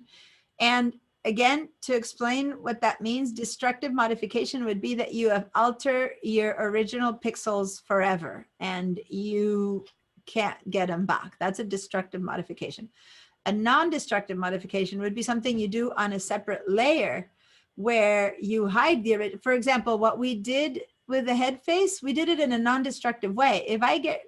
And again, to explain what that means, destructive modification would be that you have altered your original pixels forever and you can't get them back. That's a destructive modification. A non-destructive modification would be something you do on a separate layer where you hide the, for example, what we did with the head face, we did it in a non-destructive way. If I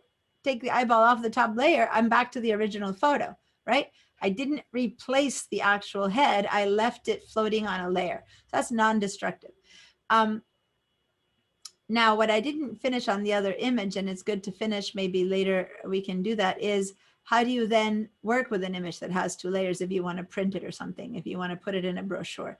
take the eyeball off the top layer, I'm back to the original photo, right? I didn't replace the actual head. I left it floating on a layer. So that's non-destructive. Now, what I didn't finish on the other image, and it's good to finish, maybe later we can do that, is how do you then work with an image that has 2 layers if you want to print it or something, if you want to put it in a brochure?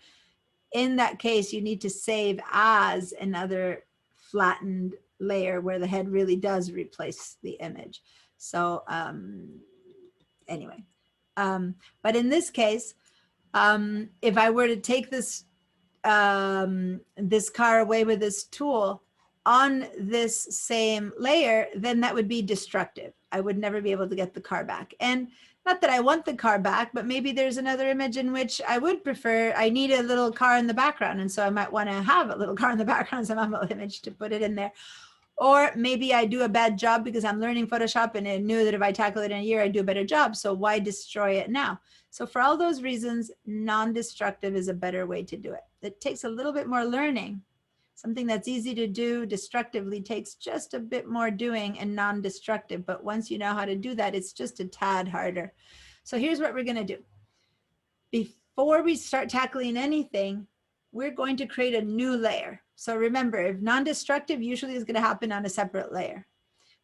In that case, you need to save as another flattened layer where the head really does replace the image. So anyway, but in this case, if I were to take this, this car away with this tool on this same layer, then that would be destructive. I would never be able to get the car back. And not that I want the car back, but maybe there's another image in which I would prefer, I need a little car in the background. And so I might want to have a little car in the background, some image to put it in there. Or maybe I do a bad job because I'm learning Photoshop and I knew that if I tackle it in a year, I'd do a better job. So why destroy it now? So for all those reasons, non-destructive is a better way to do it. It takes a little bit more learning. Something that's easy to do destructively takes just a bit more doing and non-destructive. But once you know how to do that, it's just a tad harder. So here's what we're going to do. Before we start tackling anything, we're going to create a new layer. So remember, if non-destructive usually is going to happen on a separate layer.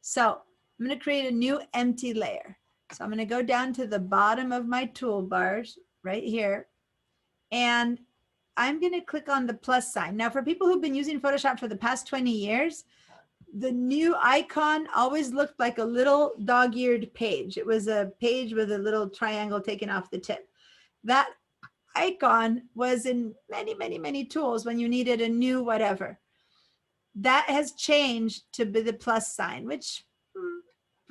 So I'm going to create a new empty layer. So I'm going to go down to the bottom of my toolbars right here. And I'm going to click on the plus sign. Now, for people who've been using Photoshop for the past 20 years, the new icon always looked like a little dog-eared page. It was a page with a little triangle taken off the tip. That icon was in many, many, many tools when you needed a new whatever. That has changed to be the plus sign, which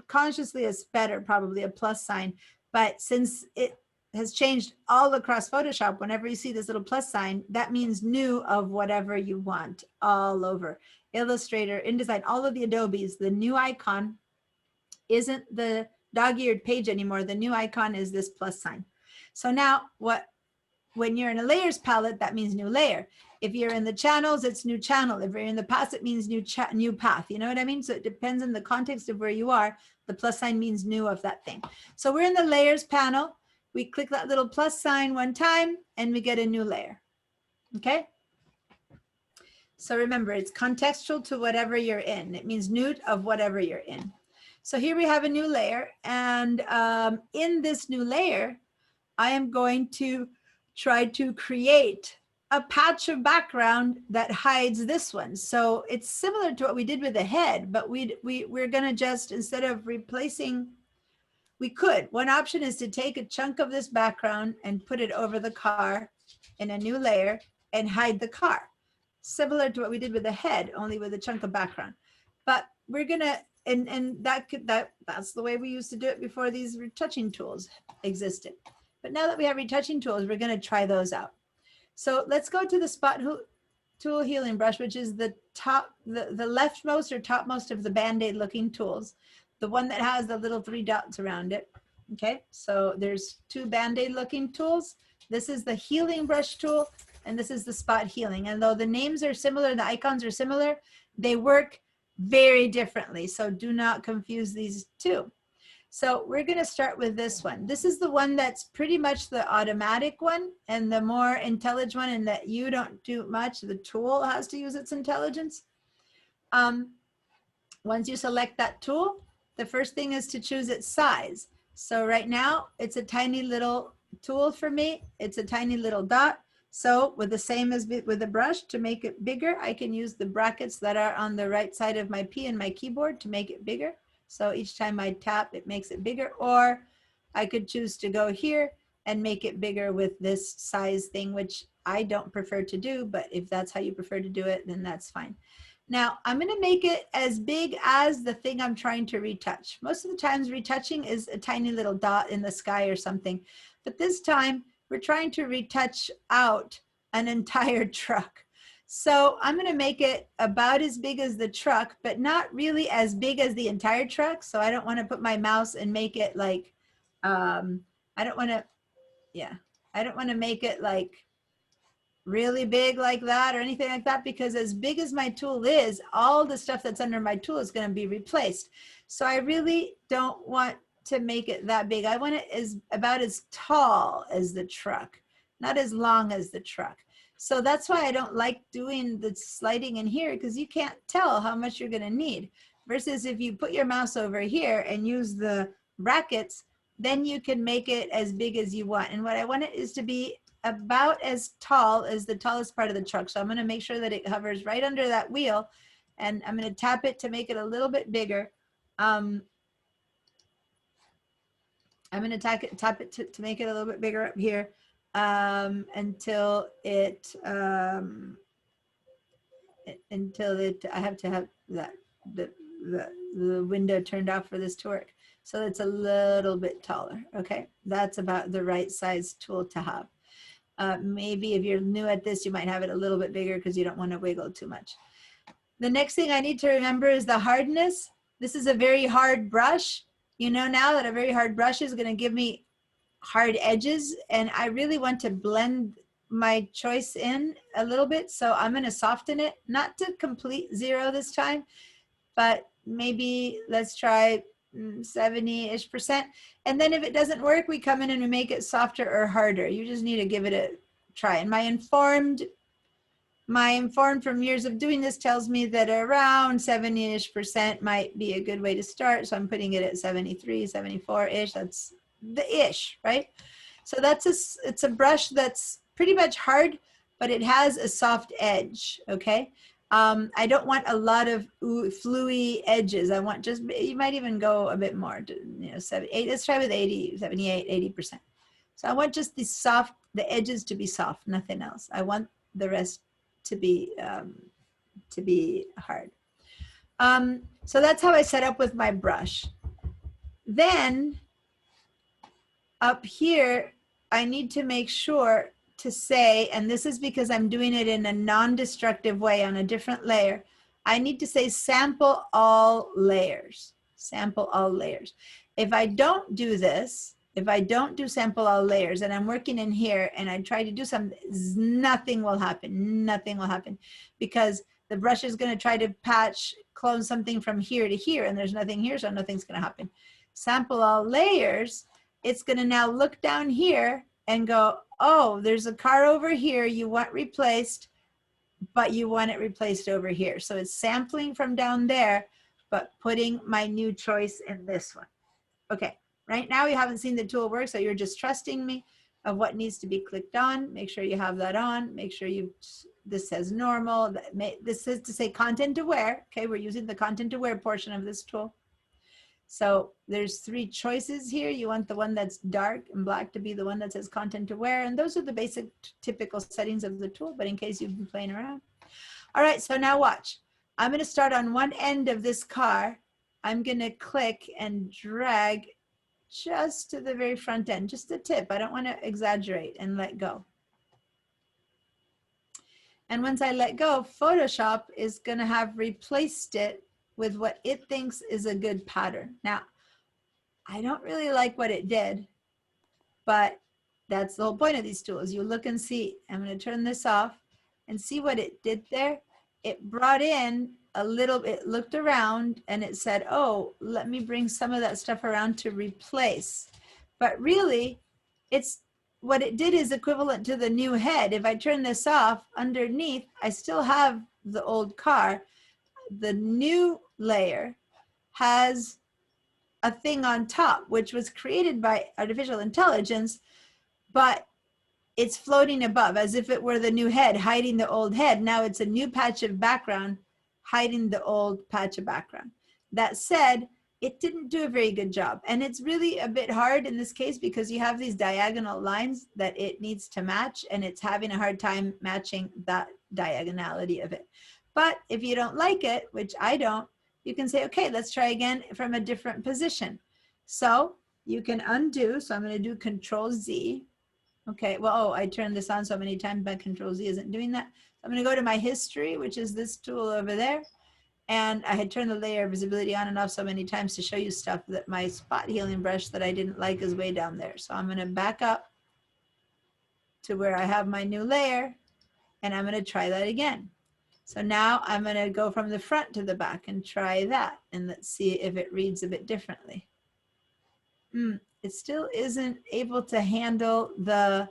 consciously is better, probably a plus sign. But since it has changed all across Photoshop, whenever you see this little plus sign, that means new of whatever you want all over. Illustrator, InDesign, all of the Adobes, the new icon isn't the dog-eared page anymore. The new icon is this plus sign. So now when you're in a layers palette, that means new layer. If you're in the channels, it's new channel. If you're in the path, it means new path. You know what I mean? So it depends on the context of where you are. The plus sign means new of that thing. So we're in the layers panel. We click that little plus sign one time and we get a new layer. Okay. So remember, it's contextual to whatever you're in. It means new of whatever you're in. So here we have a new layer. And in this new layer, I am going to try to create a patch of background that hides this one. So it's similar to what we did with the head, but we're gonna just, instead of replacing, we could. One option is to take a chunk of this background and put it over the car in a new layer and hide the car. Similar to what we did with the head, only with a chunk of background. But we're gonna, and that's the way we used to do it before these retouching tools existed. But now that we have retouching tools, we're gonna try those out. So let's go to the spot tool healing brush, which is the top, the leftmost or topmost of the Band-Aid looking tools. The one that has the little 3 dots around it. Okay, so there's 2 Band-Aid looking tools. This is the healing brush tool, and this is the spot healing. And though the names are similar, the icons are similar, they work very differently. So do not confuse these two. So we're gonna start with this one. This is the one that's pretty much the automatic one and the more intelligent one, and that you don't do much, the tool has to use its intelligence. Once you select that tool, the first thing is to choose its size. So right now it's a tiny little tool for me. It's a tiny little dot. So with the same as with the brush, to make it bigger, I can use the brackets that are on the right side of my P in my keyboard to make it bigger. So each time I tap, it makes it bigger. Or I could choose to go here and make it bigger with this size thing, which I don't prefer to do, but if that's how you prefer to do it, then that's fine. Now I'm gonna make it as big as the thing I'm trying to retouch. Most of the times retouching is a tiny little dot in the sky or something, but this time we're trying to retouch out an entire truck. So I'm gonna make it about as big as the truck, but not really as big as the entire truck. So I don't wanna put my mouse and make it like, I don't wanna make it like really big like that or anything like that, because as big as my tool is, all the stuff that's under my tool is gonna be replaced. So I really don't want to make it that big. I want it about as tall as the truck, not as long as the truck. So that's why I don't like doing the sliding in here, because you can't tell how much you're gonna need. Versus if you put your mouse over here and use the brackets, then you can make it as big as you want. And what I want it is to be about as tall as the tallest part of the truck. So I'm gonna make sure that it hovers right under that wheel, and I'm gonna tap it to make it a little bit bigger. I'm gonna tap it to make it a little bit bigger up here until I have to have the window turned off for this to work. So it's a little bit taller. Okay, that's about the right size tool to have. Maybe if you're new at this, you might have it a little bit bigger because you don't want to wiggle too much. The next thing I need to remember is the hardness. This is a very hard brush. You know now that a very hard brush is going to give me hard edges, and I really want to blend my choice in a little bit. So I'm going to soften it, not to complete 0 this time, but maybe let's try 70-ish%. And then if it doesn't work, we come in and we make it softer or harder. You just need to give it a try. And my informed from years of doing this tells me that around 70-ish% might be a good way to start. So I'm putting it at 73, 74-ish. That's the ish, right? So it's a brush that's pretty much hard, but it has a soft edge, okay? I don't want a lot of fluey edges. I want just, you might even go a bit more, you know, 78, let's try with 80, 78, 80%. So I want just the edges to be soft, nothing else. I want the rest to be hard. So that's how I set up with my brush. Then up here, I need to make sure to say, and this is because I'm doing it in a non-destructive way on a different layer, I need to say sample all layers, sample all layers. If I don't do this, if I don't do sample all layers and I'm working in here and I try to do something, nothing will happen, because the brush is going to try to clone something from here to here, and there's nothing here, so nothing's going to happen. Sample all layers, it's going to now look down here and go, oh, there's a car over here you want replaced, but you want it replaced over here. So it's sampling from down there, but putting my new choice in this one. Okay, right now you haven't seen the tool work, so you're just trusting me. of what needs to be clicked on. Make sure you have that on. Make sure this says normal. This is to say content aware. Okay, we're using the content aware portion of this tool. So there's 3 choices here. You want the one that's dark and black to be the one that says content aware. And those are the basic typical settings of the tool, but in case you've been playing around. All right, so now watch. I'm gonna start on one end of this car. I'm gonna click and drag just to the very front end, just a tip. I don't wanna exaggerate, and let go. And once I let go, Photoshop is gonna have replaced it with what it thinks is a good pattern. Now, I don't really like what it did, but that's the whole point of these tools. You look and see. I'm gonna turn this off and see what it did there. It brought in a little, it looked around and it said, oh, let me bring some of that stuff around to replace. But really, it's what it did is equivalent to the new head. If I turn this off, underneath, I still have the old car. The new layer has a thing on top, which was created by artificial intelligence, but it's floating above as if it were the new head, hiding the old head. Now it's a new patch of background, hiding the old patch of background. That said, it didn't do a very good job. And it's really a bit hard in this case because you have these diagonal lines that it needs to match, and it's having a hard time matching that diagonality of it. But if you don't like it, which I don't, you can say, okay, let's try again from a different position. So you can undo. So I'm going to do Control Z. Okay, well, oh, I turned this on so many times, but Control Z isn't doing that. I'm going to go to my history, which is this tool over there. And I had turned the layer visibility on and off so many times to show you stuff that my spot healing brush that I didn't like is way down there. So I'm going to back up to where I have my new layer, and I'm going to try that again. So now I'm going to go from the front to the back and try that. And let's see if it reads a bit differently. It still isn't able to handle the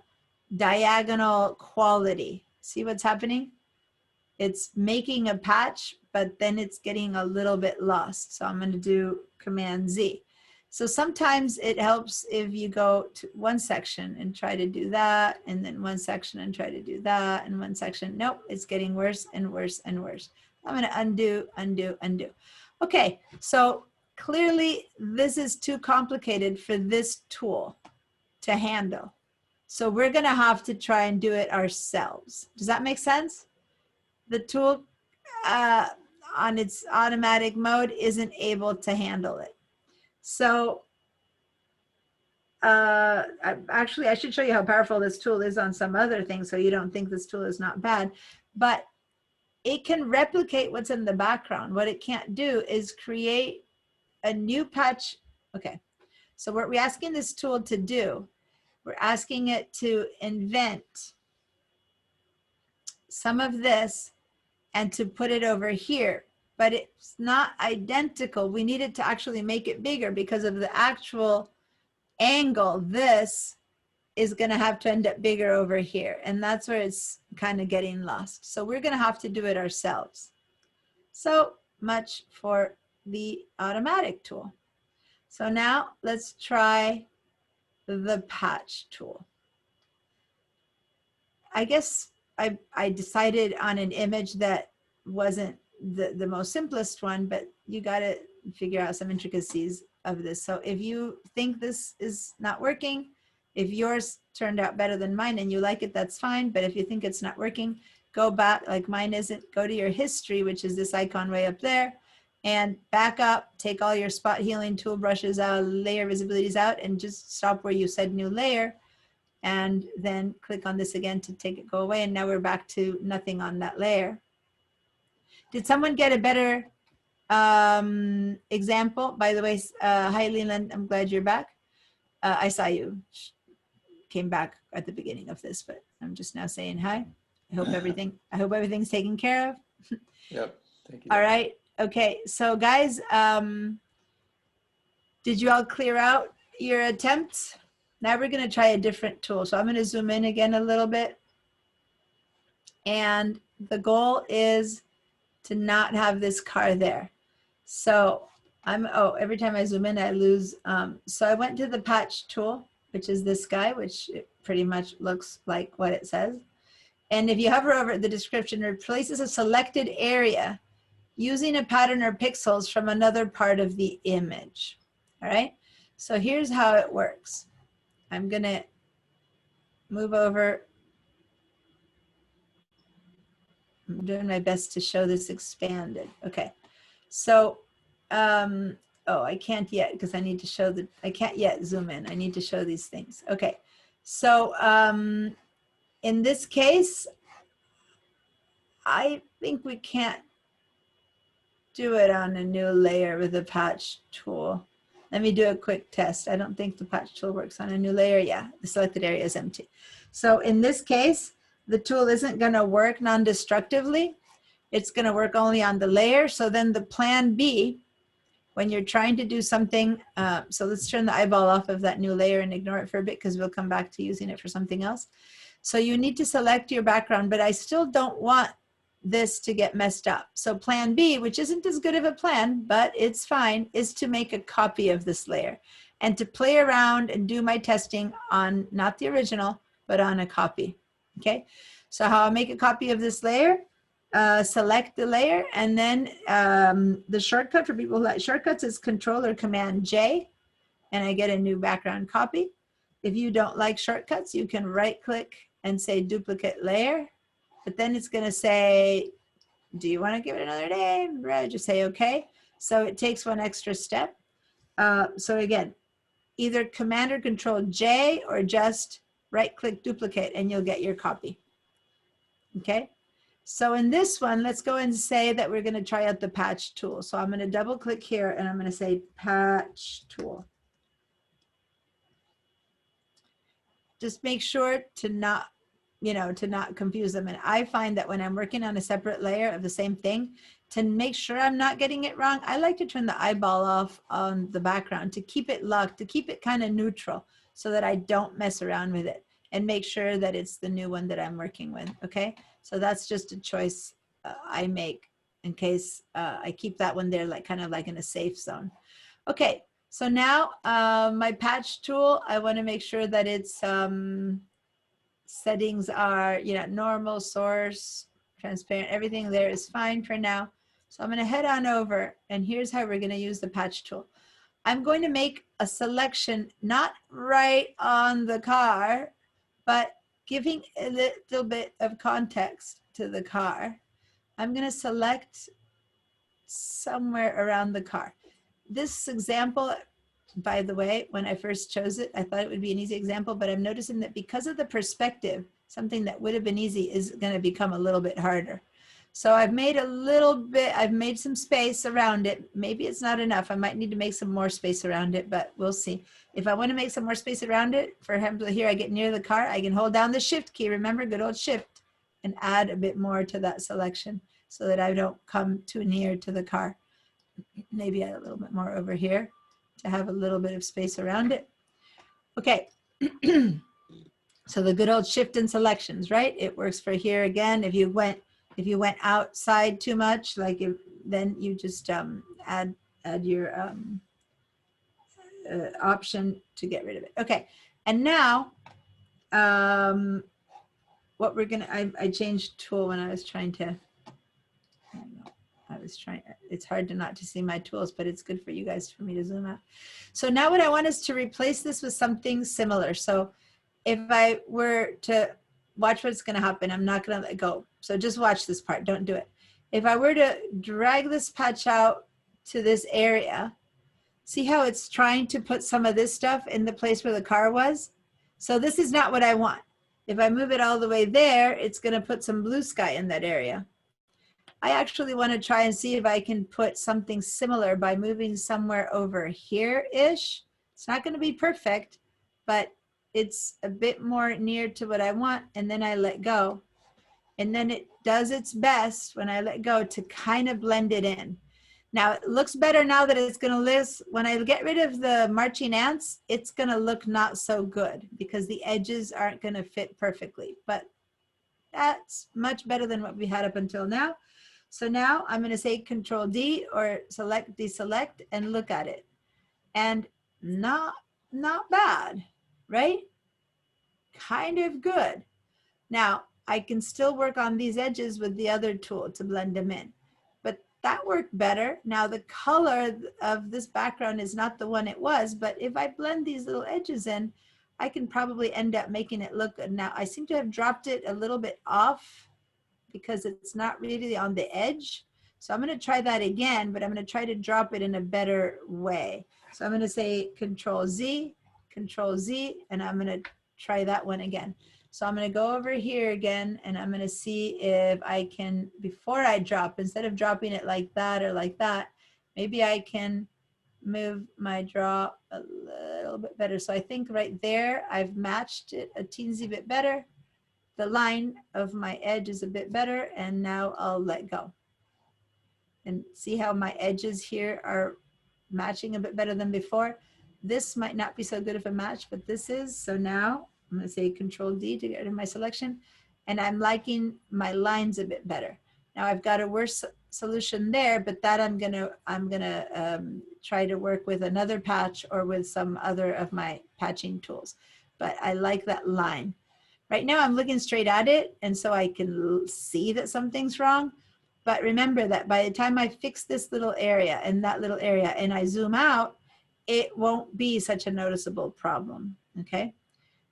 diagonal quality. See what's happening? It's making a patch, but then it's getting a little bit lost. So I'm going to do Command Z. So sometimes it helps if you go to one section and try to do that, and then one section and try to do that, and one section. Nope, it's getting worse and worse and worse. I'm going to undo, undo, undo. Okay, so clearly this is too complicated for this tool to handle. So we're going to have to try and do it ourselves. Does that make sense? The tool on its automatic mode isn't able to handle it. So actually, I should show you how powerful this tool is on some other things so you don't think this tool is not bad. But it can replicate what's in the background. What it can't do is create a new patch. Okay, so what we're asking this tool to do, we're asking it to invent some of this and to put it over here, but it's not identical. We need it to actually make it bigger because of the actual angle. This is gonna have to end up bigger over here, and that's where it's kind of getting lost. So we're gonna have to do it ourselves. So much for the automatic tool. So now let's try the patch tool. I guess I decided on an image that wasn't the most simplest one, but you got to figure out some intricacies of this. So if you think this is not working, if yours turned out better than mine and you like it, that's fine. But if you think it's not working, go back, like mine isn't, go to your history, which is this icon way up there, and back up, take all your spot healing tool brushes out, layer visibilities out, and just stop where you said new layer. And then click on this again to take it go away. And now we're back to nothing on that layer. Did someone get a better example? By the way, hi Leland, I'm glad you're back. I saw you came back at the beginning of this, but I'm just now saying hi. I hope everything's taken care of. Yep, thank you. All right, okay, so guys, did you all clear out your attempts? Now we're gonna try a different tool. So I'm gonna zoom in again a little bit. And the goal is to not have this car there. So every time I zoom in, I lose. So I went to the patch tool, which is this guy, which pretty much looks like what it says. And if you hover over it, the description replaces a selected area using a pattern or pixels from another part of the image. All right, so here's how it works. I'm gonna move over. I'm doing my best to show this expanded. Okay, so, oh, I can't yet because I need to show I can't yet zoom in. I need to show these things. Okay, so in this case, I think we can't do it on a new layer with the patch tool. Let me do a quick test. I don't think the patch tool works on a new layer. Yeah, the selected area is empty. So in this case, the tool isn't going to work non-destructively. It's going to work only on the layer. So then the plan B, when you're trying to do something, so let's turn the eyeball off of that new layer and ignore it for a bit because we'll come back to using it for something else. So you need to select your background, but I still don't want this to get messed up. So plan B, which isn't as good of a plan, but it's fine, is to make a copy of this layer and to play around and do my testing on not the original, but on a copy. Okay, so how I make a copy of this layer, select the layer, and then the shortcut for people who like shortcuts is Control or Command J, and I get a new background copy. If you don't like shortcuts, you can right click and say duplicate layer, but then it's going to say, do you want to give it another name? Just say okay. So it takes one extra step. So again, either Command or Control J or just right click duplicate and you'll get your copy. Okay, so in this one, let's go and say that we're going to try out the patch tool. So I'm going to double click here and I'm going to say patch tool. Just make sure to not, to not confuse them. And I find that when I'm working on a separate layer of the same thing, to make sure I'm not getting it wrong, I like to turn the eyeball off on the background to keep it locked, to keep it kind of neutral so that I don't mess around with it and make sure that it's the new one that I'm working with. Okay, so that's just a choice I make in case I keep that one there, like kind of like in a safe zone. Okay, so now my patch tool, I want to make sure that its settings are, normal, source, transparent, everything there is fine for now. So I'm going to head on over, and here's how we're going to use the patch tool. I'm going to make a selection, not right on the car, but giving a little bit of context to the car. I'm going to select somewhere around the car. This example, by the way, when I first chose it, I thought it would be an easy example, but I'm noticing that because of the perspective, something that would have been easy is going to become a little bit harder. So I've made I've made some space around it. Maybe it's not enough. I might need to make some more space around it, but we'll see. If I want to make some more space around it, for example, here I get near the car, I can hold down the shift key, remember, good old shift, and add a bit more to that selection so that I don't come too near to the car. Maybe add a little bit more over here to have a little bit of space around it. Okay. So the good old shift and selections, right? It works for here again. If you went outside too much, then you just add your option to get rid of it. Okay, and now what we're gonna, I changed tool when I was trying to, it's hard not to see my tools, but it's good for you guys for me to zoom out. So now what I want is to replace this with something similar. So if I were to watch what's going to happen, I'm not going to let go. So just watch this part, don't do it. If I were to drag this patch out to this area, see how it's trying to put some of this stuff in the place where the car was? So this is not what I want. If I move it all the way there, it's going to put some blue sky in that area. I actually want to try and see if I can put something similar by moving somewhere over here-ish. It's not going to be perfect, but it's a bit more near to what I want, and then I let go. And then it does its best when I let go to kind of blend it in. Now it looks better now that it's going to list. When I get rid of the marching ants, it's going to look not so good because the edges aren't going to fit perfectly, but that's much better than what we had up until now. So now I'm going to say Control D or select, deselect, and look at it. And not bad, right? kind of good. Now, I can still work on these edges with the other tool to blend them in, but that worked better. Now the color of this background is not the one it was, but if I blend these little edges in, I can probably end up making it look good. Now I seem to have dropped it a little bit off because it's not really on the edge. So I'm going to try that again, but I'm going to try to drop it in a better way. So I'm going to say Control Z, and I'm going to try that one again. So I'm going to go over here again, and I'm going to see if I can, before I drop, instead of dropping it like that or like that, maybe I can move my draw a little bit better. So I think right there, I've matched it a teensy bit better. The line of my edge is a bit better, and now I'll let go. And see how my edges here are matching a bit better than before. This might not be so good of a match, but this is. So now I'm going to say Control D to get rid of my selection, and I'm liking my lines a bit better. Now I've got a worse solution there, but that I'm gonna try to work with another patch or with some other of my patching tools. But I like that line. Right now I'm looking straight at it, and so I can see that something's wrong. But remember that by the time I fix this little area and that little area and I zoom out, it won't be such a noticeable problem, okay?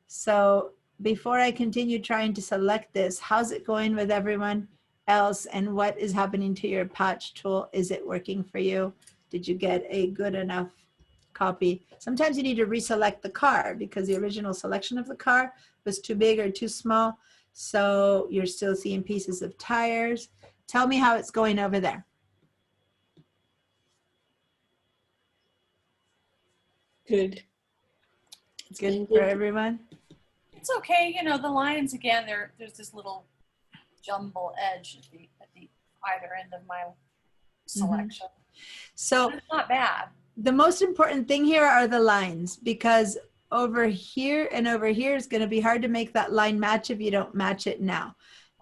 So before I continue trying to select this, how's it going with everyone else, and what is happening to your patch tool? Is it working for you? Did you get a good enough copy? Sometimes you need to reselect the car because the original selection of the car was too big or too small. So you're still seeing pieces of tires. Tell me how it's going over there. Good. It's good for everyone? It's okay. You know, the lines, again, there's this little jumble edge at the either end of my selection. So it's not bad. The most important thing here are the lines, because over here and over here is going to be hard to make that line match if you don't match it now.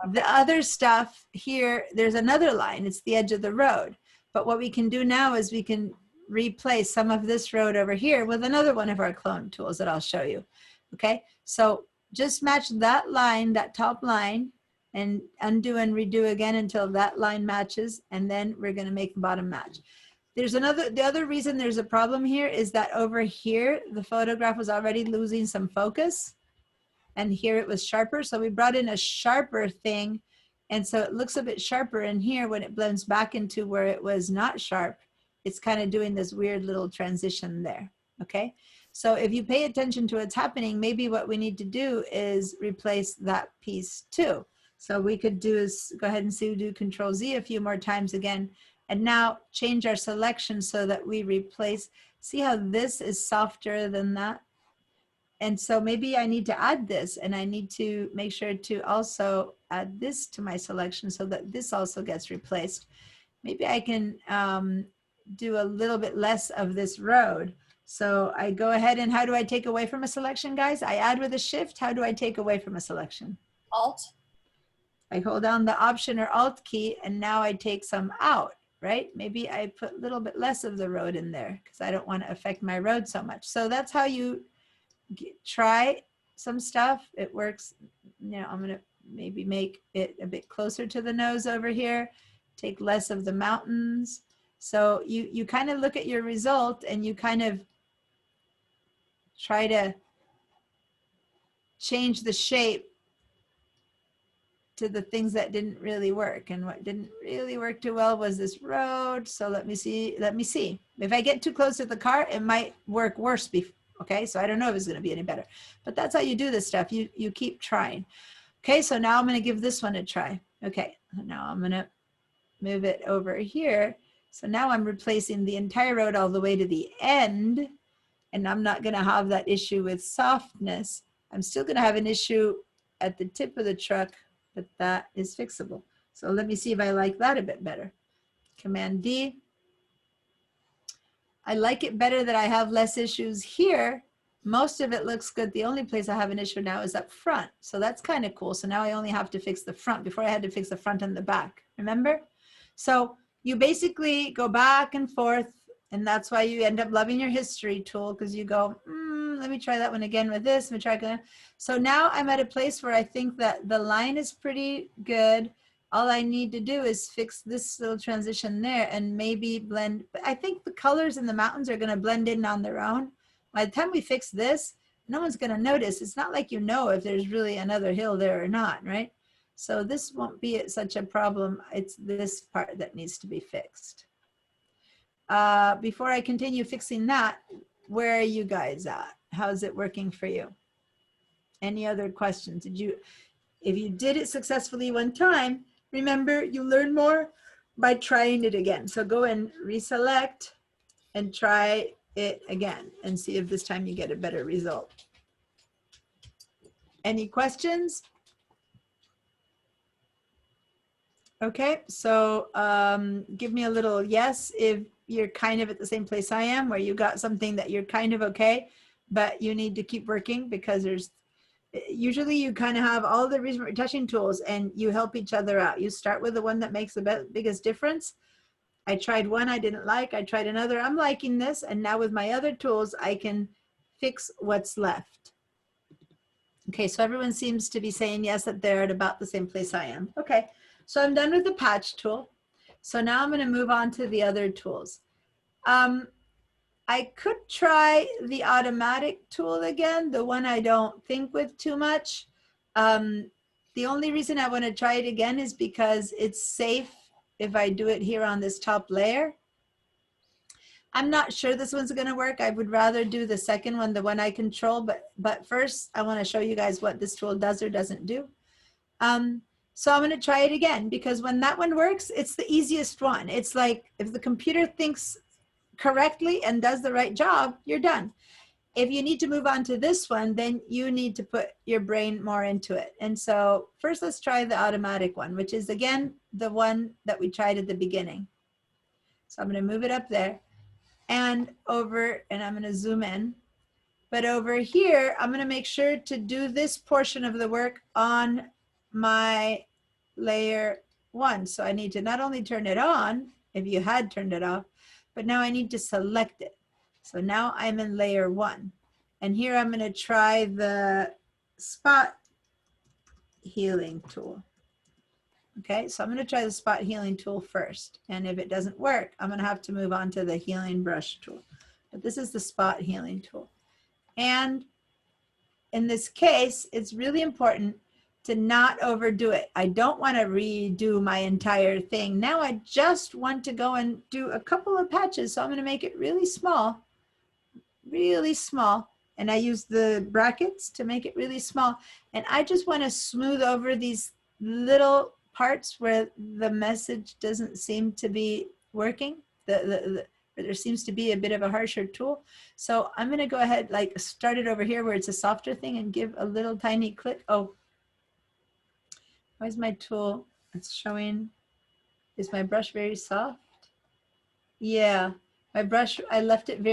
Okay. The other stuff here, there's another line. It's the edge of the road. But what we can do now is we can replace some of this road over here with another one of our clone tools that I'll show you. Okay, so just match that line, that top line, and undo and redo again until that line matches, and then we're going to make the bottom match. There's the other reason there's a problem here is that over here, the photograph was already losing some focus, and here it was sharper. So we brought in a sharper thing, and so it looks a bit sharper in here when it blends back into where it was not sharp. It's kind of doing this weird little transition there, okay? So if you pay attention to what's happening, maybe what we need to do is replace that piece too. So we could do is go ahead and do Control Z a few more times again, and now change our selection so that we replace. See how this is softer than that? And so maybe I need to add this, and I need to make sure to also add this to my selection so that this also gets replaced. Maybe I can do a little bit less of this road. So I go ahead, and how do I take away from a selection, guys? I add with a shift. How do I take away from a selection? Alt. I hold down the Option or Alt key, and now I take some out, right? Maybe I put a little bit less of the road in there because I don't want to affect my road so much. So that's how you try some stuff. It works. You know, I'm going to maybe make it a bit closer to the nose over here, take less of the mountains. So you kind of look at your result, and you kind of try to change the shape to the things that didn't really work. And what didn't really work too well was this road. So let me see. If I get too close to the car, it might work worse. Okay, so I don't know if it's going to be any better. But that's how you do this stuff. You keep trying. Okay, so now I'm going to give this one a try. Okay, now I'm going to move it over here. So now I'm replacing the entire road all the way to the end, and I'm not going to have that issue with softness. I'm still going to have an issue at the tip of the truck, but that is fixable. So let me see if I like that a bit better. Command D. I like it better that I have less issues here. Most of it looks good. The only place I have an issue now is up front. So that's kind of cool. So now I only have to fix the front. Before I had to fix the front and the back, remember? So you basically go back and forth And that's why you end up loving your history tool, because you go, let me try that one again with this. Let me try again. So now I'm at a place where I think that the line is pretty good. All I need to do is fix this little transition there and maybe blend. But I think the colors in the mountains are going to blend in on their own. By the time we fix this, no one's going to notice. It's not like you know if there's really another hill there or not, right? So this won't be such a problem. It's this part that needs to be fixed. Before I continue fixing that, where are you guys at? How's it working for you? Any other questions? If you did it successfully one time, remember you learn more by trying it again. So go and reselect and try it again and see if this time you get a better result. Any questions? Okay, so give me a little yes if you're kind of at the same place I am, where you got something that you're kind of okay, but you need to keep working, because usually you kind of have all the reasonable retouching tools and you help each other out. You start with the one that makes the biggest difference. I tried one I didn't like, I tried another, I'm liking this, and now with my other tools, I can fix what's left. Okay, so everyone seems to be saying yes, that they're at about the same place I am. Okay, so I'm done with the patch tool. So now I'm going to move on to the other tools. I could try the automatic tool again, the one I don't think with too much. The only reason I want to try it again is because it's safe if I do it here on this top layer. I'm not sure this one's going to work. I would rather do the second one, the one I control, but first I want to show you guys what this tool does or doesn't do. So I'm going to try it again, because when that one works, it's the easiest one. It's like if the computer thinks correctly and does the right job, you're done. If you need to move on to this one, then you need to put your brain more into it. And so first let's try the automatic one, which is again, the one that we tried at the beginning. So I'm going to move it up there and over, and I'm going to zoom in. But over here, I'm going to make sure to do this portion of the work on my layer 1. So I need to not only turn it on, if you had turned it off, but now I need to select it. So now I'm in layer 1. And here I'm going to try the spot healing tool. Okay, so I'm going to try the spot healing tool first. And if it doesn't work, I'm going to have to move on to the healing brush tool. But this is the spot healing tool. And in this case, it's really important to not overdo it. I don't want to redo my entire thing. Now I just want to go and do a couple of patches. So I'm going to make it really small, and I use the brackets to make it really small. And I just want to smooth over these little parts where the message doesn't seem to be working. There seems to be a bit of a harsher tool. So I'm going to go ahead, like start it over here where it's a softer thing and give a little tiny click. Oh, where's my tool? It's showing. Is my brush very soft? Yeah, my brush, I left it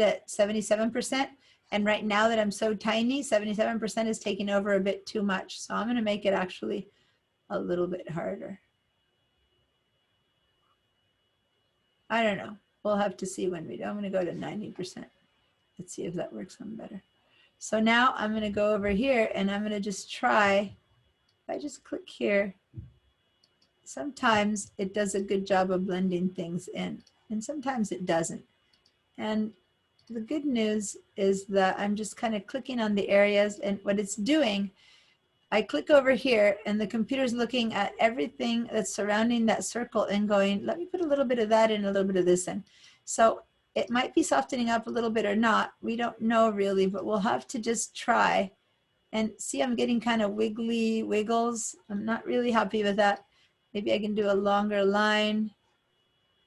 at 77%. And right now that I'm so tiny, 77% is taking over a bit too much. So I'm going to make it actually a little bit harder. I don't know. We'll have to see when we do. I'm going to go to 90%. Let's see if that works some better. So now I'm going to go over here and I'm going to just try. If I just click here, sometimes it does a good job of blending things in, and sometimes it doesn't. And the good news is that I'm just kind of clicking on the areas, and what it's doing, I click over here and the computer's looking at everything that's surrounding that circle and going, let me put a little bit of that in, a little bit of this in. So it might be softening up a little bit or not. We don't know really, but we'll have to just try. And see, I'm getting kind of wiggly wiggles. I'm not really happy with that. Maybe I can do a longer line.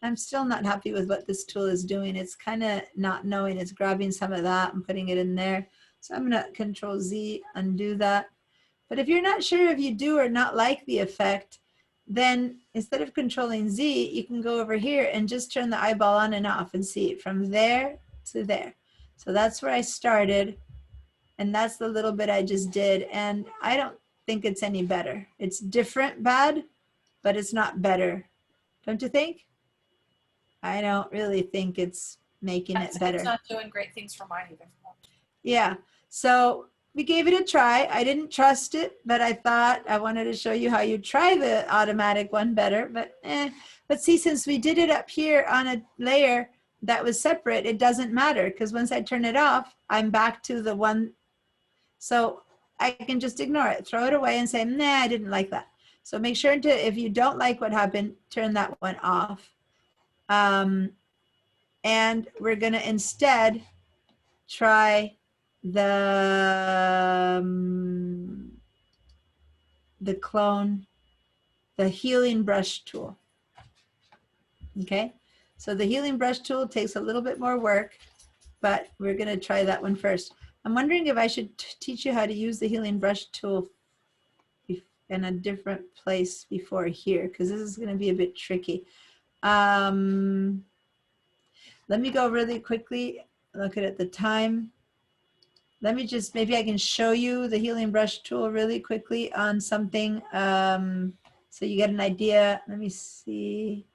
I'm still not happy with what this tool is doing. It's kind of not knowing. It's grabbing some of that and putting it in there. So I'm going to Control Z, undo that. But if you're not sure if you do or not like the effect, then instead of controlling Z, you can go over here and just turn the eyeball on and off and see it from there to there. So that's where I started. And that's the little bit I just did. And I don't think it's any better. It's different bad, but it's not better. Don't you think? I don't really think it's making it It's better. not doing great things for mine either. Yeah, so we gave it a try. I didn't trust it, but I thought I wanted to show you how you try the automatic one better, but But see, since we did it up here on a layer that was separate, it doesn't matter because once I turn it off, I'm back to the one. So I can just ignore it, throw it away and say, nah, I didn't like that. So make sure to, if you don't like what happened, turn that one off. And we're gonna instead try the clone, the healing brush tool. Okay, so the healing brush tool takes a little bit more work, but we're gonna try that one first. I'm wondering if I should teach you how to use the healing brush tool in a different place before here, because this is gonna be a bit tricky. Let me go really quickly, look at the time. Let me just, maybe I can show you the healing brush tool really quickly on something so you get an idea. Let me see.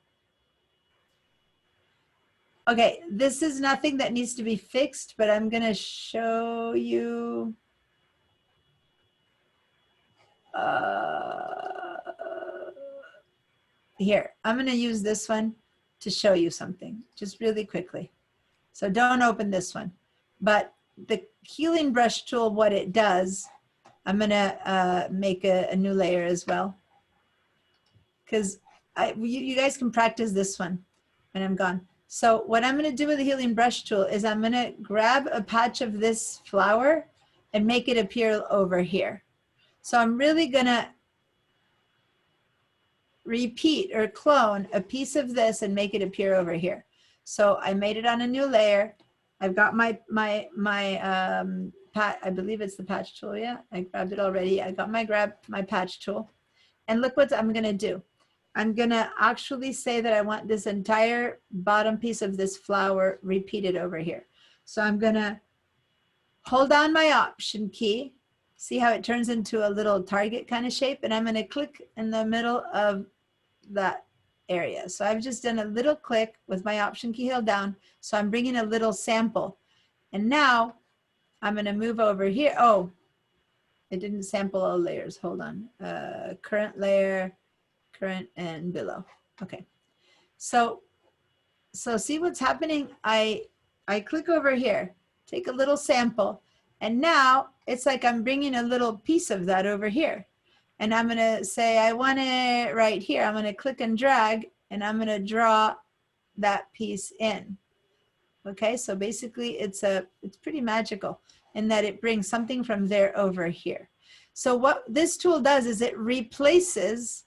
Okay, this is nothing that needs to be fixed, but I'm gonna show you. Here, I'm gonna use this one to show you something, just really quickly. So don't open this one, but the healing brush tool, what it does, I'm gonna make a new layer as well, because you guys can practice this one when I'm gone. So what I'm gonna do with the healing brush tool is I'm gonna grab a patch of this flower and make it appear over here. So I'm really gonna repeat or clone a piece of this and make it appear over here. So I made it on a new layer. I've got my I believe it's the patch tool. Yeah, I grabbed it already. I got my patch tool, and look what I'm gonna do. I'm gonna actually say that I want this entire bottom piece of this flower repeated over here. So I'm gonna hold down my Option key. See how it turns into a little target kind of shape, and I'm gonna click in the middle of that area. So I've just done a little click with my Option key held down. So I'm bringing a little sample. And now I'm going to move over here. Oh, it didn't sample all layers. Hold on. Current layer, current and below. Okay. So see what's happening? I click over here, take a little sample, and now it's like I'm bringing a little piece of that over here. And I'm going to say, I want it right here. I'm going to click and drag, and I'm going to draw that piece in. Okay, so basically it's pretty magical in that it brings something from there over here. So what this tool does is it replaces,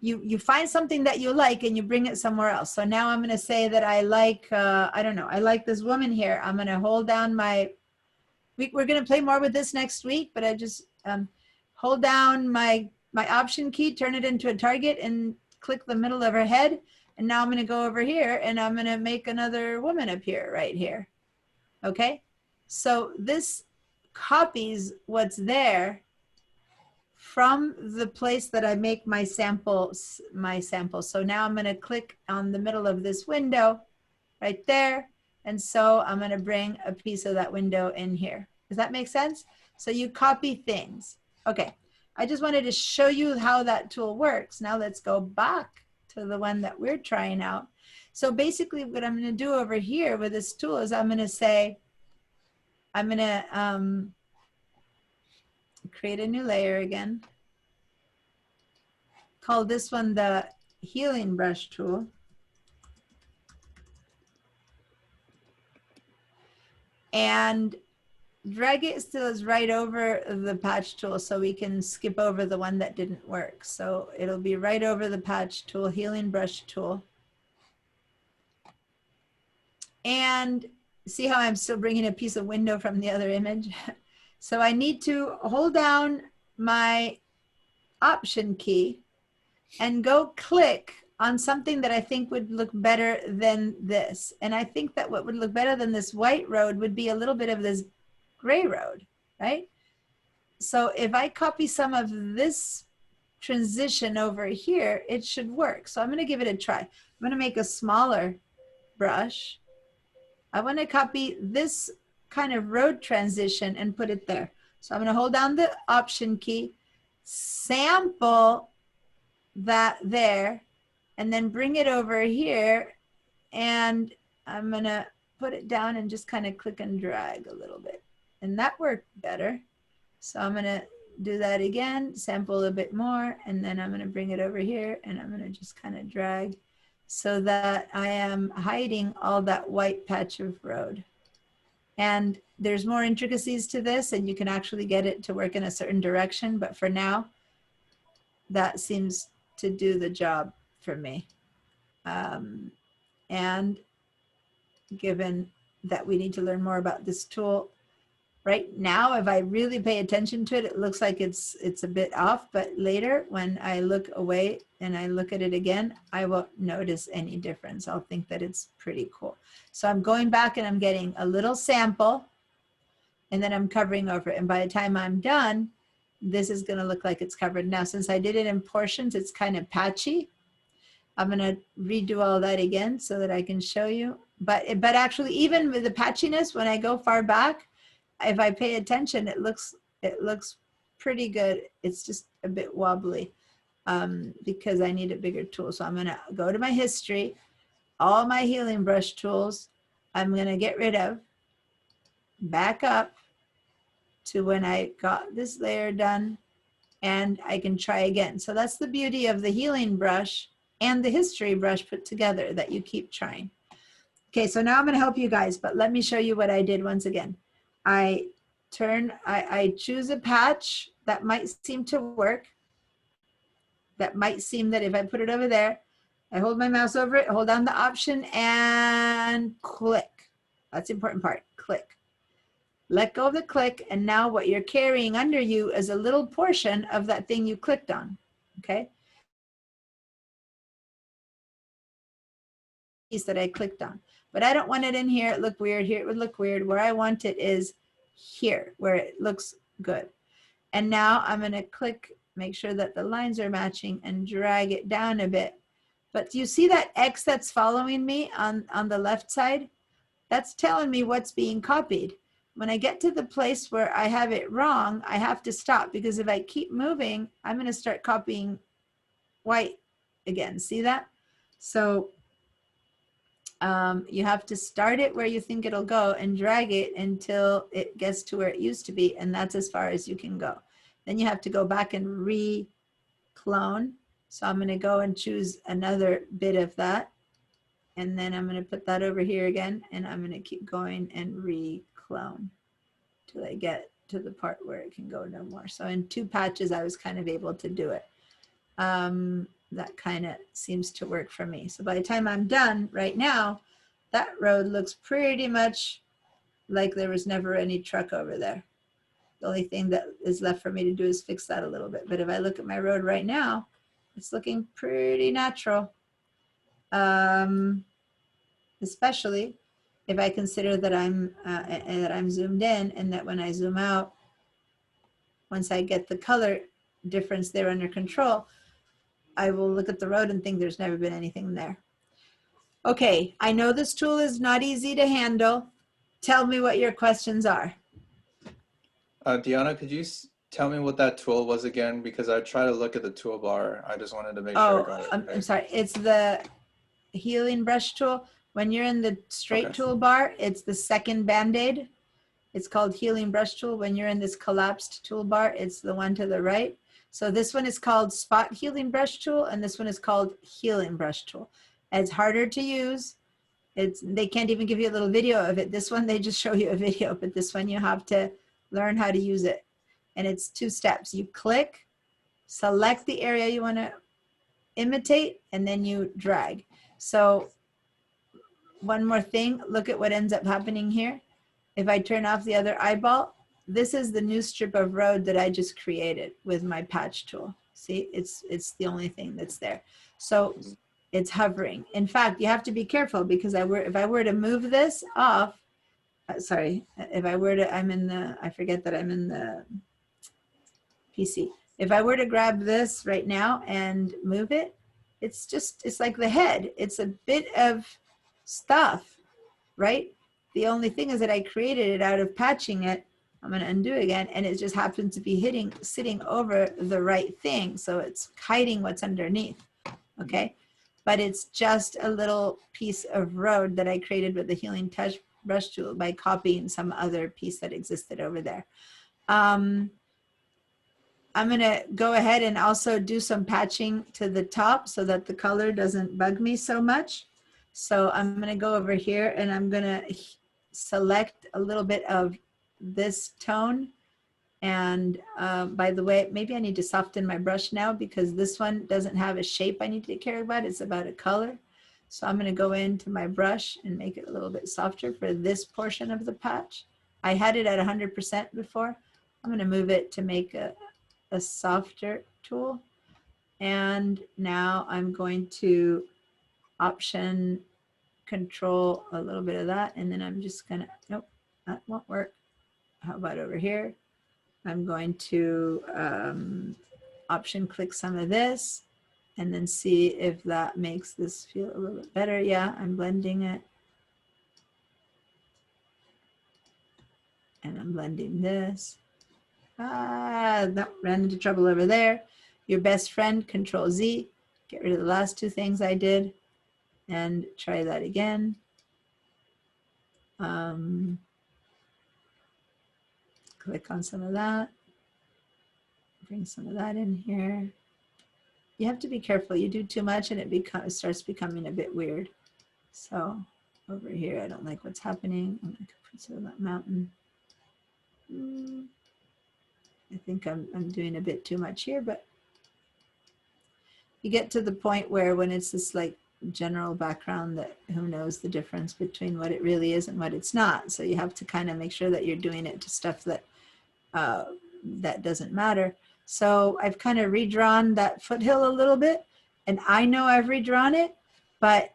you find something that you like and you bring it somewhere else. So now I'm going to say that I like, I don't know, I like this woman here. I'm going to hold down we're going to play more with this next week, but I just hold down my Option key, turn it into a target, and click the middle of her head. And now I'm going to go over here and I'm going to make another woman appear right here. Okay, so this copies what's there from the place that I make my sample. So now I'm going to click on the middle of this window right there. And so I'm going to bring a piece of that window in here. Does that make sense? So you copy things. Okay, I just wanted to show you how that tool works. Now let's go back to the one that we're trying out. So basically what I'm going to do over here with this tool is I'm going to say, I'm going to create a new layer again. Call this one the healing brush tool. And drag it still is right over the patch tool so we can skip over the one that didn't work. So it'll be right over the patch tool, healing brush tool. And see how I'm still bringing a piece of window from the other image? So I need to hold down my Option key and go click on something that I think would look better than this. And I think that what would look better than this white road would be a little bit of this gray road, right? So if I copy some of this transition over here, it should work. So I'm going to give it a try. I'm going to make a smaller brush, I want to copy this kind of road transition and put it there. So I'm going to hold down the Option key, sample that there, and then bring it over here, and I'm going to put it down and just kind of click and drag a little bit. And that worked better. So I'm going to do that again, sample a bit more, and then I'm going to bring it over here, and I'm going to just kind of drag so that I am hiding all that white patch of road. And there's more intricacies to this, and you can actually get it to work in a certain direction, but for now, that seems to do the job for me. And given that we need to learn more about this tool, right now, if I really pay attention to it, it looks like it's a bit off, but later when I look away and I look at it again, I won't notice any difference. I'll think that it's pretty cool. So I'm going back and I'm getting a little sample, and then I'm covering over it. And by the time I'm done, this is gonna look like it's covered. Now, since I did it in portions, it's kind of patchy. I'm gonna redo all that again so that I can show you. But actually, even with the patchiness, when I go far back, if I pay attention, it looks pretty good. It's just a bit wobbly because I need a bigger tool. So I'm gonna go to my history, all my healing brush tools, I'm gonna get rid of, back up to when I got this layer done, and I can try again. So that's the beauty of the healing brush and the history brush put together, that you keep trying. Okay, so now I'm gonna help you guys, but let me show you what I did once again. I choose a patch that might seem to work. That might seem that if I put it over there, I hold my mouse over it, hold down the Option, and click. That's the important part, click. Let go of the click, and now what you're carrying under you is a little portion of that thing you clicked on, okay? Piece that I clicked on. But I don't want it in here, it looked weird, here it would look weird. Where I want it is here, where it looks good. And now I'm gonna click, make sure that the lines are matching, and drag it down a bit. But do you see that X that's following me on the left side? That's telling me what's being copied. When I get to the place where I have it wrong, I have to stop, because if I keep moving, I'm gonna start copying white again, see that? So you have to start it where you think it'll go and drag it until it gets to where it used to be, and that's as far as you can go. Then you have to go back and re-clone. So I'm gonna go and choose another bit of that, and then I'm gonna put that over here again, and I'm gonna keep going and re-clone till I get to the part where it can go no more. So in 2 patches, I was kind of able to do it. That kind of seems to work for me. So by the time I'm done right now, that road looks pretty much like there was never any truck over there. The only thing that is left for me to do is fix that a little bit. But if I look at my road right now, it's looking pretty natural. Especially if I consider that I'm zoomed in, and that when I zoom out, once I get the color difference there under control, I will look at the road and think there's never been anything there. Okay, I know this tool is not easy to handle. Tell me what your questions are. Deanna, could you tell me what that tool was again? Because I try to look at the toolbar. I just wanted to make sure I got it. I'm sorry. It's the healing brush tool. When you're in the straight toolbar, it's the second Band-Aid. It's called healing brush tool. When you're in this collapsed toolbar, it's the one to the right. So this one is called Spot Healing Brush Tool, and this one is called Healing Brush Tool. It's harder to use. They can't even give you a little video of it. This one, they just show you a video, but this one you have to learn how to use it. And it's 2 steps. You click, select the area you want to imitate, and then you drag. So one more thing, look at what ends up happening here. If I turn off the other eyeball, this is the new strip of road that I just created with my patch tool. See, it's the only thing that's there. So it's hovering. In fact, you have to be careful, because if I were to move this off, sorry, if I were to, I forget that I'm in the PC. If I were to grab this right now and move it, it's like the head. It's a bit of stuff, right? The only thing is that I created it out of patching it. I'm going to undo again, and it just happens to be sitting over the right thing. So it's hiding what's underneath, okay? But it's just a little piece of road that I created with the Healing Touch brush tool by copying some other piece that existed over there. I'm going to go ahead and also do some patching to the top so that the color doesn't bug me so much. So I'm going to go over here and I'm going to select a little bit of this tone. And by the way, maybe I need to soften my brush now because this one doesn't have a shape I need to care about. It's about a color. So I'm going to go into my brush and make it a little bit softer for this portion of the patch. I had it at 100% before. I'm going to move it to make a softer tool. And now I'm going to option control a little bit of that. And then I'm just going to, nope, that won't work. How about over here? I'm going to option click some of this and then see if that makes this feel a little bit better. Yeah, I'm blending it. And I'm blending this. No, ran into trouble over there. Your best friend, Control Z. Get rid of the last two things I did and try that again. Click on some of that. Bring some of that in here. You have to be careful. You do too much and it starts becoming a bit weird. So over here, I don't like what's happening. I'm going to put some of that mountain. I think I'm doing a bit too much here, but you get to the point where when it's this like general background that who knows the difference between what it really is and what it's not. So you have to kind of make sure that you're doing it to stuff that that doesn't matter. So I've kind of redrawn that foothill a little bit, and I know I've redrawn it, but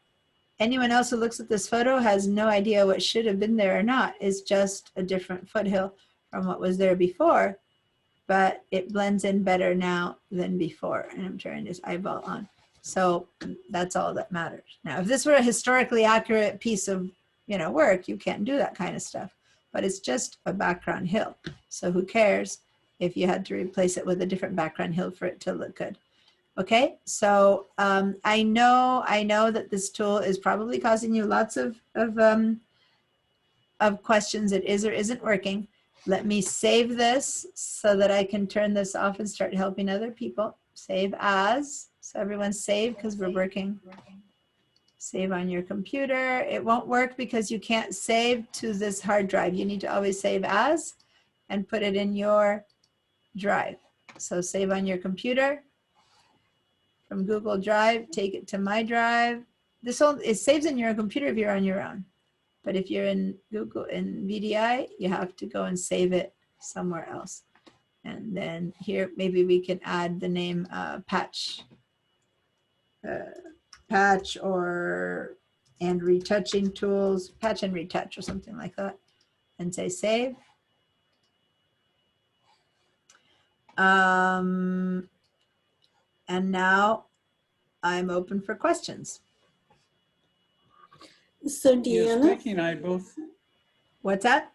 anyone else who looks at this photo has no idea what should have been there or not. It's just a different foothill from what was there before, but it blends in better now than before. And I'm turning this eyeball on. So that's all that matters. Now, if this were a historically accurate piece of, work, you can't do that kind of stuff, but it's just a background hill. So who cares if you had to replace it with a different background hill for it to look good. Okay, so I know that this tool is probably causing you lots of questions. It is or isn't working. Let me save this so that I can turn this off and start helping other people. Save as, so everyone save because we're working. Save on your computer. It won't work because you can't save to this hard drive. You need to always save as and put it in your drive. So save on your computer. From Google Drive, take it to my drive. It saves in your computer if you're on your own. But if you're in Google and VDI, you have to go and save it somewhere else. And then here, maybe we can add the name patch and retouching tools, patch and retouch or something like that, and say save. And now I'm open for questions. So Yes, Deanna, Becky and I both. What's that?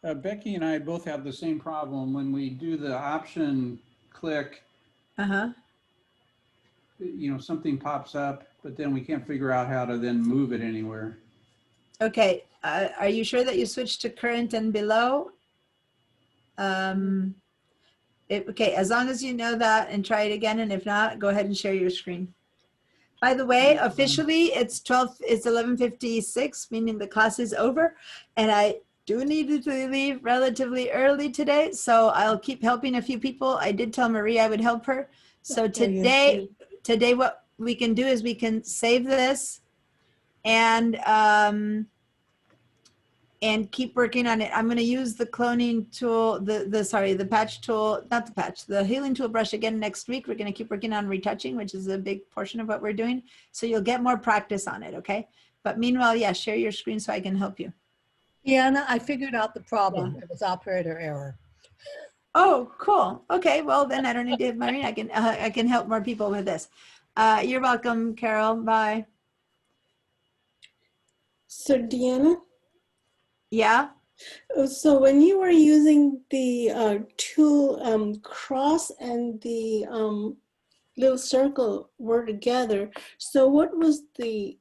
Becky and I both have the same problem when we do the option click. Something pops up, but then we can't figure out how to then move it anywhere. Okay, are you sure that you switched to current and below? Okay, as long as you know that and try it again, and if not, go ahead and share your screen. By the way, officially it's 11:56, meaning the class is over, and I do need to leave relatively early today, so I'll keep helping a few people. I did tell Marie I would help her. So today what we can do is we can save this and keep working on it. I'm going to use the cloning tool, the patch tool, not the patch, the healing tool brush again next week. We're going to keep working on retouching, which is a big portion of what we're doing. So you'll get more practice on it, okay? But meanwhile, yeah, share your screen so I can help you. Deanna, I figured out the problem. It was operator error. Oh, cool. Okay, well then I don't need to have Maureen. I can help more people with this. You're welcome, Carol. Bye. So Deanna, Yeah. so when you were using the tool cross and the little circle were together, so what was the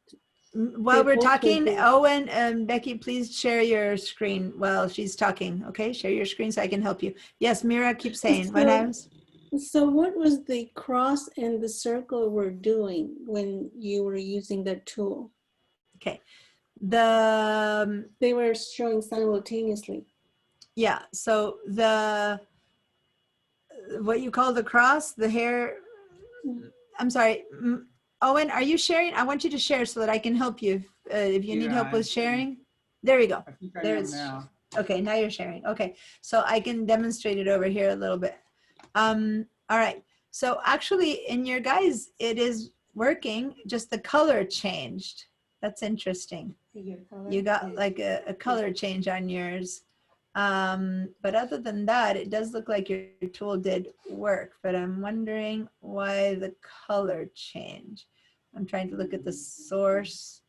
While we're both were talking, doing? Owen and Becky, please share your screen while she's talking. Okay, share your screen so I can help you. Yes, Mira, keep saying. When I was So what was the cross and the circle were doing when you were using that tool? okay, the They were showing simultaneously. yeah. So the what you call the cross, the hair. I'm sorry, Owen. Are you sharing? I want you to share so that I can help you if you need Yeah, help I with see. sharing. There we go. I think I am There's now. okay. Now you're sharing. Okay, so I can demonstrate it over here a little bit. All right. So actually in your guys, it is working, just the color changed. That's interesting. You got like a color change on yours. But other than that, it does look like your tool did work, but I'm wondering why the color change. I'm trying to look at the source,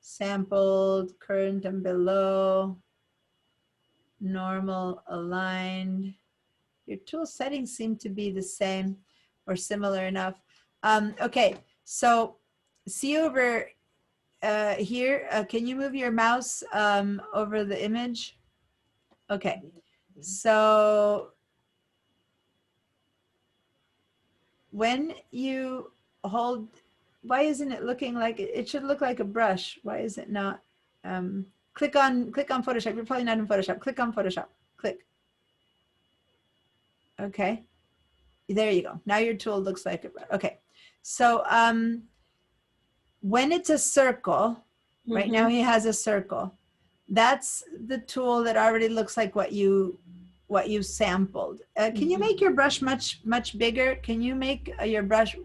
sampled, current and below, normal, aligned. Your tool settings seem to be the same or similar enough. Okay, so see over here, can you move your mouse over the image? Okay, so when you hold, why isn't it looking like, it should look like a brush. Why is it not? Click on Photoshop. You're probably not in Photoshop. Click on Photoshop. Click. Okay. There you go. Now your tool looks like it. Okay. So when it's a circle, right now he has a circle. That's the tool that already looks like what you sampled. Can you make your brush much bigger? Can you make your brush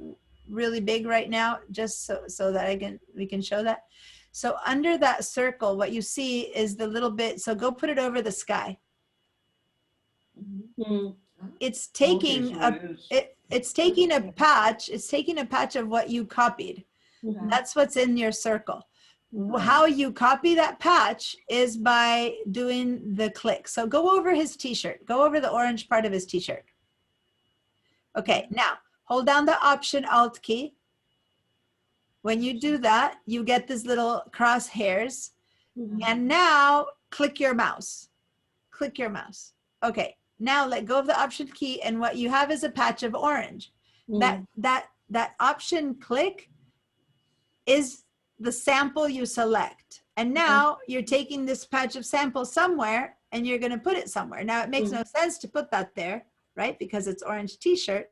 really big right now, just so that we can show that? So under that circle, what you see is the little bit. So go put it over the sky. It's taking it's taking a patch. It's taking a patch of what you copied. That's what's in your circle. How you copy that patch is by doing the click. So go over his t-shirt. Go over the orange part of his t-shirt. Okay, now hold down the Option Alt key. When you do that, you get this little crosshairs. And now click your mouse. Click your mouse. Okay, now let go of the Option key, and what you have is a patch of orange. That Option click is the sample you select. And now you're taking this patch of sample somewhere and you're going to put it somewhere. Now it makes no sense to put that there, right? Because it's orange t-shirt,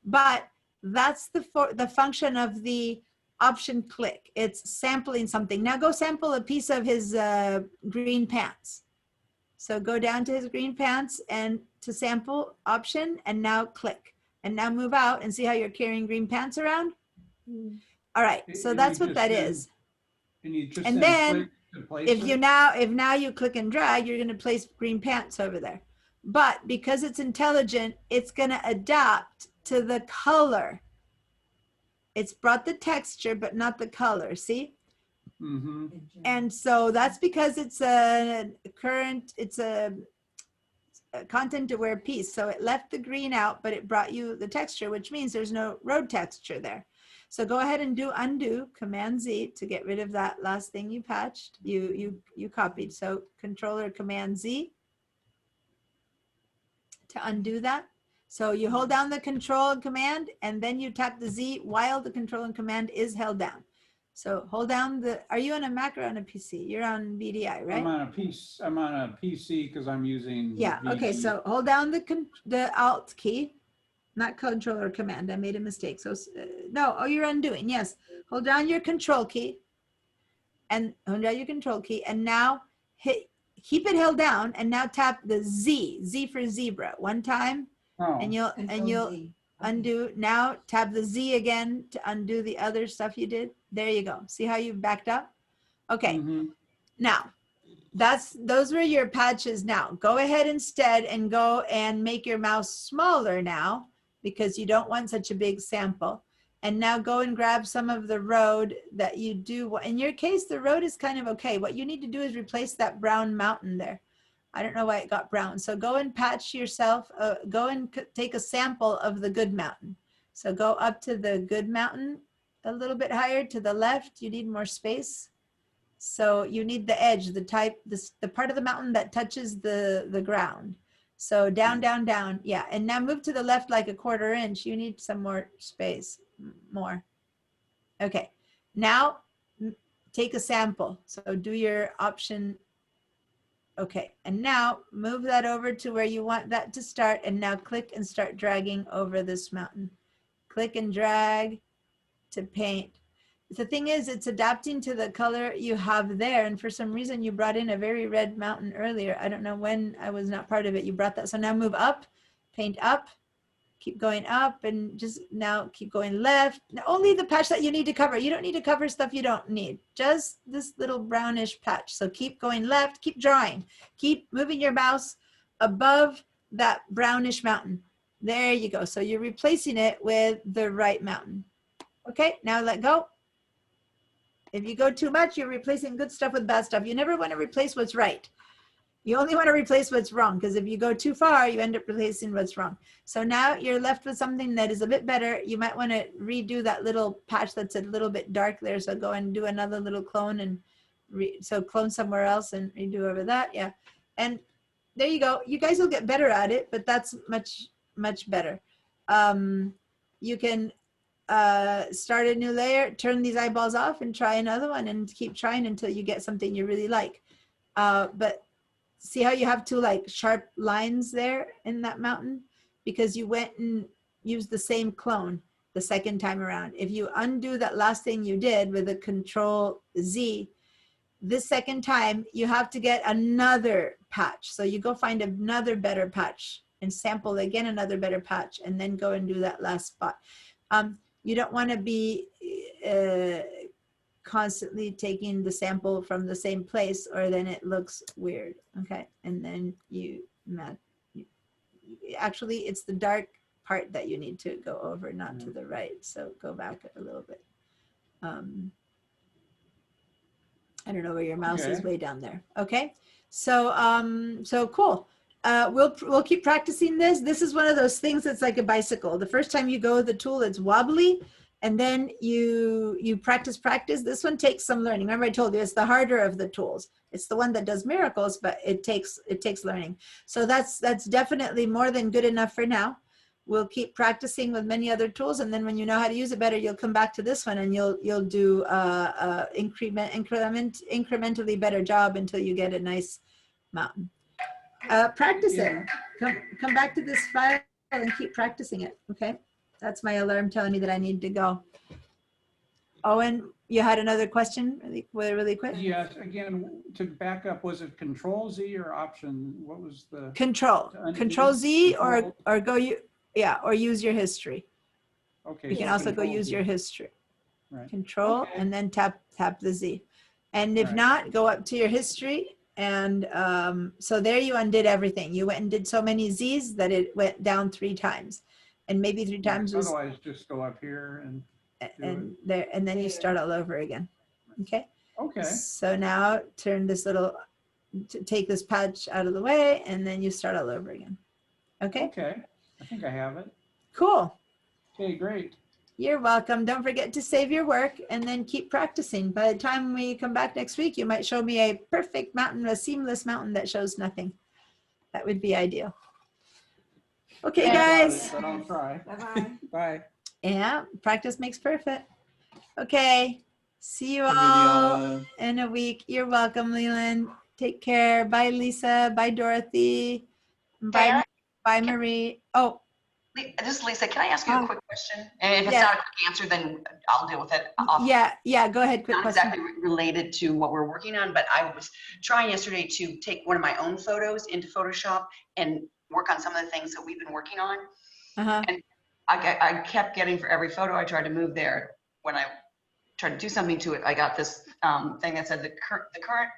but that's the function of the Option click. It's sampling something. Now go sample a piece of his green pants. So go down to his green pants and to sample Option, and now click, and now move out and see how you're carrying green pants around. All right, so that's what that is. And then if now you click and drag, you're going to place green pants over there. But because it's intelligent, it's going to adapt to the color. It's brought the texture, but not the color. See? And so that's because it's a content aware piece. So it left the green out, but it brought you the texture, which means there's no road texture there. So go ahead and do undo, Command Z to get rid of that last thing you patched, you copied. So Control or Command Z to undo that. So you hold down the Control and Command, and then you tap the Z while the Control and Command is held down. So hold down are you on a Mac or on a PC? You're on VDI, right? I'm on a PC because I'm using. Yeah. VD. Okay. So hold down the Alt key, not Control or Command. I made a mistake. So no. Oh, you're undoing. Yes. Hold down your Control key, and hold down your Control key, and now keep it held down, and now tap the Z for zebra one time, and you'll undo. Now tap the Z again to undo the other stuff you did. There you go. See how you backed up? Okay. Now those were your patches. Now go ahead instead and go and make your mouse smaller now, because you don't want such a big sample. And now go and grab some of the road that you do. In your case, the road is kind of okay. What you need to do is replace that brown mountain there. I don't know why it got brown. So go and patch yourself, go and take a sample of the good mountain. So go up to the good mountain, a little bit higher to the left. You need more space. So you need the edge, the part of the mountain that touches the ground. So down, down, down. Yeah. And now move to the left like a 1/4 inch. You need some more space, more. Okay. Now take a sample. So do your option. Okay. And now move that over to where you want that to start. And now click and start dragging over this mountain. Click and drag to paint. The thing is, it's adapting to the color you have there. And for some reason, you brought in a very red mountain earlier. I don't know when, I was not part of it. You brought that. So now move up, paint up, keep going up, and just now keep going left. Now, only the patch that you need to cover. You don't need to cover stuff you don't need. Just this little brownish patch. So keep going left, keep drawing. Keep moving your mouse above that brownish mountain. There you go. So you're replacing it with the right mountain. Okay, now let go. If you go too much, you're replacing good stuff with bad stuff. You never want to replace what's right. You only want to replace what's wrong, because if you go too far, you end up replacing what's wrong. So now you're left with something that is a bit better. You might want to redo that little patch that's a little bit dark there. So go and do another little clone and so clone somewhere else and redo over that. Yeah. And there you go. You guys will get better at it, but that's much, much better. You can start a new layer, turn these eyeballs off and try another one and keep trying until you get something you really like. But see how you have two like sharp lines there in that mountain? Because you went and used the same clone the second time around. If you undo that last thing you did with a Control Z, this second time you have to get another patch. So you go find another better patch and sample again another better patch and then go and do that last spot. You don't want to be constantly taking the sample from the same place, or then it looks weird. Okay, and then actually it's the dark part that you need to go over, not to the right. So go back a little bit. I don't know where your mouse is, way down there. Okay, so so cool. We'll keep practicing this. This is one of those things that's like a bicycle. The first time you go with the tool, it's wobbly, and then you practice. This one takes some learning. Remember I told you it's the harder of the tools. It's the one that does miracles, but it takes learning. So that's definitely more than good enough for now. We'll keep practicing with many other tools, and then when you know how to use it better, you'll come back to this one and you'll do incrementally better job until you get a nice mountain. Practice it. Come back to this file and keep practicing it. Okay, that's my alarm telling me that I need to go. Owen, you had another question, really quick. Yes. Again, to back up, was it Control Z or Option? What was the Control Z or go or use your history. Okay. You can also go use your history. Right. Control and then tap the Z, and if not, go up to your history. And so there you undid everything. You went and did so many Z's that it went down 3 times, and maybe 3 times was. Otherwise, just go up here and there, and then you start all over again. Okay. Okay. So now turn this take this patch out of the way, and then you start all over again. Okay. Okay. I think I have it. Cool. Okay, great. You're welcome. Don't forget to save your work and then keep practicing. By the time we come back next week, you might show me a perfect mountain, a seamless mountain that shows nothing. That would be ideal. Okay, guys. But I'll try. Bye-bye. Bye. Yeah, practice makes perfect. Okay, see you all in a week. You're welcome, Leland. Take care. Bye, Lisa. Bye, Dorothy. Bye, bye, Marie. Oh. This is Lisa. Can I ask you a quick question? And if it's not a quick answer, then I'll deal with it. Yeah, go ahead. Quick not question. Exactly related to what we're working on, but I was trying yesterday to take one of my own photos into Photoshop and work on some of the things that we've been working on. And I kept getting, for every photo I tried to move there, when I tried to do something to it, I got this thing that said the current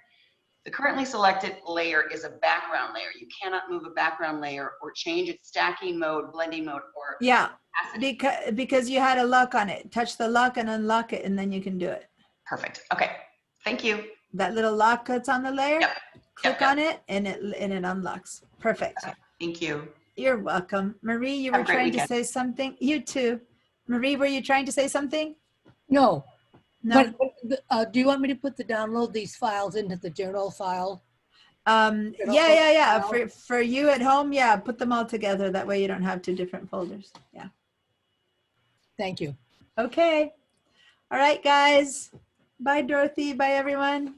The currently selected layer is a background layer. You cannot move a background layer or change its stacking mode, blending mode, or Yeah, opacity. because you had a lock on it. Touch the lock and unlock it, and then you can do it. Perfect. Okay. Thank you. That little lock that's on the layer, Yep. click Yep. on it, and it unlocks. Perfect. Okay. Thank you. You're welcome. Marie, you Have were a great trying to weekend. say something? You too. Marie, were you trying to say something? No, No. but do you want me to put download these files into the general file? Yeah. file? For you at home, yeah, put them all together. That way you don't have two different folders. Yeah. Thank you. Okay. All right, guys. Bye, Dorothy. Bye, everyone.